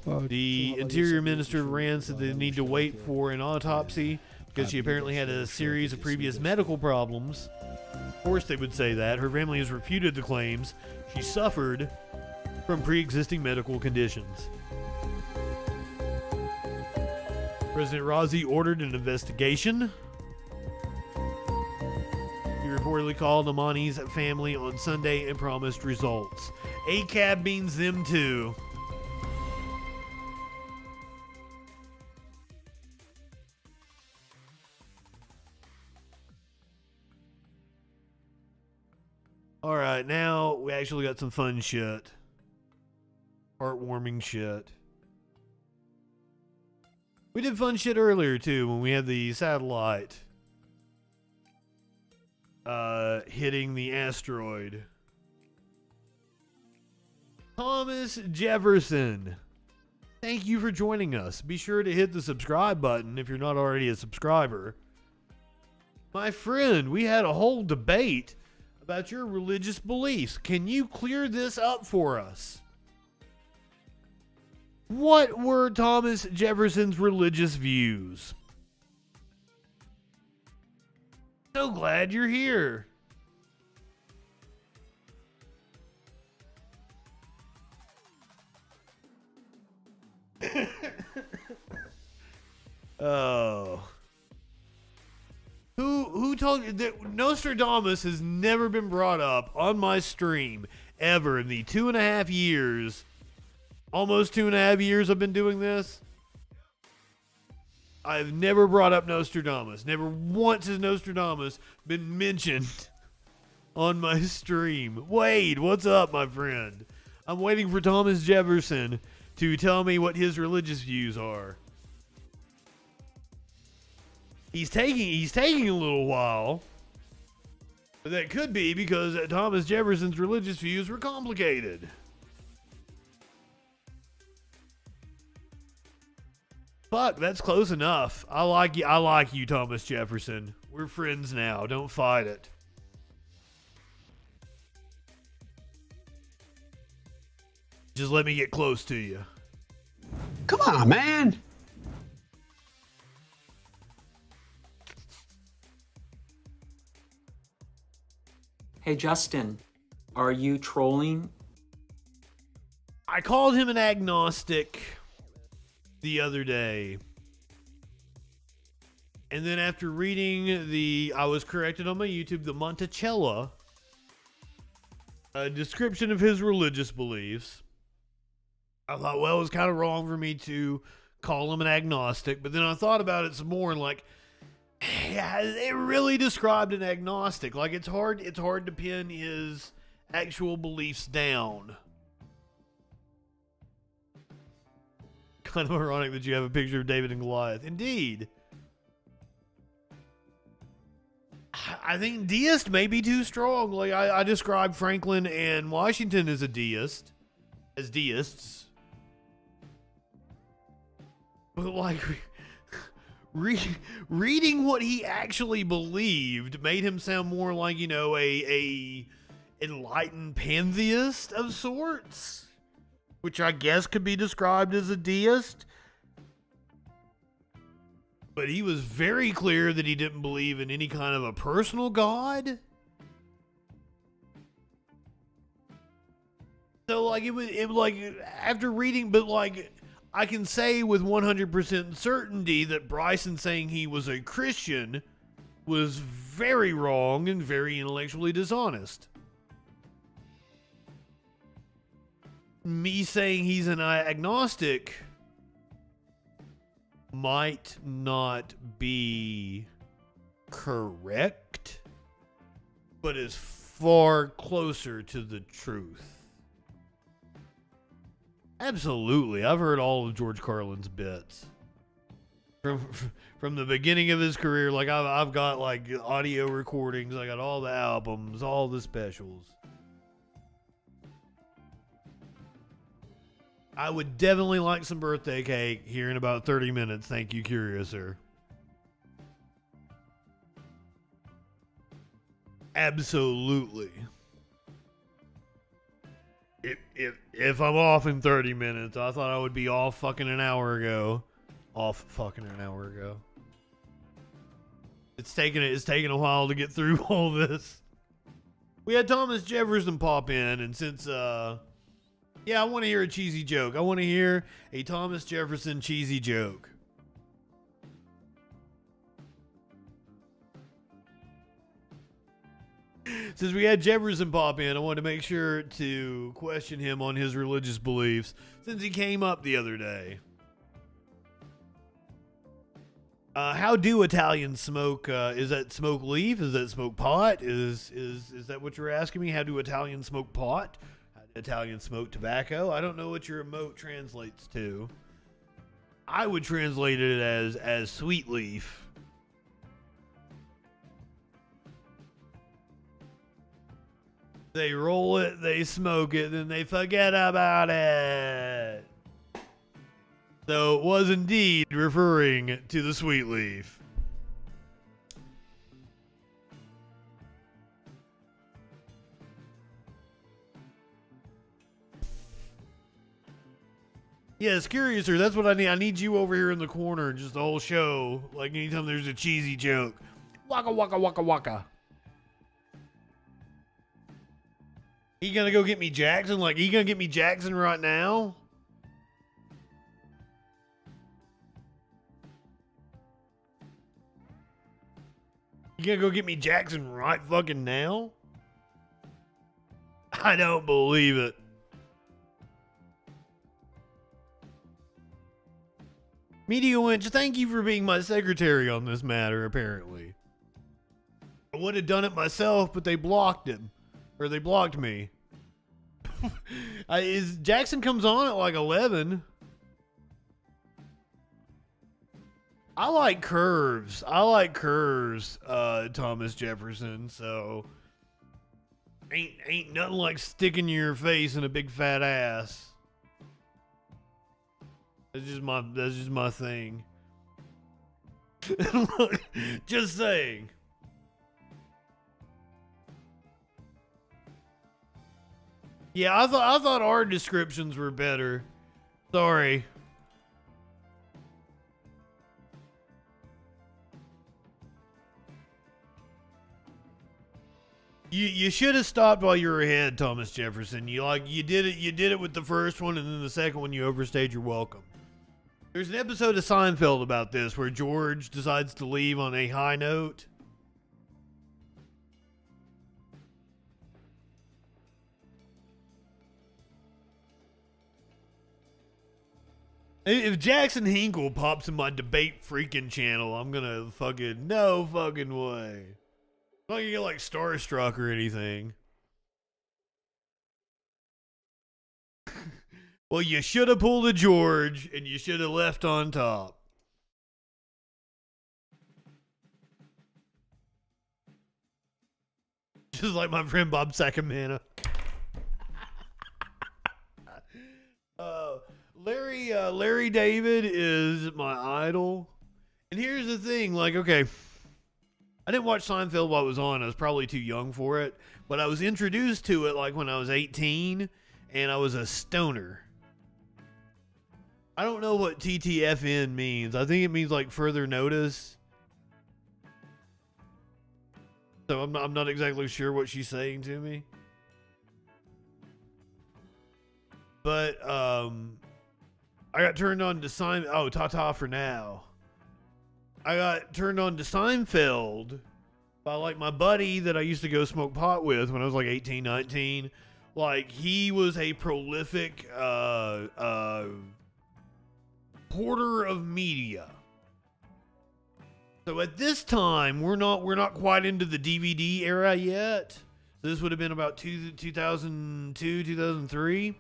The Interior Minister of Iran said they need to wait for an autopsy because she apparently had a series of previous medical problems. Of course they would say that. Her family has refuted the claims. She suffered from pre-existing medical conditions. President Razi ordered an investigation. He reportedly called Amani's family on Sunday and promised results. ACAB means them too. All right, now we actually got some fun shit. Heartwarming shit. We did fun shit earlier too when we had the satellite hitting the asteroid. Thomas Jefferson, thank you for joining us. Be sure to hit the subscribe button if you're not already a subscriber. My friend, we had a whole debate about your religious beliefs. Can you clear this up for us? What were Thomas Jefferson's religious views? So glad you're here. Oh. Who told you that Nostradamus has never been brought up on my stream ever in the 2.5 years, almost 2.5 years I've been doing this? I've never brought up Nostradamus. Never once has Nostradamus been mentioned on my stream. Wade, what's up, my friend? I'm waiting for Thomas Jefferson to tell me what his religious views are. He's taking a little while. But that could be because Thomas Jefferson's religious views were complicated. Fuck, that's close enough. I like you, Thomas Jefferson. We're friends now. Don't fight it. Just let me get close to you. Come on, man. Hey, Justin, are you trolling? I called him an agnostic the other day. And then after reading I was corrected on my YouTube, the Monticello description of his religious beliefs, I thought, well, it was kind of wrong for me to call him an agnostic. But then I thought about it some more and like, yeah, it really described an agnostic. Like it's hard to pin his actual beliefs down. Kind of ironic that you have a picture of David and Goliath. Indeed. I think deist may be too strong. Like I described Franklin and Washington as deists. But like reading what he actually believed made him sound more like, a enlightened pantheist of sorts, which I guess could be described as a deist. But he was very clear that he didn't believe in any kind of a personal God. So like it was like after reading, but like I can say with 100% certainty that Bryson saying he was a Christian was very wrong and very intellectually dishonest. Me saying he's an agnostic might not be correct, but is far closer to the truth. Absolutely. I've heard all of George Carlin's bits. From the beginning of his career, like I've got like audio recordings, I got all the albums, all the specials. I would definitely like some birthday cake here in about 30 minutes. Thank you, Curious Sir. Absolutely. If I'm off in 30 minutes, I thought I would be off fucking an hour ago. It's taken a while to get through all this. We had Thomas Jefferson pop in, and since I want to hear a cheesy joke. I want to hear a Thomas Jefferson cheesy joke. Since we had Jefferson pop in, I wanted to make sure to question him on his religious beliefs since he came up the other day. How do Italians smoke? Is that smoke leaf? Is that smoke pot? Is that what you're asking me? How do Italians smoke pot? How do Italians smoke tobacco? I don't know what your emote translates to. I would translate it as sweet leaf. They roll it, they smoke it, then they forget about it. So it was indeed referring to the sweet leaf. Yes, Curiouser, that's what I need. I need you over here in the corner just the whole show. Like anytime there's a cheesy joke. Waka waka waka waka. He gonna go get me Jackson? Like, he gonna get me Jackson right now? You gonna go get me Jackson right fucking now? I don't believe it. Media Winch, thank you for being my secretary on this matter, apparently. I would have done it myself, but they blocked him. Or they blocked me. Jackson comes on at like 11. I like curves. Thomas Jefferson, so ain't nothing like sticking your face in a big fat ass. That's just my thing. Just saying. Yeah, I thought our descriptions were better. Sorry. You should have stopped while you were ahead, Thomas Jefferson. You did it with the first one, and then the second one you overstayed your welcome. There's an episode of Seinfeld about this where George decides to leave on a high note. If Jackson Hinkle pops in my debate freaking channel, I'm gonna fucking no fucking way. I'm not gonna get like starstruck or anything. Well, you should have pulled a George and you should have left on top. Just like my friend Bob Sacamana. Larry David is my idol. And here's the thing, like, okay, I didn't watch Seinfeld while it was on. I was probably too young for it. But I was introduced to it like when I was 18 and I was a stoner. I don't know what TTFN means. I think it means like further notice. So I'm not exactly sure what she's saying to me. But I got turned on to Seinfeld. Oh, ta-ta for now. I got turned on to Seinfeld by like my buddy that I used to go smoke pot with when I was like 18, 19. Like, he was a prolific hoarder of media. So at this time, we're not quite into the DVD era yet. This would have been about 2002, 2003.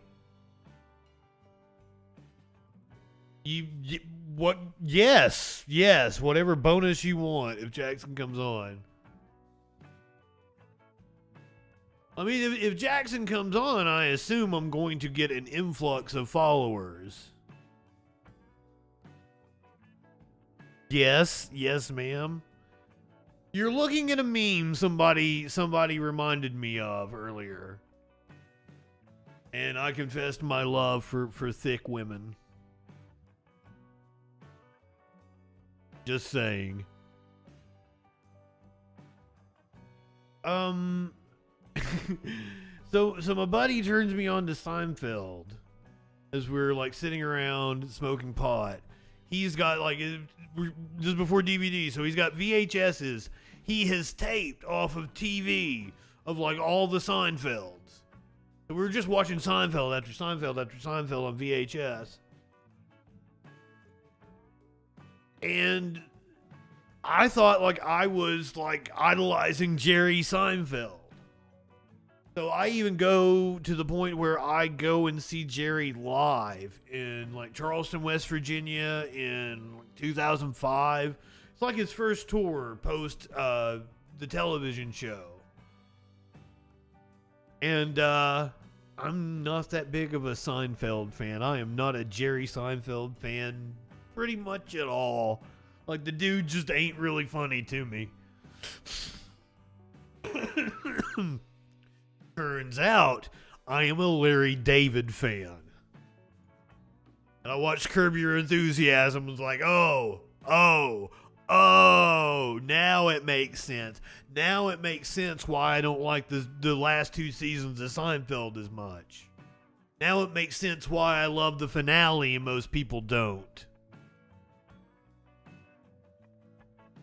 Yes, whatever bonus you want if Jackson comes on. I mean, if Jackson comes on, I assume I'm going to get an influx of followers. Yes, ma'am. You're looking at a meme somebody reminded me of earlier. And I confessed my love for thick women. Just saying. So my buddy turns me on to Seinfeld as we're like sitting around smoking pot. He's got like, just before DVD, so he's got VHSs. He has taped off of TV of like all the Seinfelds. We were just watching Seinfeld after Seinfeld after Seinfeld on VHS. And I thought like I was like idolizing Jerry Seinfeld. So I even go to the point where I go and see Jerry live in like Charleston, West Virginia in 2005. It's like his first tour post the television show. And I'm not that big of a Seinfeld fan. I am not a Jerry Seinfeld fan pretty much at all. Like, the dude just ain't really funny to me. Turns out, I am a Larry David fan. And I watched Curb Your Enthusiasm and was like, oh, now it makes sense. Now it makes sense why I don't like the last 2 seasons of Seinfeld as much. Now it makes sense why I love the finale and most people don't.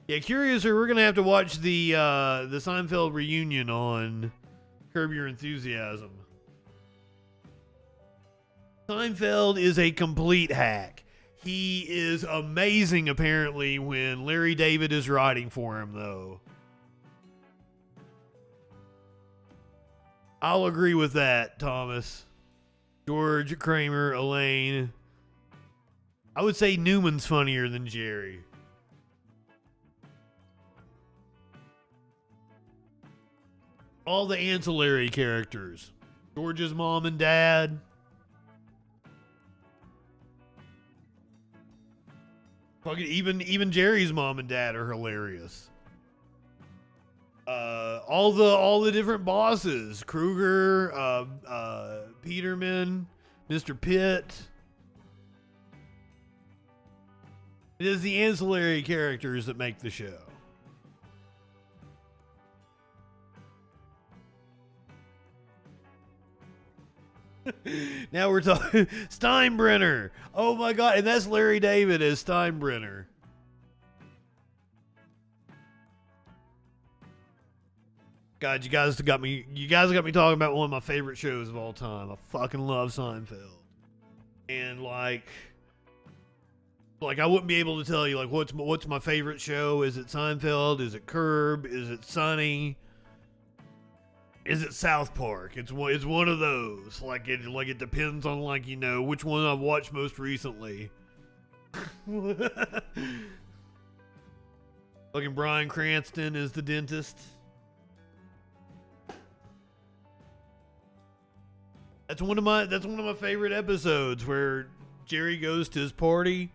Yeah, Curiouser, we're going to have to watch the Seinfeld reunion on Curb Your Enthusiasm. Seinfeld is a complete hack. He is amazing, apparently, when Larry David is writing for him, though. I'll agree with that, Thomas. George, Kramer, Elaine. I would say Newman's funnier than Jerry. All the ancillary characters. George's mom and dad. Fucking even Jerry's mom and dad are hilarious. All the different bosses. Kruger, Peterman, Mr. Pitt. It is the ancillary characters that make the show. Now we're talking Steinbrenner. Oh my god, and that's Larry David as Steinbrenner. God, you guys got me talking about one of my favorite shows of all time. I fucking love Seinfeld. And like I wouldn't be able to tell you like what's my favorite show. Is it Seinfeld? Is it Curb? Is it Sunny? Is it South Park? It's one of those. Like it depends on like, you know, which one I've watched most recently. Fucking Bryan Cranston is the dentist. That's one of my favorite episodes where Jerry goes to his party.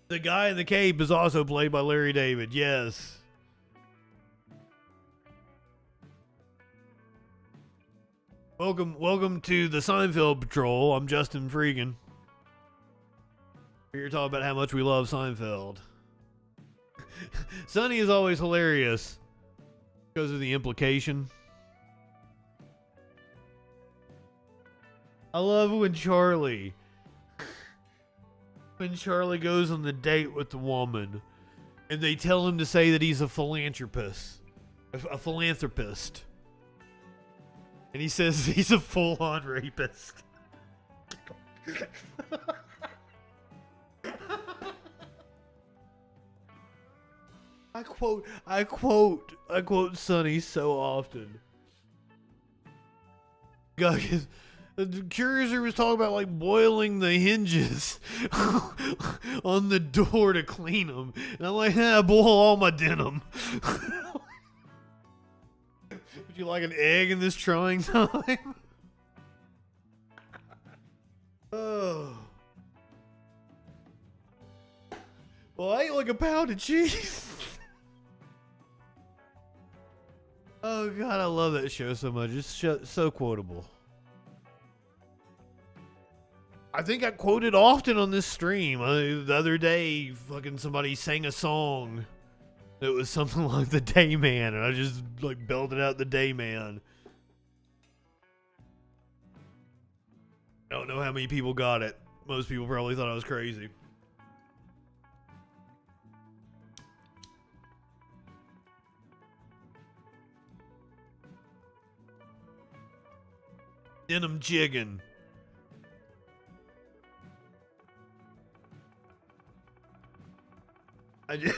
The guy in the cape is also played by Larry David. Yes. Welcome to the Seinfeld Patrol. I'm Justin Freakin. We're here talking about how much we love Seinfeld. Sonny is always hilarious because of the implication. I love when Charlie goes on the date with the woman and they tell him to say that he's a philanthropist. A philanthropist. And he says he's a full-on rapist. I quote Sonny so often. God, Curiouser was talking about like boiling the hinges on the door to clean them, and I'm like, boil all my denim. Would you like an egg in this trying time? Oh. Well, I ate like a pound of cheese. Oh god, I love that show so much. It's so quotable. I think I quoted often on this stream. The other day, fucking somebody sang a song. It was something like the Day Man, and I just like belted out the Day Man. I don't know how many people got it. Most people probably thought I was crazy. Denim chicken. I just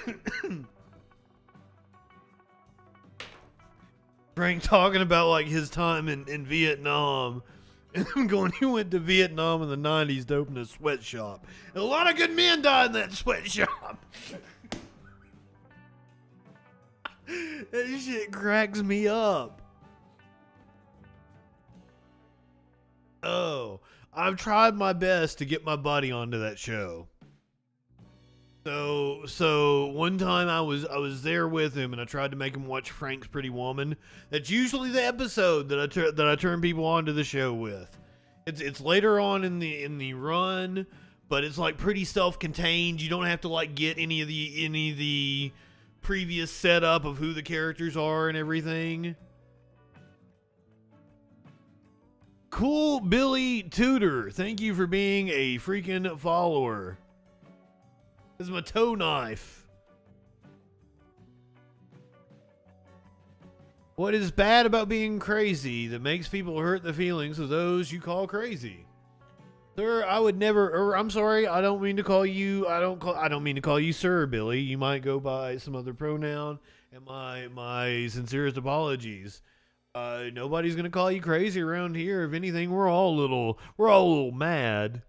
Frank talking about like his time in Vietnam. And I'm going, he went to Vietnam in the 90s to open a sweatshop. And a lot of good men died in that sweatshop. That shit cracks me up. Oh, I've tried my best to get my buddy onto that show. So one time I was there with him and I tried to make him watch Frank's Pretty Woman. That's usually the episode that I turn people onto the show with. It's later on in the run, but it's like pretty self-contained. You don't have to like get any of the previous setup of who the characters are and everything. Cool Billy Tudor, thank you for being a freaking follower. This is my toe knife. What is bad about being crazy that makes people hurt the feelings of those you call crazy? Sir, I would never, or I'm sorry, I don't mean to call you, I don't mean to call you sir, Billy. You might go by some other pronoun, and my sincerest apologies. Nobody's gonna call you crazy around here. If anything, we're all a little mad.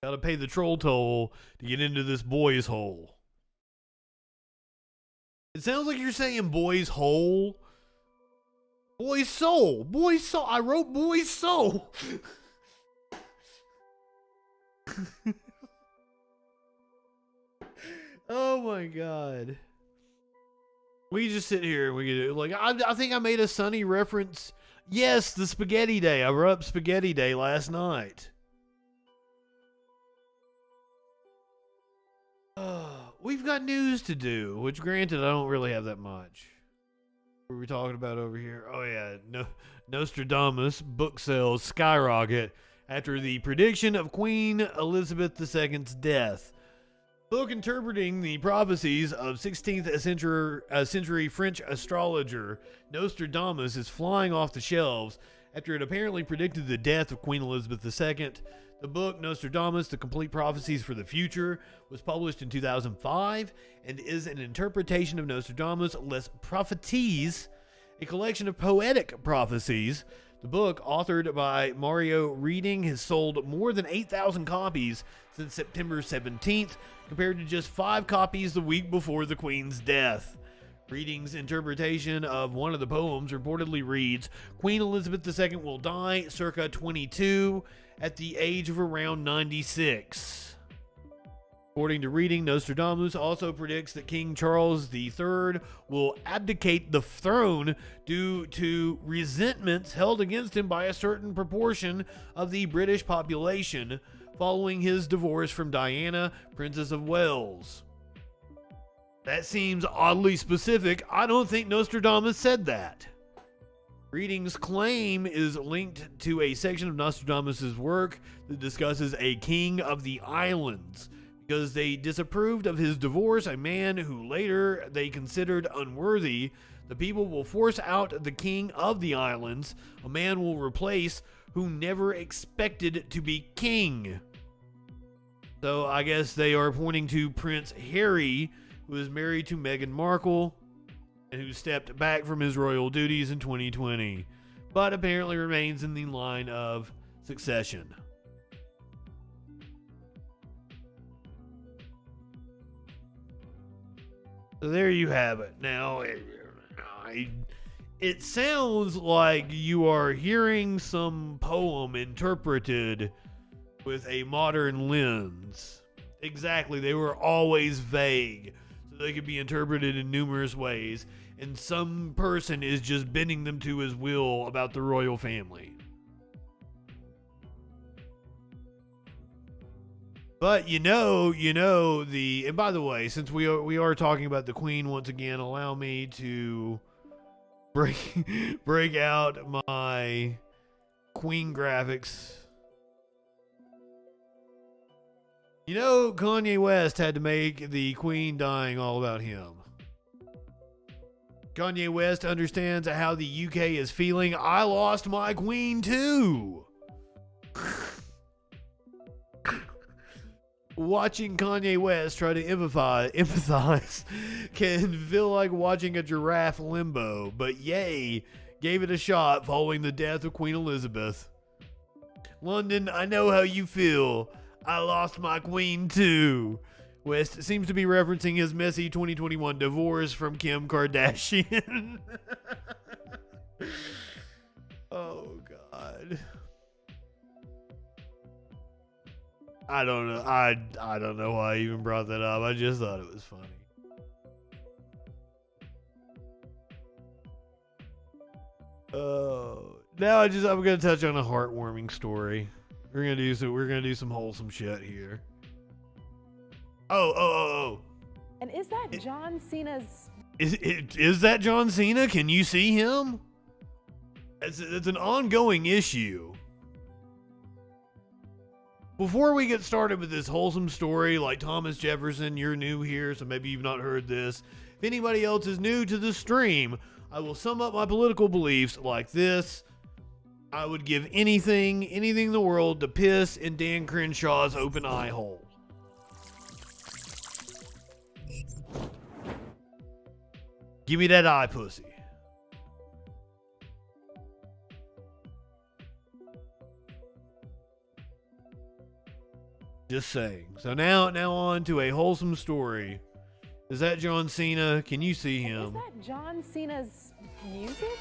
Gotta pay the troll toll to get into this boy's hole. It sounds like you're saying boy's hole. Boy's soul. Boy's soul. I wrote boy's soul. Oh my god. We just sit here and we get like I think I made a Sunny reference. Yes, the spaghetti day. I wrote up spaghetti day last night. We've got news to do, which granted I don't really have that much. What are we talking about over here? Oh yeah, Nostradamus book sales skyrocket after the prediction of Queen Elizabeth II's death. Book interpreting the prophecies of 16th century French astrologer Nostradamus is flying off the shelves after it apparently predicted the death of Queen Elizabeth II. The book, Nostradamus, The Complete Prophecies for the Future, was published in 2005 and is an interpretation of Nostradamus' Les Prophéties, a collection of poetic prophecies. The book, authored by Mario Reading, has sold more than 8,000 copies since September 17th, compared to just 5 copies the week before the Queen's death. Reading's interpretation of one of the poems reportedly reads, Queen Elizabeth II will die circa 22 at the age of around 96. According to Reading, Nostradamus also predicts that King Charles III will abdicate the throne due to resentments held against him by a certain proportion of the British population following his divorce from Diana, Princess of Wales. That seems oddly specific. I don't think Nostradamus said that. Reading's claim is linked to a section of Nostradamus' work that discusses a king of the islands. Because they disapproved of his divorce, a man who later they considered unworthy, the people will force out the king of the islands. A man will replace who never expected to be king. So I guess they are pointing to Prince Harry, who is married to Meghan Markle and who stepped back from his royal duties in 2020, but apparently remains in the line of succession. So there you have it. Now, it sounds like you are hearing some poem interpreted with a modern lens. Exactly, they were always vague, so they could be interpreted in numerous ways, and some person is just bending them to his will about the royal family. But and by the way, since we are talking about the Queen once again, allow me to break out my Queen graphics. You know, Kanye West had to make the Queen dying all about him. Kanye West understands how the UK is feeling. I lost my queen too. Watching Kanye West try to empathize can feel like watching a giraffe limbo, but Ye gave it a shot following the death of Queen Elizabeth. London, I know how you feel. I lost my queen too. West seems to be referencing his messy 2021 divorce from Kim Kardashian. Oh, God. I don't know. I don't know why I even brought that up. I just thought it was funny. Now I'm gonna touch on a heartwarming story. We're gonna do some wholesome shit here. Oh. And is that John Cena's? Is that John Cena? Can you see him? It's an ongoing issue. Before we get started with this wholesome story, like Thomas Jefferson, you're new here, so maybe you've not heard this. If anybody else is new to the stream, I will sum up my political beliefs like this. I would give anything in the world to piss in Dan Crenshaw's open eye hole. Give me that eye pussy. Just saying. So now on to a wholesome story. Is that John Cena? Can you see him? Is that John Cena's music?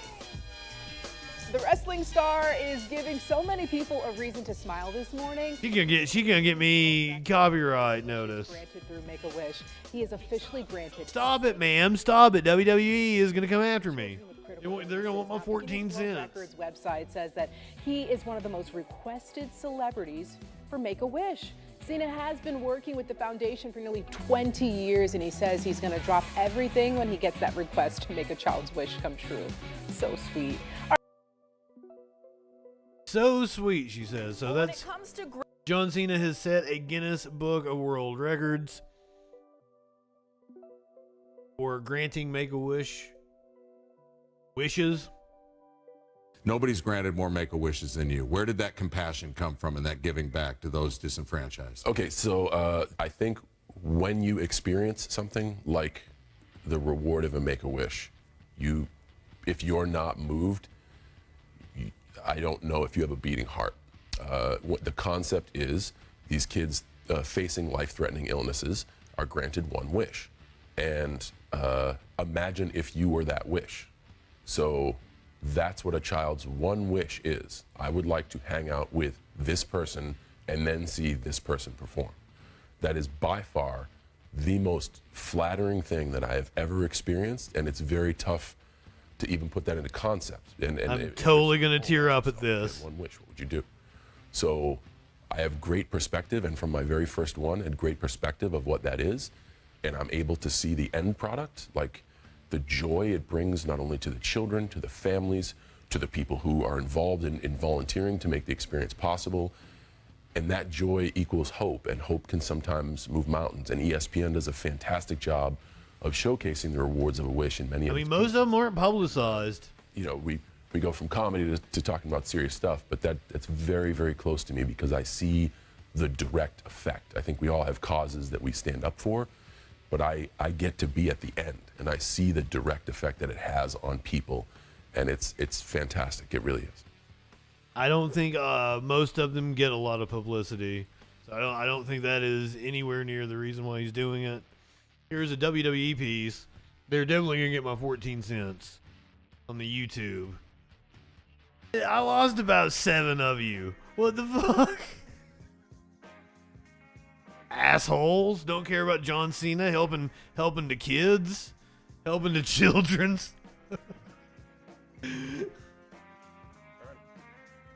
The wrestling star is giving so many people a reason to smile this morning. She gonna get me copyright notice. Granted through Make-A-Wish. He is officially granted. Stop it, ma'am. Stop it. WWE is gonna come after me. They're gonna want my 14 cents. Records website says that he is one of the most requested celebrities for Make-A-Wish. Cena has been working with the foundation for nearly 20 years, and he says he's going to drop everything when he gets that request to make a child's wish come true. So sweet. So sweet, she says. So that's John Cena has set a Guinness Book of World Records for granting Make-A-Wish wishes. Nobody's granted more Make-A-Wishes than you. Where did that compassion come from and that giving back to those disenfranchised? Okay, so I think when you experience something like the reward of a Make-A-Wish, if you're not moved, I don't know if you have a beating heart. What the concept is, these kids facing life-threatening illnesses are granted one wish. And imagine if you were that wish. So that's what a child's one wish is. I would like to hang out with this person and then see this person perform. That is by far the most flattering thing that I have ever experienced, and it's very tough to even put that into concept. And I'm totally going to tear up at this. One wish, what would you do? So I have great perspective, and from my very first one, had great perspective of what that is, and I'm able to see the end product, like the joy it brings not only to the children, to the families, to the people who are involved in volunteering to make the experience possible. And that joy equals hope, and hope can sometimes move mountains. And ESPN does a fantastic job of showcasing the rewards of a wish in many. I mean, most of them aren't publicized. You know, we go from comedy to talking about serious stuff, but that's very, very close to me because I see the direct effect. I think we all have causes that we stand up for, but I get to be at the end, and I see the direct effect that it has on people, and it's fantastic. It really is. I don't think most of them get a lot of publicity, so I don't think that is anywhere near the reason why he's doing it. Here's a WWE piece. They're definitely gonna get my 14 cents on the YouTube. I lost about 7 of you. What the fuck? Assholes don't care about John Cena helping the kids, helping the children's.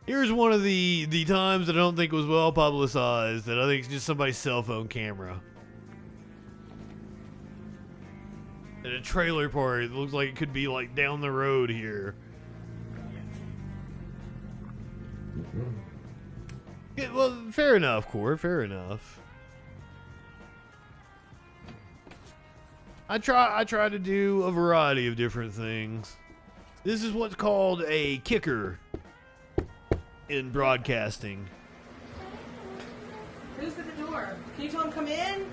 Here's one of the times that I don't think was well publicized, that I think is just somebody's cell phone camera. At a trailer park, it looks like it could be like down the road here. Yeah, well, fair enough, Cord, fair enough. I try to do a variety of different things. This is what's called a kicker in broadcasting. Who's at the door? Can you tell him come in?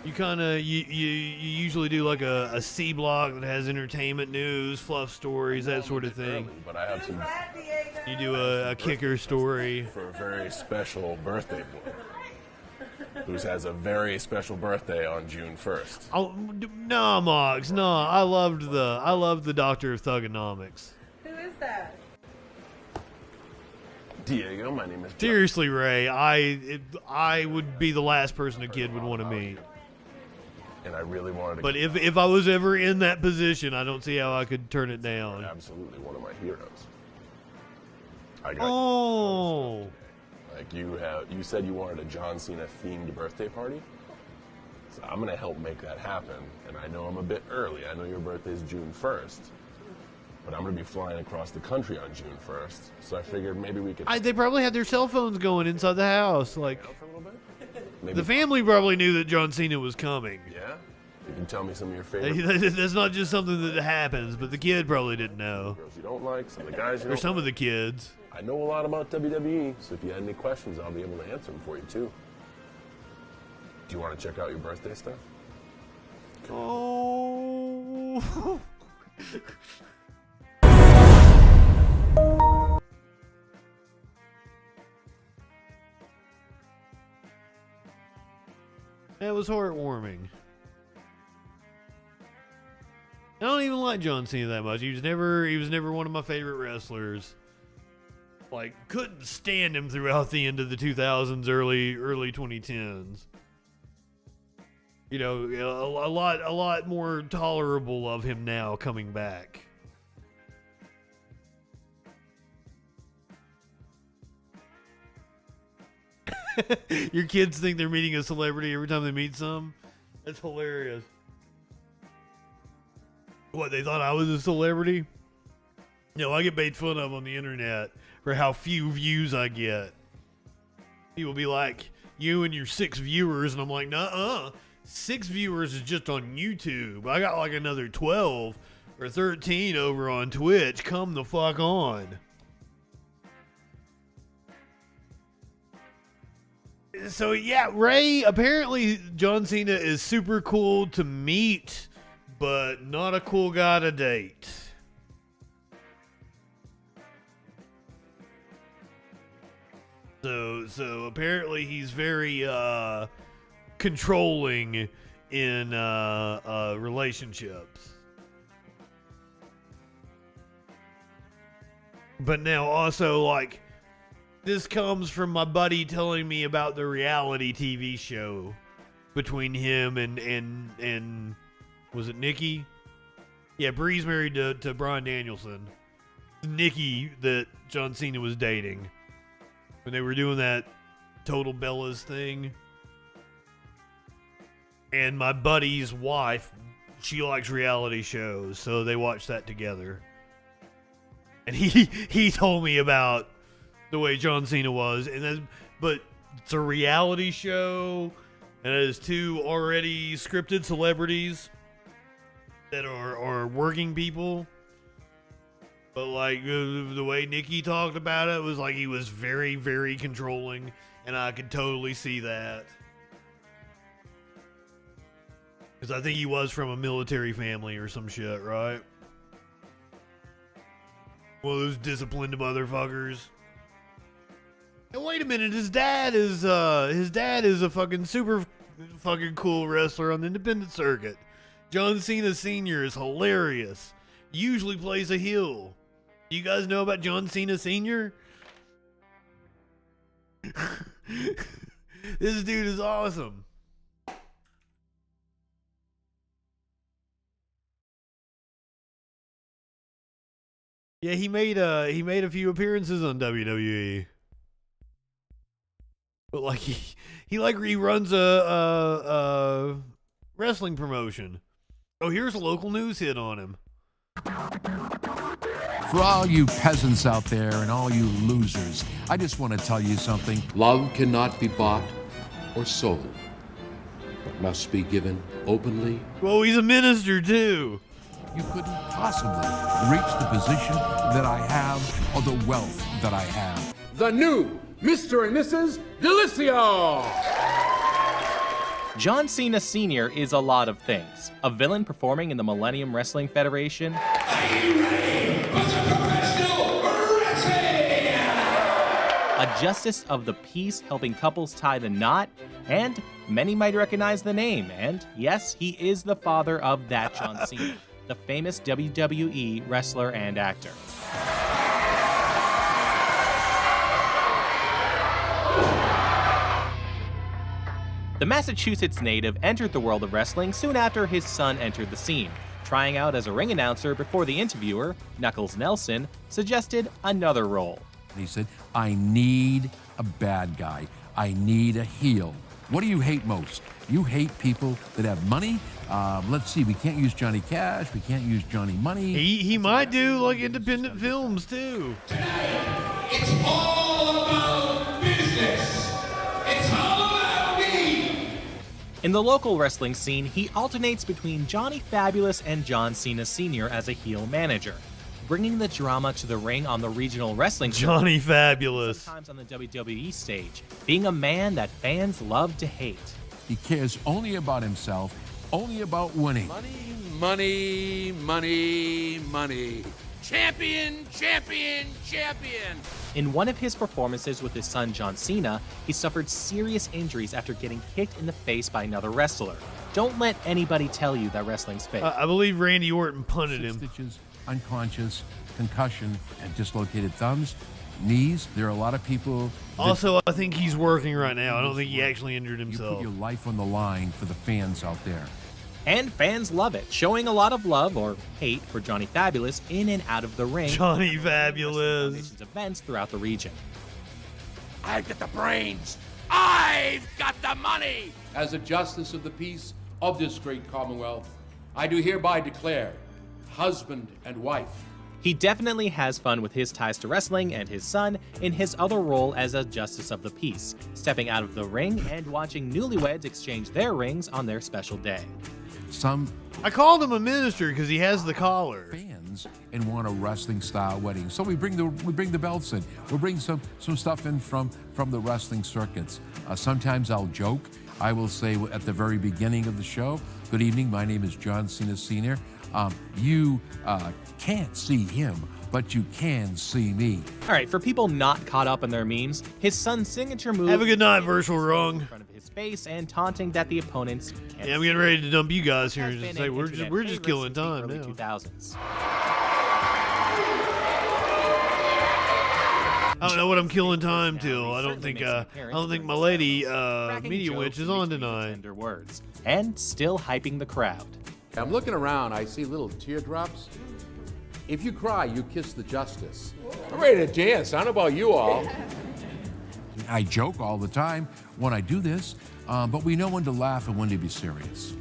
You kind of you usually do like a C block that has entertainment, news, fluff stories, that sort of thing. But I have some. You do a kicker story For a very special birthday boy, who has a very special birthday on June 1st. Oh no, Mox, no! I loved the Doctor of Thugonomics. Who is that? Diego, my name is. Seriously, Ray, I would be the last person a kid would want to meet. And I really wanted to. But if I was ever in that position, I don't see how I could turn it down. Absolutely one of my heroes. I got Oh. Like you said you wanted a John Cena themed birthday party. So I'm gonna help make that happen. And I know I'm a bit early. I know your birthday is June 1st. But I'm gonna be flying across the country on June 1st. So I figured maybe we could. They probably had their cell phones going inside the house. Like, for a little bit? Maybe the family probably knew that John Cena was coming. Yeah? You can tell me some of your favorite. That's not just something that happens, but the kid probably didn't know. Girls you don't like, some of the guys you Or don't some like. of the kids. I know a lot about WWE, so if you had any questions, I'll be able to answer them for you too. Do you want to check out your birthday stuff? Oh. That was heartwarming. I don't even like John Cena that much. He was never one of my favorite wrestlers. Like, couldn't stand him throughout the end of the 2000s, early 2010s. You know, a lot more tolerable of him now coming back. Your kids think they're meeting a celebrity every time they meet some? That's hilarious. What, they thought I was a celebrity? No, I get made fun of on the internet for how few views I get. People be like, you and your 6 viewers, and I'm like, nuh-uh. 6 viewers is just on YouTube. I got like another 12 or 13 over on Twitch. Come the fuck on. So yeah, Ray, apparently John Cena is super cool to meet, but not a cool guy to date. So apparently he's very controlling in relationships. But now also, like, this comes from my buddy telling me about the reality TV show between him and was it Nikki? Yeah, Bree's married to Bryan Danielson. Nikki that John Cena was dating when they were doing that Total Bellas thing. And my buddy's wife, she likes reality shows, so they watched that together. And he told me about the way John Cena was, but it's a reality show, and it has 2 already scripted celebrities that are working people. But like the way Nikki talked about it was like he was very, very controlling, and I could totally see that. Because I think he was from a military family or some shit, right? One of those disciplined motherfuckers. And wait a minute, his dad is a fucking super fucking cool wrestler on the independent circuit. John Cena Sr. is hilarious. Usually plays a heel. Do you guys know about John Cena Sr.? This dude is awesome. Yeah, he made a few appearances on WWE. But like he runs a wrestling promotion. Oh, here's a local news hit on him. For all you peasants out there and all you losers, I just want to tell you something. Love cannot be bought or sold. but must be given openly. Well, he's a minister too. You couldn't possibly reach the position that I have or the wealth that I have. The new Mr. and Mrs. Delicio! John Cena Sr. is a lot of things. A villain performing in the Millennium Wrestling Federation. A justice of the peace helping couples tie the knot. And many might recognize the name. And yes, he is the father of that John Cena, the famous WWE wrestler and actor. The Massachusetts native entered the world of wrestling soon after his son entered the scene, trying out as a ring announcer before the interviewer, Knuckles Nelson, suggested another role. He said, I need a bad guy. I need a heel. What do you hate most? You hate people that have money? Let's see, we can't use Johnny Cash. We can't use Johnny Money. He might do like independent films too. Tonight, it's all about business. It's all about me. In the local wrestling scene, he alternates between Johnny Fabulous and John Cena Sr. as a heel manager, bringing the drama to the ring on the regional wrestling Johnny Fabulous. Sometimes on the WWE stage, being a man that fans love to hate. He cares only about himself, only about winning. Money, money, money, money. Champion, champion, champion. In one of his performances with his son John Cena, he suffered serious injuries after getting kicked in the face by another wrestler. Don't let anybody tell you that wrestling's fake. I believe Randy Orton punted him. Stitches, unconscious, concussion, and dislocated thumbs, knees. There are a lot of people. Also, I think he's working right now. I don't think he actually injured himself. You put your life on the line for the fans out there. And fans love it, showing a lot of love or hate for Johnny Fabulous in and out of the ring. Johnny Fabulous. Events throughout the region. I've got the brains. I've got the money. As a justice of the peace of this great Commonwealth, I do hereby declare husband and wife. He definitely has fun with his ties to wrestling and his son in his other role as a justice of the peace, stepping out of the ring and watching newlyweds exchange their rings on their special day. I called him a minister because he has the collar. Fans and want a wrestling style wedding, so we bring the belts in. We'll bring some stuff in from the wrestling circuits. Sometimes I'll joke. I will say at the very beginning of the show, "Good evening. My name is John Cena Sr." You can't see him, but you can see me. All right, for people not caught up in their memes, his son's signature move. Have a good night, Virtual Wrong. In front of his face and taunting that the opponents can't. Yeah, I'm getting ready to dump you guys here and just say we're just killing time now. 2000s. I don't know what I'm killing time till. I don't think my lady Media Witch is on tonight. Tender words and still hyping the crowd. I'm looking around, I see little teardrops. If you cry, you kiss the justice. I'm ready to dance. I don't know about you all. I joke all the time when I do this, but we know when to laugh and when to be serious.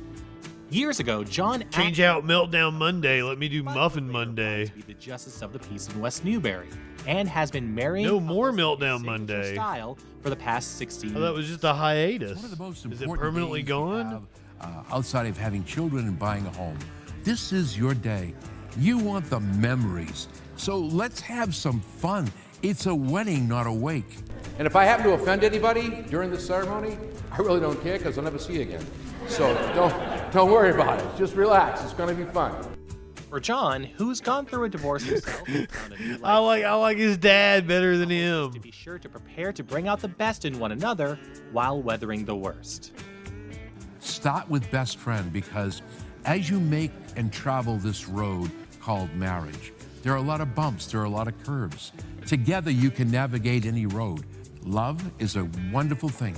Years ago, John Change out Meltdown Monday. Let me do Muffin Monday. To be the justice of the peace in West Newbury, and has been marrying no more Meltdown Monday style for the past 16 years. Oh, that was just a hiatus. It's one of the most Is it important permanently days gone? you have, outside of having children and buying a home. This is your day. You want the memories. So let's have some fun. It's a wedding, not a wake. And if I happen to offend anybody during the ceremony, I really don't care because I'll never see you again. So don't worry about it. Just relax. It's going to be fun. For John, who's gone through a divorce himself, and found a new life, I like his dad better than him. to be sure to prepare to bring out the best in one another while weathering the worst. Start with best friend, because as you make and travel this road called marriage, there are a lot of bumps, there are a lot of curves. Together you can navigate any road. Love is a wonderful thing.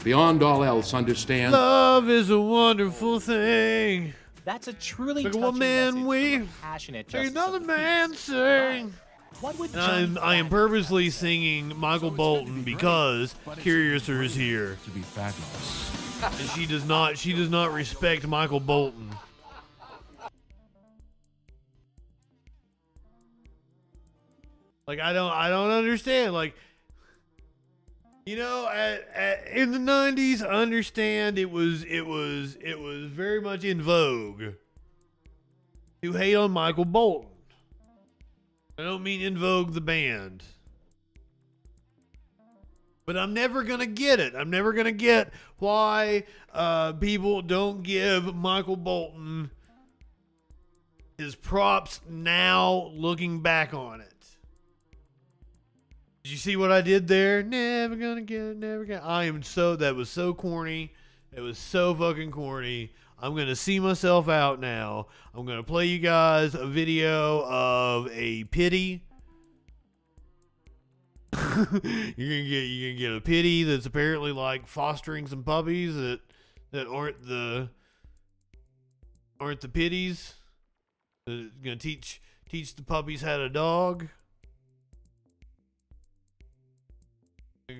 Beyond all else, understand. Love is a wonderful thing. That's a truly Look at touching what man message we. from a passionate There's justice another of the man peace. sing. What would I am purposely singing Michael Bolton because Curiouser is here. To be fabulous. And she does not respect Michael Bolton. Like I don't understand. Like You know, in the 90s, I understand it was very much in vogue to hate on Michael Bolton. I don't mean in vogue the band. But I'm never going to get it. I'm never going to get why people don't give Michael Bolton his props now looking back on it. Did you see what I did there? Never gonna get it, never gonna. That was so corny. It was so fucking corny. I'm gonna see myself out now. I'm gonna play you guys a video of a pity. You're gonna get a pity that's apparently like fostering some puppies that aren't the pitties. It's gonna teach the puppies how to dog.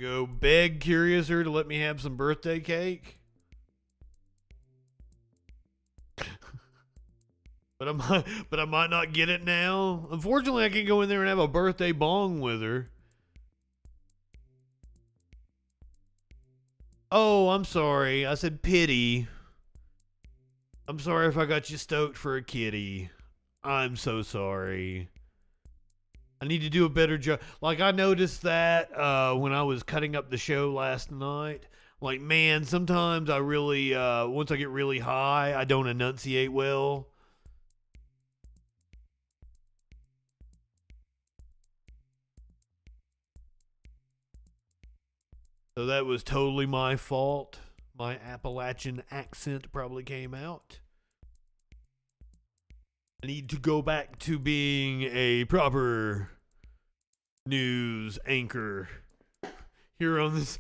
Go beg Curiouser to let me have some birthday cake. But I might not get it now. Unfortunately, I can't go in there and have a birthday bong with her. Oh, I'm sorry. I said pity. I'm sorry if I got you stoked for a kitty. I'm so sorry. I need to do a better job. Like, I noticed that when I was cutting up the show last night. Like, man, sometimes I really, once I get really high, I don't enunciate well. So that was totally my fault. My Appalachian accent probably came out. I need to go back to being a proper news anchor here on this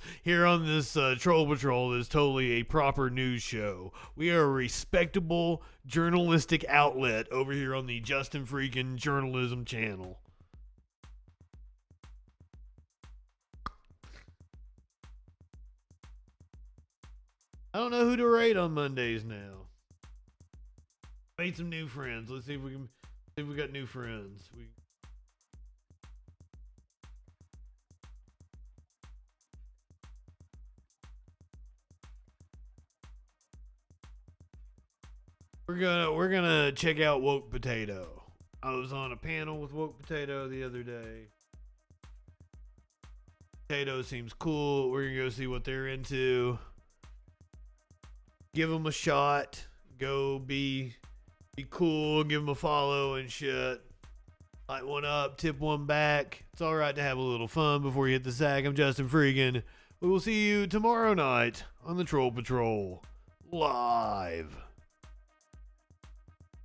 Troll Patrol is totally a proper news show. We are a respectable journalistic outlet over here on the Justin Freakin Journalism channel. I don't know who to rate on Mondays now. Made some new friends. Let's see if we got new friends. We're gonna check out Woke Potato. I was on a panel with Woke Potato the other day. Potato seems cool. We're gonna go see what they're into. Give them a shot. Go be cool, give them a follow and shit. Light one up, tip one back. It's all right to have a little fun before you hit the sack. I'm Justin Freakin. We will see you tomorrow night on the Troll Patrol live.